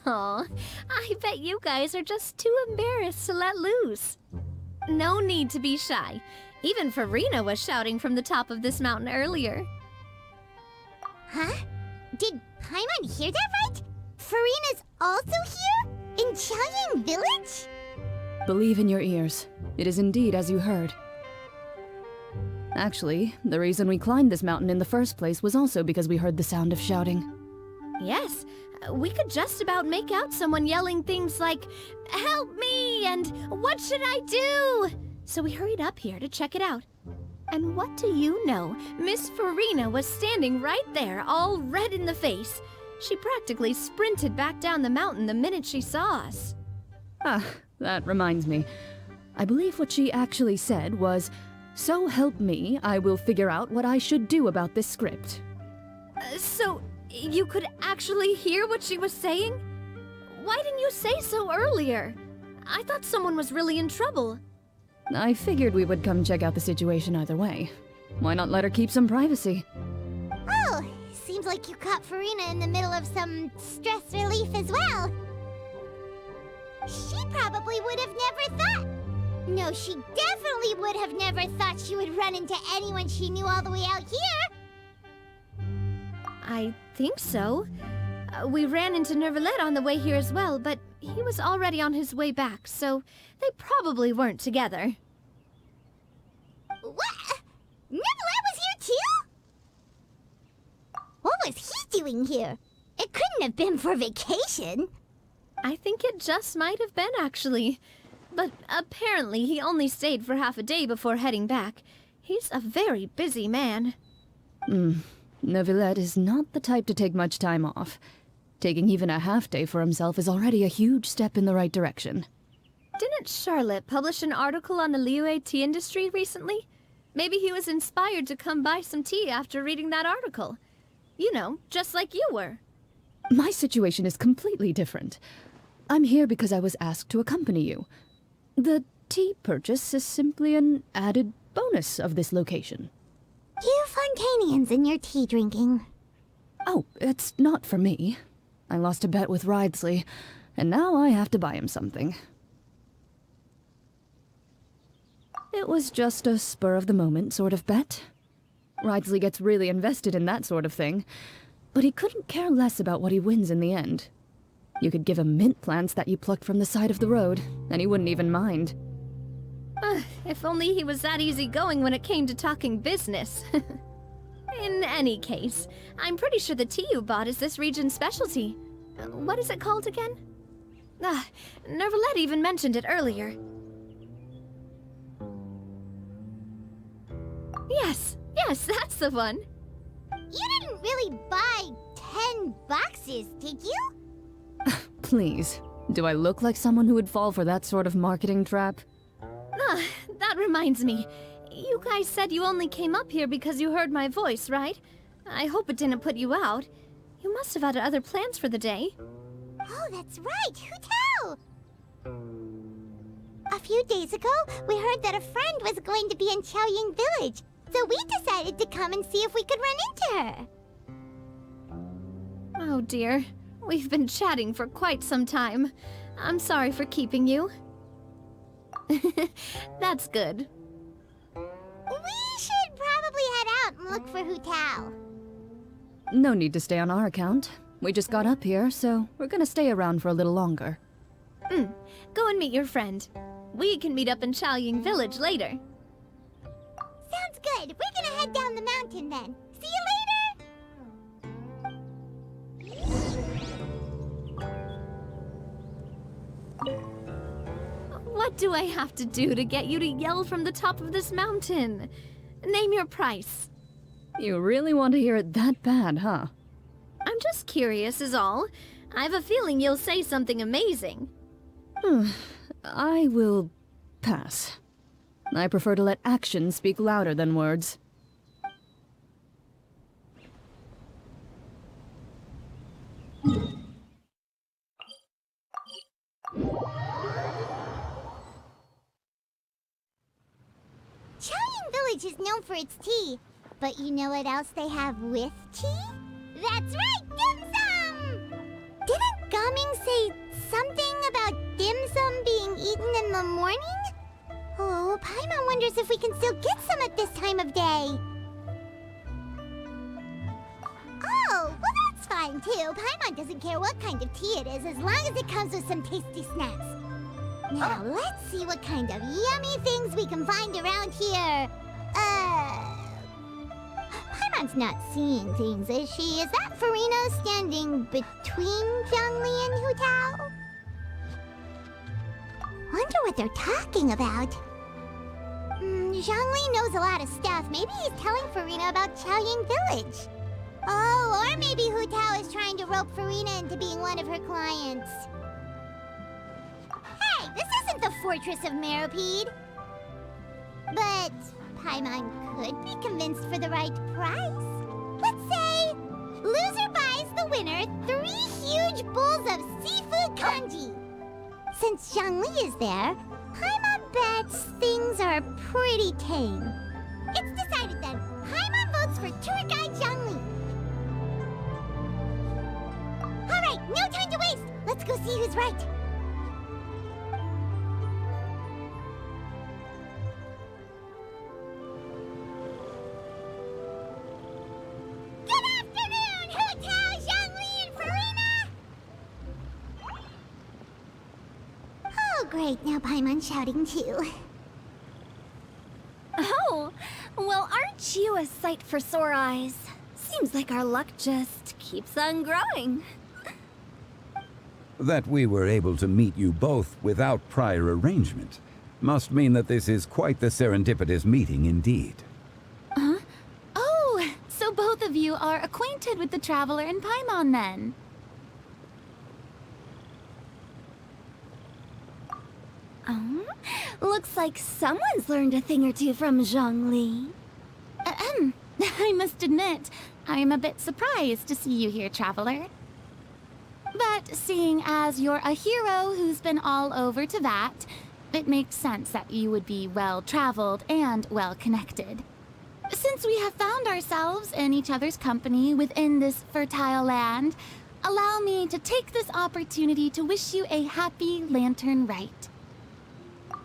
Oh, I bet you guys are just too embarrassed to let loose. No need to be shy. Even Farina was shouting from the top of this mountain earlier. Huh? Did Paimon hear that right? Farina's also here? In Qiaoying Village? Believe in your ears. It is indeed as you heard. Actually, the reason we climbed this mountain in the first place was also because we heard the sound of shouting. Yes, we could just about make out someone yelling things like, "Help me!" and "What should I do?" So we hurried up here to check it out. And what do you know? Miss Farina was standing right there, all red in the face. She practically sprinted back down the mountain the minute she saw us. Ah, that reminds me. I believe what she actually said was, "So help me, I will figure out what I should do about this script." So, you could actually hear what she was saying? Why didn't you say so earlier? I thought someone was really in trouble. I figured we would come check out the situation either way. Why not let her keep some privacy? Oh, seems like you caught Farina in the middle of some stress relief as well. She probably would have never thought. No, she definitely would have never thought she would run into anyone she knew all the way out here. I think so. We ran into Nervalet on the way here as well, but he was already on his way back, so they probably weren't together. What? Neverland was here too? What was he doing here? It couldn't have been for vacation. I think it just might have been, actually. But apparently he only stayed for half a day before heading back. He's a very busy man. Neuvillette is not the type to take much time off. Taking even a half day for himself is already a huge step in the right direction. Didn't Charlotte publish an article on the Liyue tea industry recently? Maybe he was inspired to come buy some tea after reading that article. You know, just like you were. My situation is completely different. I'm here because I was asked to accompany you. The tea purchase is simply an added bonus of this location. You Fontanians and your tea drinking. Oh, it's not for me. I lost a bet with Ridesley, and now I have to buy him something. It was just a spur-of-the-moment sort of bet. Ridesley gets really invested in that sort of thing, but he couldn't care less about what he wins in the end. You could give him mint plants that you plucked from the side of the road, and he wouldn't even mind. If only he was that easygoing when it came to talking business. In any case, I'm pretty sure the tea you bought is this region's specialty. What is it called again? Neuvillette even mentioned it earlier. Yes, that's the one. You didn't really buy 10 boxes, did you? Please, do I look like someone who would fall for that sort of marketing trap? That reminds me. You guys said you only came up here because you heard my voice, right? I hope it didn't put you out. You must have had other plans for the day. Oh, that's right. Hu Tao! A few days ago, we heard that a friend was going to be in Qiaoying Village, so we decided to come and see if we could run into her. Oh dear. We've been chatting for quite some time. I'm sorry for keeping you. That's good. We should probably head out and look for Hu Tao. No need to stay on our account. We just got up here, so we're gonna stay around for a little longer. Go and meet your friend. We can meet up in Qiaoying Village later. Sounds good. We're gonna head down the mountain then. See you later! What do I have to do to get you to yell from the top of this mountain? Name your price. You really want to hear it that bad, huh? I'm just curious is all. I have a feeling you'll say something amazing. I will pass. I prefer to let actions speak louder than words. Qiaoying Village is known for its tea, but you know what else they have with tea? That's right, dim sum! Didn't Gaming say something about dim sum being eaten in the morning? Oh, Paimon wonders if we can still get some at this time of day. Oh, well that's fine too. Paimon doesn't care what kind of tea it is as long as it comes with some tasty snacks. Now, let's see what kind of yummy things we can find around here. Paimon's not seeing things, is she? Is that Farina standing between Zhongli and Hu Tao? Wonder what they're talking about. Zhongli knows a lot of stuff. Maybe he's telling Farina about Qiaoying Village. Oh, or maybe Hu Tao is trying to rope Farina into being one of her clients. Hey, this isn't the Fortress of Meropide. But Paimon could be convinced for the right price. Let's say, loser buys the winner 3 huge bowls of seafood kanji. Since Zhongli is there, Paimon bets things are pretty tame. It's decided then. Paimon votes for tour guide Zhongli. All right, no time to waste. Let's go see who's right. Good afternoon, Hu Tao, Zhongli, and Farina! great, now Paimon's shouting too. Oh, well, aren't you a sight for sore eyes? Seems like our luck just keeps on growing. That we were able to meet you both without prior arrangement must mean that this is quite the serendipitous meeting indeed. Huh? Oh, so both of you are acquainted with the Traveler and Paimon then? Looks like someone's learned a thing or two from Zhongli. I must admit, I'm a bit surprised to see you here, Traveler. But seeing as you're a hero who's been all over Teyvat, it makes sense that you would be well-traveled and well-connected. Since we have found ourselves in each other's company within this fertile land, allow me to take this opportunity to wish you a happy Lantern Rite.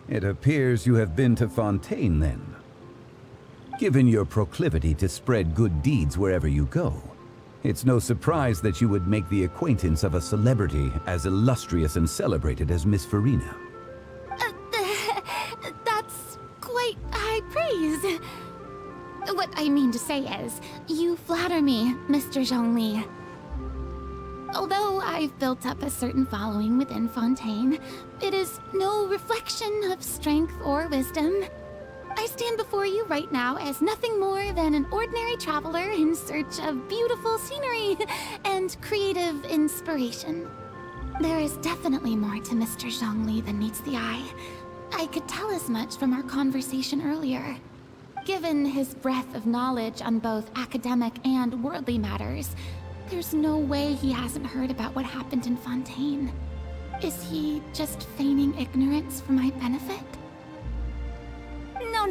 It appears you have been to Fontaine, then. Given your proclivity to spread good deeds wherever you go, it's no surprise that you would make the acquaintance of a celebrity as illustrious and celebrated as Miss Farina. That's quite high praise. What I mean to say is, you flatter me, Mr. Zhongli. Although I've built up a certain following within Fontaine, it is no reflection of strength or wisdom. I stand before you right now as nothing more than an ordinary traveler in search of beautiful scenery and creative inspiration. There is definitely more to Mr. Zhongli than meets the eye. I could tell as much from our conversation earlier. Given his breadth of knowledge on both academic and worldly matters, there's no way he hasn't heard about what happened in Fontaine. Is he just feigning ignorance for my benefit? No.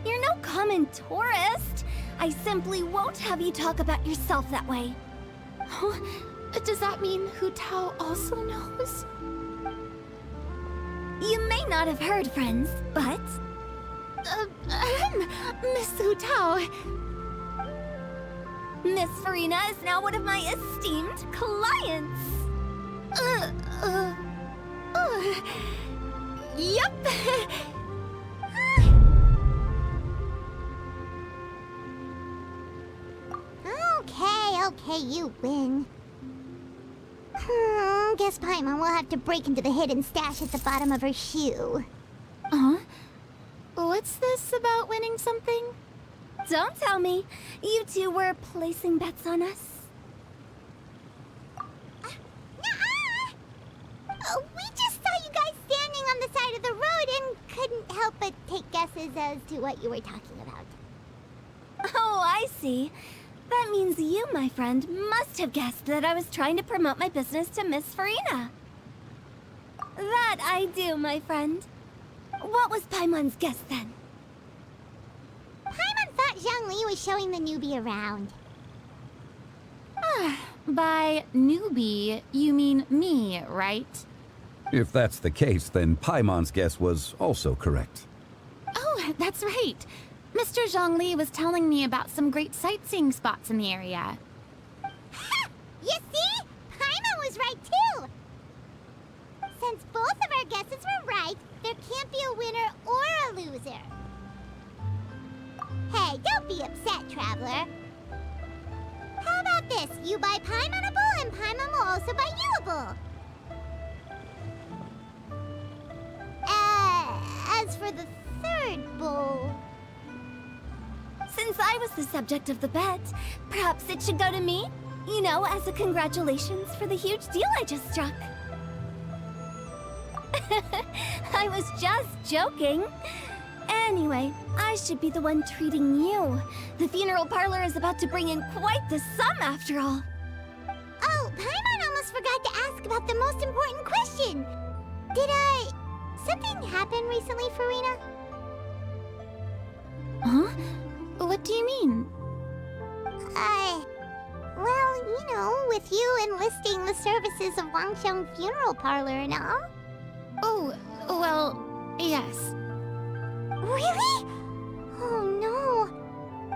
You're no common tourist. I simply won't have you talk about yourself that way. Does that mean Hu Tao also knows? You may not have heard, friends, but... Miss Hu Tao... Miss Farina is now one of my esteemed clients. Yup. Okay, you win. Guess Paimon will have to break into the hidden stash at the bottom of her shoe. What's this about winning something? Don't tell me. You two were placing bets on us. We just saw you guys standing on the side of the road and couldn't help but take guesses as to what you were talking about. Oh, I see. That means you, my friend, must have guessed that I was trying to promote my business to Miss Farina. That I do, my friend. What was Paimon's guess then? Paimon thought Zhongli was showing the newbie around. By newbie, you mean me, right? If that's the case, then Paimon's guess was also correct. Oh, that's right. Mr. Zhongli was telling me about some great sightseeing spots in the area. Ha! You see? Paimon was right too! Since both of our guesses were right, there can't be a winner or a loser. Hey, don't be upset, Traveler. How about this? You buy Paimon a bowl, and Paimon will also buy you a bowl. As for the third bowl... Since I was the subject of the bet, perhaps it should go to me? You know, as a congratulations for the huge deal I just struck. I was just joking. Anyway, I should be the one treating you. The funeral parlor is about to bring in quite the sum after all. Oh, Paimon almost forgot to ask about the most important question. Did something happen recently, Farina? Huh? What do you mean? Well, you know, with you enlisting the services of Wangsheng Funeral Parlor and all. Oh, well, yes. Really? Oh no.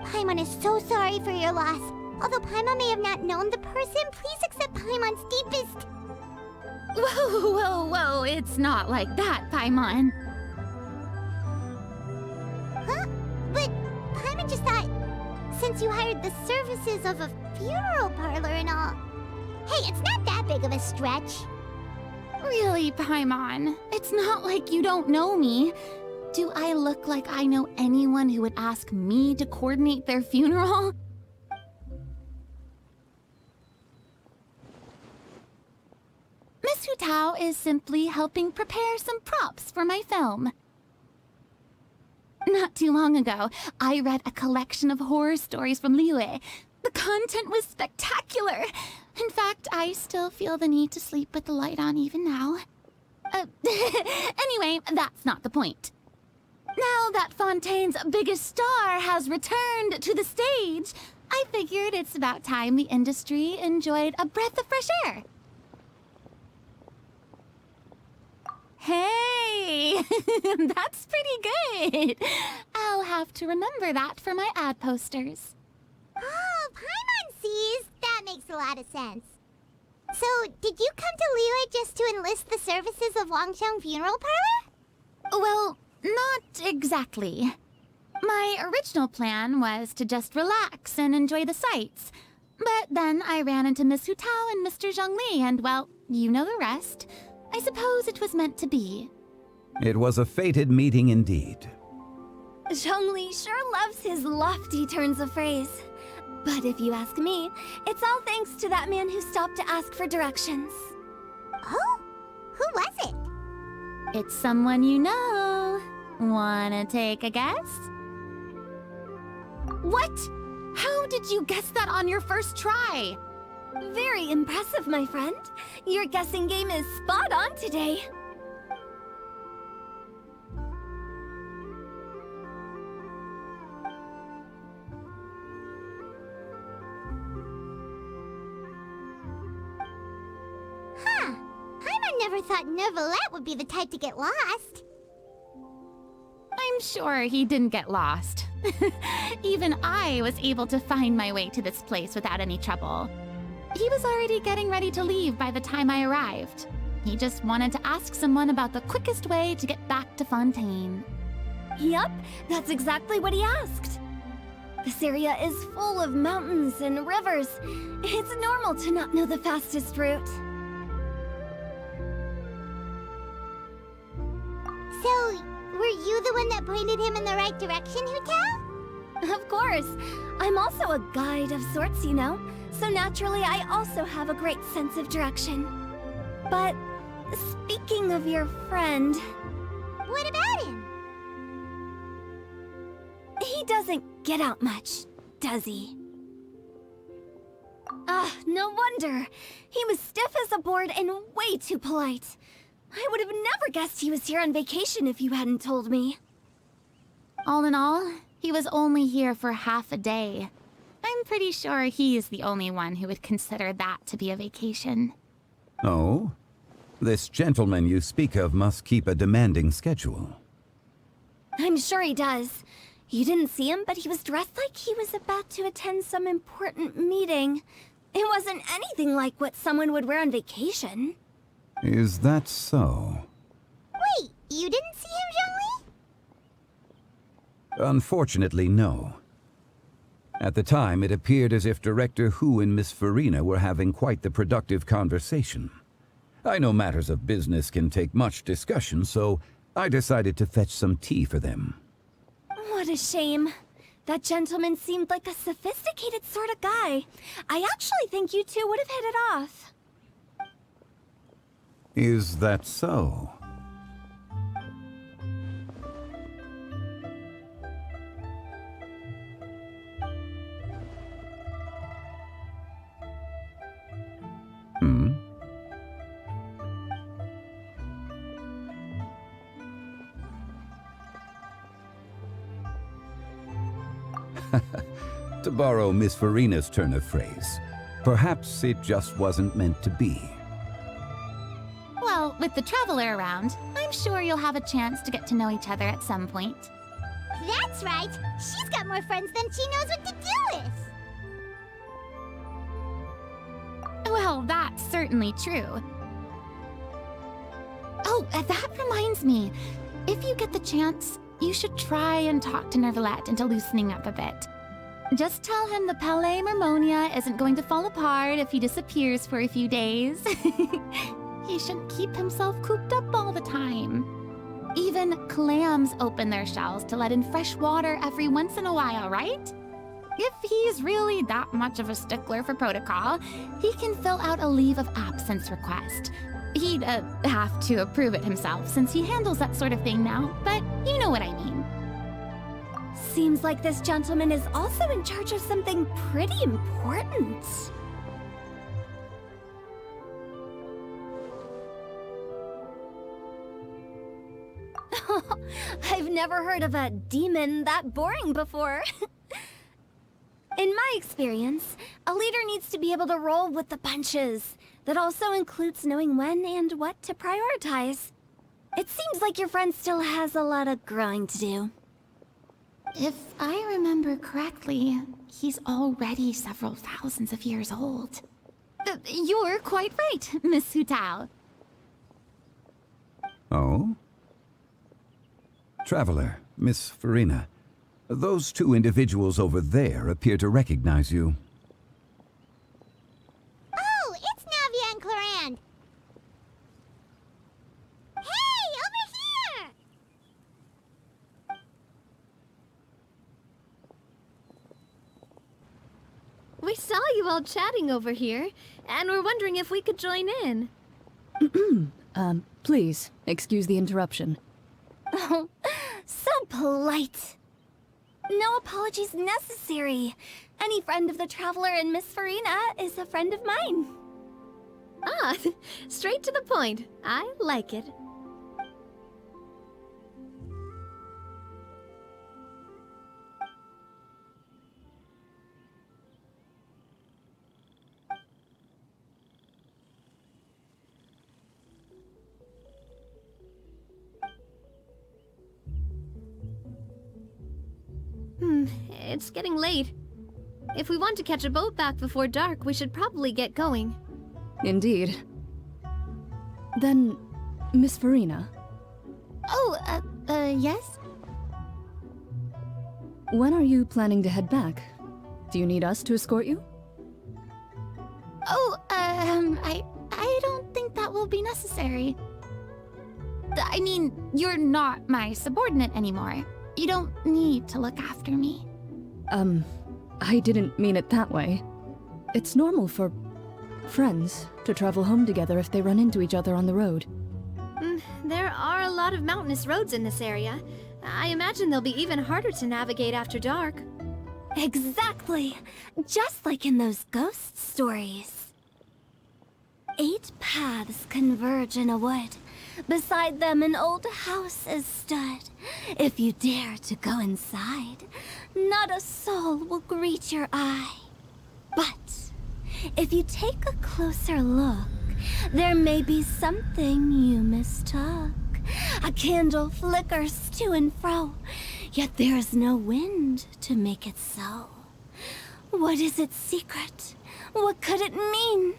Paimon is so sorry for your loss. Although Paimon may have not known the person, please accept Paimon's deepest... Whoa, whoa, whoa, it's not like that, Paimon. Huh? But Paimon just thought, since you hired the services of a funeral parlor and all... Hey, it's not that big of a stretch. Really, Paimon? It's not like you don't know me. Do I look like I know anyone who would ask me to coordinate their funeral? Miss Hu Tao is simply helping prepare some props for my film. Not too long ago, I read a collection of horror stories from Liyue. The content was spectacular. In fact, I still feel the need to sleep with the light on even now. Anyway, that's not the point. Now that Fontaine's biggest star has returned to the stage, I figured it's about time the industry enjoyed a breath of fresh air. Hey, that's pretty good. I'll have to remember that for my ad posters. Oh, Paimon sees. That makes a lot of sense. So, did you come to Liyue just to enlist the services of Longcheng Funeral Parlor? Well, not exactly. My original plan was to just relax and enjoy the sights. But then I ran into Miss Hu Tao and Mr. Zhongli, and well, you know the rest. I suppose it was meant to be. It was a fated meeting indeed. Zhongli sure loves his lofty turns of phrase. But if you ask me, it's all thanks to that man who stopped to ask for directions. Oh? Who was it? It's someone you know. Wanna take a guess? What? How did you guess that on your first try? Very impressive, my friend. Your guessing game is spot on today. Huh. Paimon never thought Neuvillette would be the type to get lost. I'm sure he didn't get lost. Even I was able to find my way to this place without any trouble. He was already getting ready to leave by the time I arrived. He just wanted to ask someone about the quickest way to get back to Fontaine. Yup, that's exactly what he asked. This area is full of mountains and rivers. It's normal to not know the fastest route. So, were you the one that pointed him in the right direction, Hu Tao? Of course. I'm also a guide of sorts, you know. So naturally, I also have a great sense of direction. But speaking of your friend... What about him? He doesn't get out much, does he? Ah, no wonder. He was stiff as a board and way too polite. I would have never guessed he was here on vacation if you hadn't told me. All in all, he was only here for half a day. I'm pretty sure he is the only one who would consider that to be a vacation. Oh? This gentleman you speak of must keep a demanding schedule. I'm sure he does. You didn't see him, but he was dressed like he was about to attend some important meeting. It wasn't anything like what someone would wear on vacation. Is that so? Wait, you didn't see him, Zhongli? Unfortunately, no. At the time, it appeared as if Director Hu and Miss Farina were having quite the productive conversation. I know matters of business can take much discussion, so I decided to fetch some tea for them. What a shame. That gentleman seemed like a sophisticated sort of guy. I actually think you two would have hit it off. Is that so? Hmm? To borrow Miss Farina's turn of phrase, perhaps it just wasn't meant to be. Well, with the Traveler around, I'm sure you'll have a chance to get to know each other at some point. That's right. She's got more friends than she knows what to do with. Well, that's certainly true. That reminds me. If you get the chance, you should try and talk to Nervalette into loosening up a bit. Just tell him the Palais Mermonia isn't going to fall apart if he disappears for a few days. He shouldn't keep himself cooped up all the time. Even clams open their shells to let in fresh water every once in a while, right? If he's really that much of a stickler for protocol, he can fill out a leave of absence request. He'd have to approve it himself since he handles that sort of thing now, but you know what I mean. Seems like this gentleman is also in charge of something pretty important. I've never heard of a demon that boring before. In my experience, a leader needs to be able to roll with the punches. That also includes knowing when and what to prioritize. It seems like your friend still has a lot of growing to do. If I remember correctly, he's already several thousands of years old. You're quite right, Miss Hu Tao. Oh? Traveler, Miss Farina, those two individuals over there appear to recognize you. Oh, it's Navia and Clorand. Hey, over here! We saw you all chatting over here, and we're wondering if we could join in. Please, excuse the interruption. Oh, so polite. No apologies necessary. Any friend of the Traveler and Miss Farina is a friend of mine. Ah, straight to the point. I like it. It's getting late. If we want to catch a boat back before dark, we should probably get going. Indeed. Then, Miss Farina, Oh, yes? when are you planning to head back? Do you need us to escort you? Oh, I don't think that will be necessary. I mean, you're not my subordinate anymore. You don't need to look after me. I didn't mean it that way. It's normal for friends to travel home together if they run into each other on the road. There are a lot of mountainous roads in this area. I imagine they'll be even harder to navigate after dark. Exactly. Just like in those ghost stories. 8 paths converge in a wood. Beside them an old house is stood. If you dare to go inside, not a soul will greet your eye. But if you take a closer look, there may be something you mistook. A candle flickers to and fro, yet there is no wind to make it so. What is its secret? What could it mean?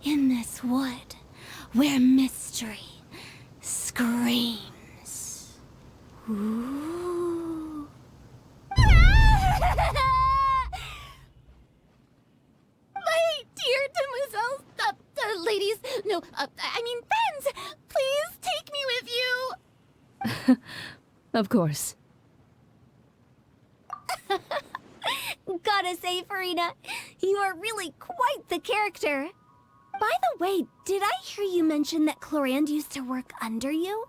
In this wood, where mystery screams. Ooh. My dear demoiselles, ladies, no, I mean friends, please take me with you. Of course. Gotta say, Farina, you are really quite the character. By the way, did I hear you mention that Clorand used to work under you?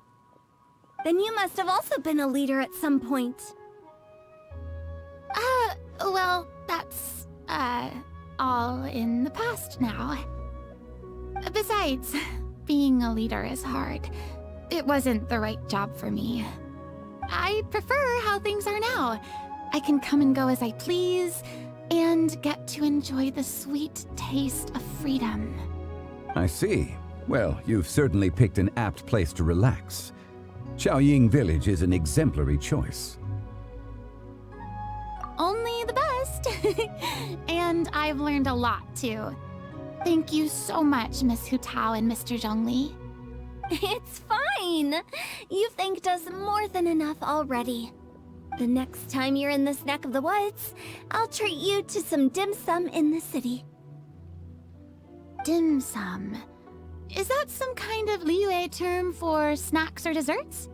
Then you must have also been a leader at some point. Well, that's, all in the past now. Besides, being a leader is hard. It wasn't the right job for me. I prefer how things are now. I can come and go as I please, and get to enjoy the sweet taste of freedom. I see. Well, you've certainly picked an apt place to relax. Xiaoying Village is an exemplary choice. Only the best. And I've learned a lot, too. Thank you so much, Miss Hu Tao and Mr. Zhongli. It's fine. fine. You thanked us more than enough already. The next time you're in this neck of the woods, I'll treat you to some dim sum in the city. Dim sum. Is that some kind of Liyue term for snacks or desserts?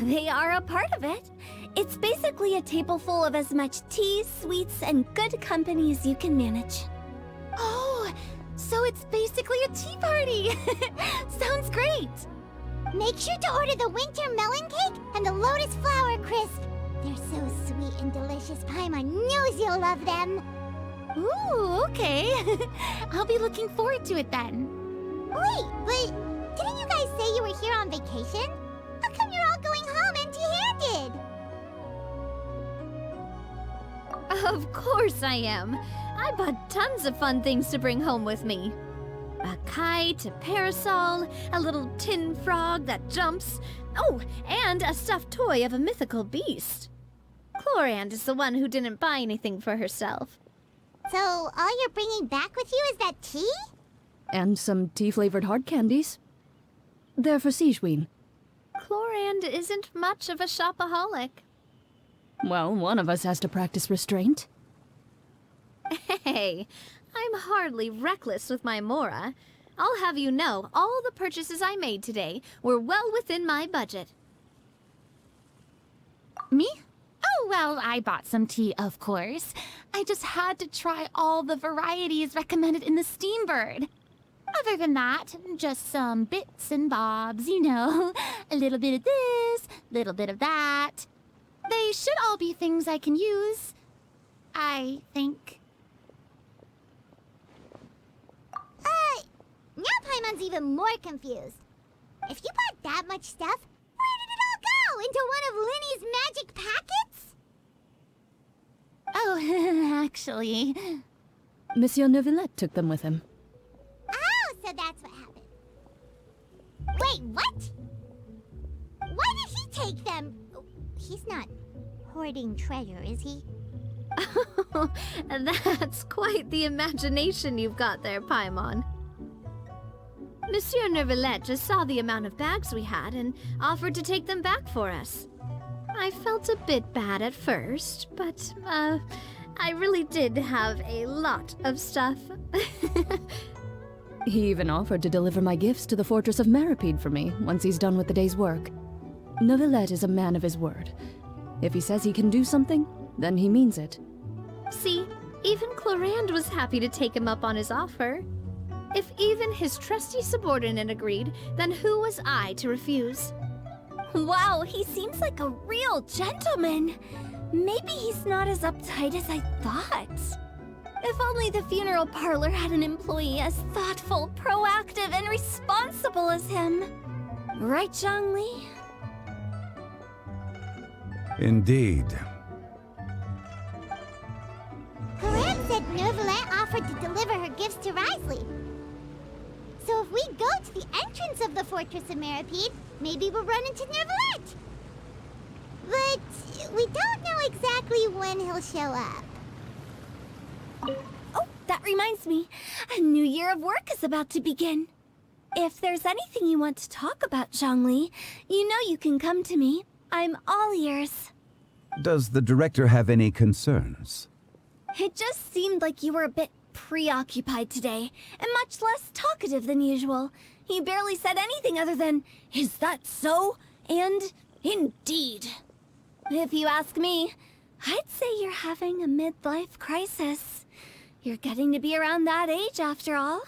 They are a part of it. It's basically a table full of as much tea, sweets, and good company as you can manage. Oh, so it's basically a tea party! Sounds great! Make sure to order the winter melon cake and the lotus flower crisp. They're so sweet and delicious. Paimon knows you'll love them. Ooh, okay. I'll be looking forward to it then. Wait, but didn't you guys say you were here on vacation? How come you're all going home empty-handed? Of course I am. I bought tons of fun things to bring home with me. A kite, a parasol, a little tin frog that jumps. Oh, and a stuffed toy of a mythical beast. Chlorand is the one who didn't buy anything for herself. So all you're bringing back with you is that tea? And some tea-flavored hard candies. They're for Sigewin. Chlorand isn't much of a shopaholic. Well, one of us has to practice restraint. Hey, I'm hardly reckless with my Mora. I'll have you know, all the purchases I made today were well within my budget. Me? Oh, well, I bought some tea, of course. I just had to try all the varieties recommended in the Steambird. Other than that, just some bits and bobs, you know. A little bit of this, little bit of that. They should all be things I can use, I think. Now Paimon's even more confused. If you bought that much stuff, where did it all go? Into one of Linny's magic packets? Oh, actually... Monsieur Neuvillette took them with him. Oh, so that's what happened. Wait, what? Why did he take them? He's not hoarding treasure, is he? That's quite the imagination you've got there, Paimon. Monsieur Neuvillette just saw the amount of bags we had and offered to take them back for us. I felt a bit bad at first, but, I really did have a lot of stuff. He even offered to deliver my gifts to the Fortress of Meripede for me once he's done with the day's work. Neuvillette is a man of his word. If he says he can do something, then he means it. See, even Chlorand was happy to take him up on his offer. If even his trusty subordinate agreed, then who was I to refuse? Wow, he seems like a real gentleman. Maybe he's not as uptight as I thought. If only the funeral parlor had an employee as thoughtful, proactive, and responsible as him. Right, Zhongli? Indeed. Corinne said Neuvillette offered to deliver her gifts to Risley. So if we go to the entrance of the Fortress of Meripede, maybe we'll run into Neuvillette. But we don't know exactly when he'll show up. Oh, that reminds me. A new year of work is about to begin. If there's anything you want to talk about, Zhongli, you know you can come to me. I'm all ears. Does the director have any concerns? It just seemed like you were a bit preoccupied today, and much less talkative than usual. He barely said anything other than, "Is that so?" and "Indeed." If you ask me, I'd say you're having a midlife crisis. You're getting to be around that age after all.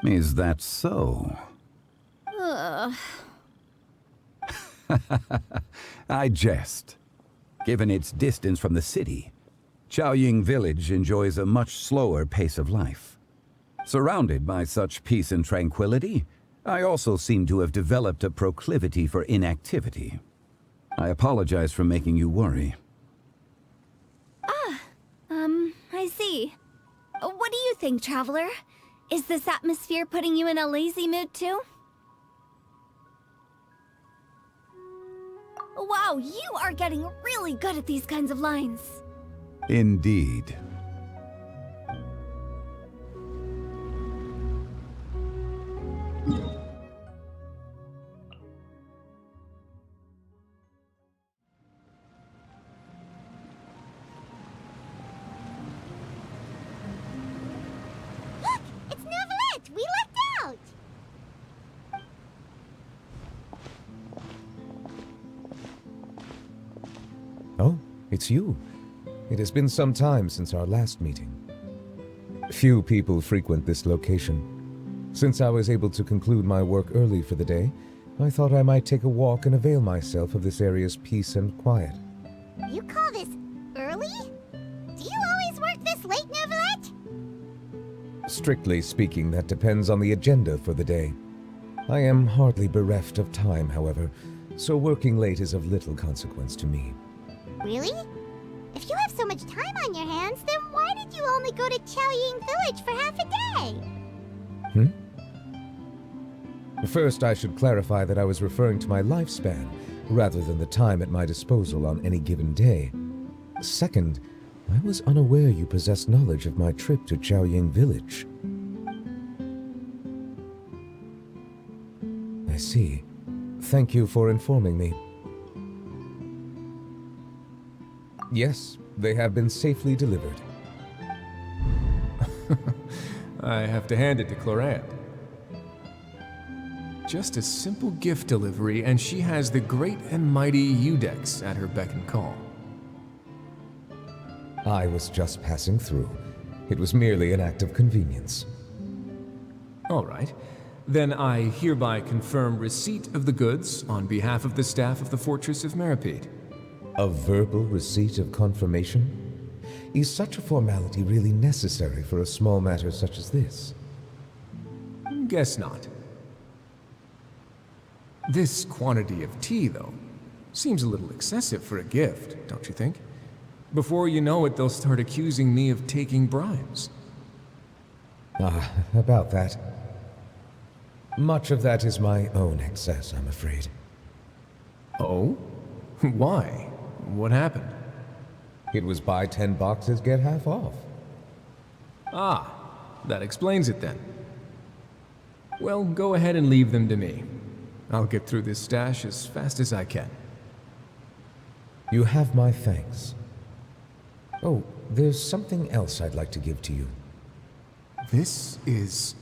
Is that so? Ugh. I jest. Given its distance from the city, Chaoying Village enjoys a much slower pace of life. Surrounded by such peace and tranquility, I also seem to have developed a proclivity for inactivity. I apologize for making you worry. I see. What do you think, Traveler? Is this atmosphere putting you in a lazy mood too? Wow, you are getting really good at these kinds of lines. Indeed. it's you. It has been some time since our last meeting. Few people frequent this location. Since I was able to conclude my work early for the day, I thought I might take a walk and avail myself of this area's peace and quiet. You call this early? Do you always work this late, Neuvillette? Strictly speaking, that depends on the agenda for the day. I am hardly bereft of time, however, so working late is of little consequence to me. Really? If you have so much time on your hands, then why did you only go to Chaoying Village for half a day? First, I should clarify that I was referring to my lifespan, rather than the time at my disposal on any given day. Second, I was unaware you possessed knowledge of my trip to Chaoying Village. I see. Thank you for informing me. Yes, they have been safely delivered. I have to hand it to Clorant. Just a simple gift delivery, and she has the great and mighty Udex at her beck and call. I was just passing through. It was merely an act of convenience. All right. Then I hereby confirm receipt of the goods on behalf of the staff of the Fortress of Meripede. A verbal receipt of confirmation? Is such a formality really necessary for a small matter such as this? Guess not. This quantity of tea, though, seems a little excessive for a gift, don't you think? Before you know it, they'll start accusing me of taking bribes. About that. Much of that is my own excess, I'm afraid. Oh? Why? What happened? It was buy 10 boxes, get half off. Ah, that explains it then. Well, go ahead and leave them to me. I'll get through this stash as fast as I can. You have my thanks. Oh, there's something else I'd like to give to you. This is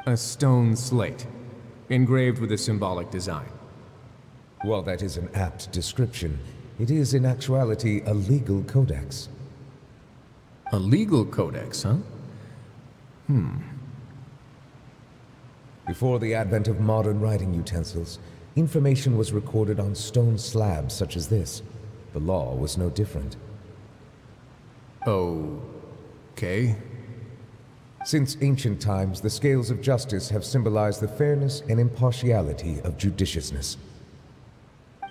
a stone slate, engraved with a symbolic design. While that is an apt description, it is in actuality a legal codex. A legal codex, huh? Before the advent of modern writing utensils, information was recorded on stone slabs such as this. The law was no different. Okay. Since ancient times, the scales of justice have symbolized the fairness and impartiality of judiciousness.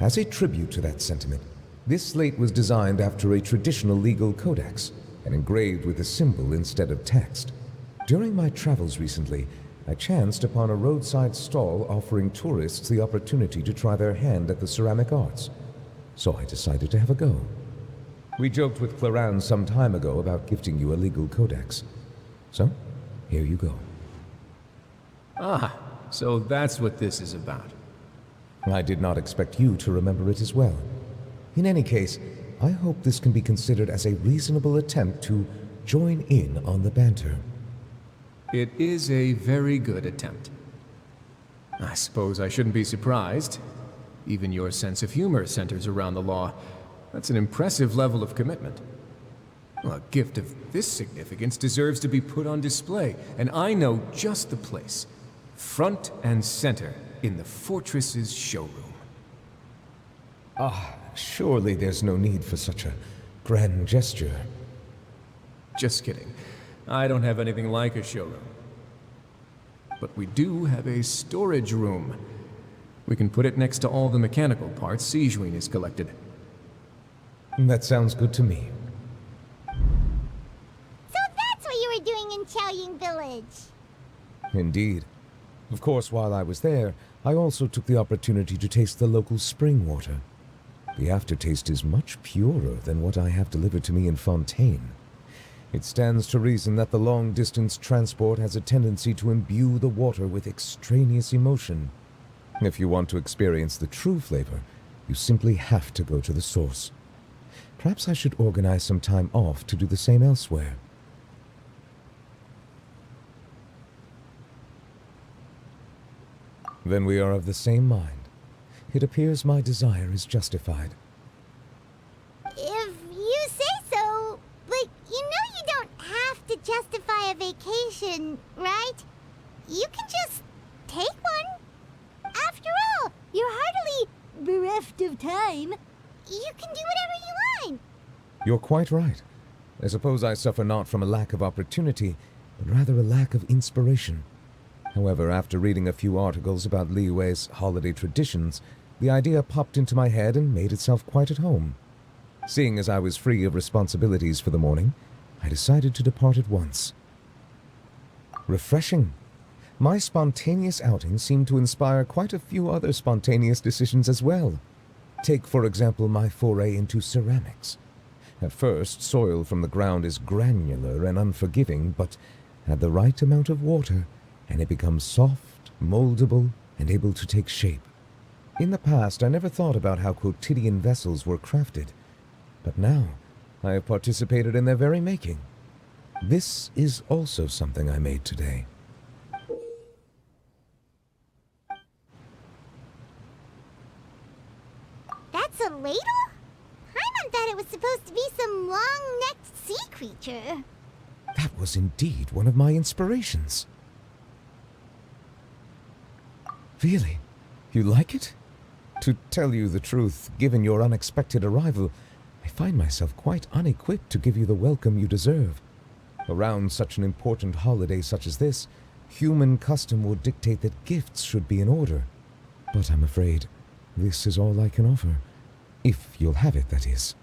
As a tribute to that sentiment, this slate was designed after a traditional legal codex and engraved with a symbol instead of text. During my travels recently, I chanced upon a roadside stall offering tourists the opportunity to try their hand at the ceramic arts, so I decided to have a go. We joked with Clorant some time ago about gifting you a legal codex. So, here you go. Ah, so that's what this is about. I did not expect you to remember it as well. In any case, I hope this can be considered as a reasonable attempt to join in on the banter. It is a very good attempt. I suppose I shouldn't be surprised. Even your sense of humor centers around the law. That's an impressive level of commitment. A gift of this significance deserves to be put on display, and I know just the place. Front and center in the Fortress's showroom. Surely there's no need for such a grand gesture. Just kidding. I don't have anything like a showroom. But we do have a storage room. We can put it next to all the mechanical parts Sijuin has collected. That sounds good to me. So that's what you were doing in Chaoying Village. Indeed. Of course, while I was there, I also took the opportunity to taste the local spring water. The aftertaste is much purer than what I have delivered to me in Fontaine. It stands to reason that the long-distance transport has a tendency to imbue the water with extraneous emotion. If you want to experience the true flavor, you simply have to go to the source. Perhaps I should organize some time off to do the same elsewhere. Then we are of the same mind. It appears my desire is justified. If buy a vacation, right? You can just take one. After all, you're hardly bereft of time. You can do whatever you want. You're quite right. I suppose I suffer not from a lack of opportunity, but rather a lack of inspiration. However, after reading a few articles about Liyue's holiday traditions, the idea popped into my head and made itself quite at home. Seeing as I was free of responsibilities for the morning, I decided to depart at once. Refreshing. My spontaneous outing seemed to inspire quite a few other spontaneous decisions as well. Take, for example, my foray into ceramics. At first, soil from the ground is granular and unforgiving, but add the right amount of water, and it becomes soft, moldable, and able to take shape. In the past, I never thought about how quotidian vessels were crafted, but now I have participated in their very making. This is also something I made today. That's a ladle? Paimon thought it was supposed to be some long-necked sea creature. That was indeed one of my inspirations. Really? You like it? To tell you the truth, given your unexpected arrival, I find myself quite unequipped to give you the welcome you deserve. Around such an important holiday such as this, human custom would dictate that gifts should be in order. But I'm afraid this is all I can offer. If you'll have it, that is.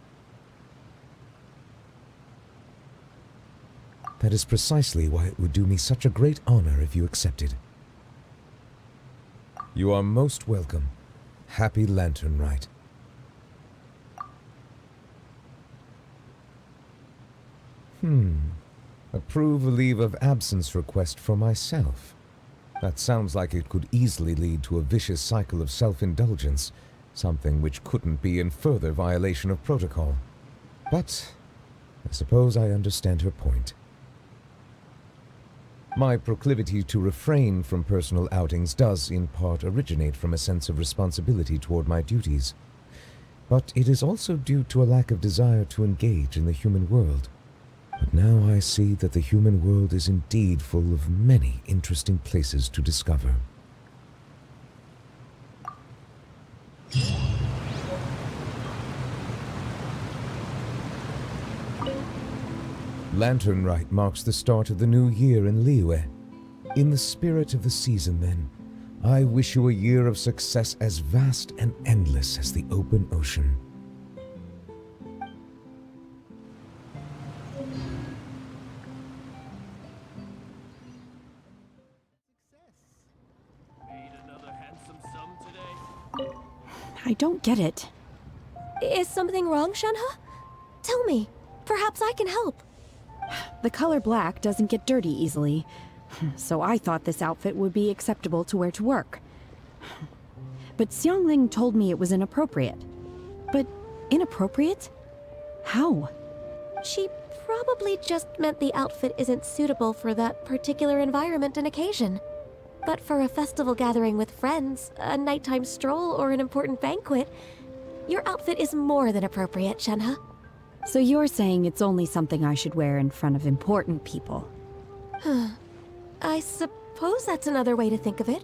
That is precisely why it would do me such a great honor if you accepted. You are most welcome. Happy Lantern Rite. Approve a leave of absence request for myself. That sounds like it could easily lead to a vicious cycle of self-indulgence, something which couldn't be in further violation of protocol. But I suppose I understand her point. My proclivity to refrain from personal outings does, in part, originate from a sense of responsibility toward my duties. But it is also due to a lack of desire to engage in the human world. But now I see that the human world is indeed full of many interesting places to discover. Lantern Rite marks the start of the new year in Liyue. In the spirit of the season, then, I wish you a year of success as vast and endless as the open ocean. I don't get it. Is something wrong, Shenhe? Tell me. Perhaps I can help. The color black doesn't get dirty easily, so I thought this outfit would be acceptable to wear to work. But Xiangling told me it was inappropriate. But inappropriate? How? She probably just meant the outfit isn't suitable for that particular environment and occasion. But for a festival gathering with friends, a nighttime stroll, or an important banquet, your outfit is more than appropriate, Shenhe. So you're saying it's only something I should wear in front of important people? I suppose that's another way to think of it.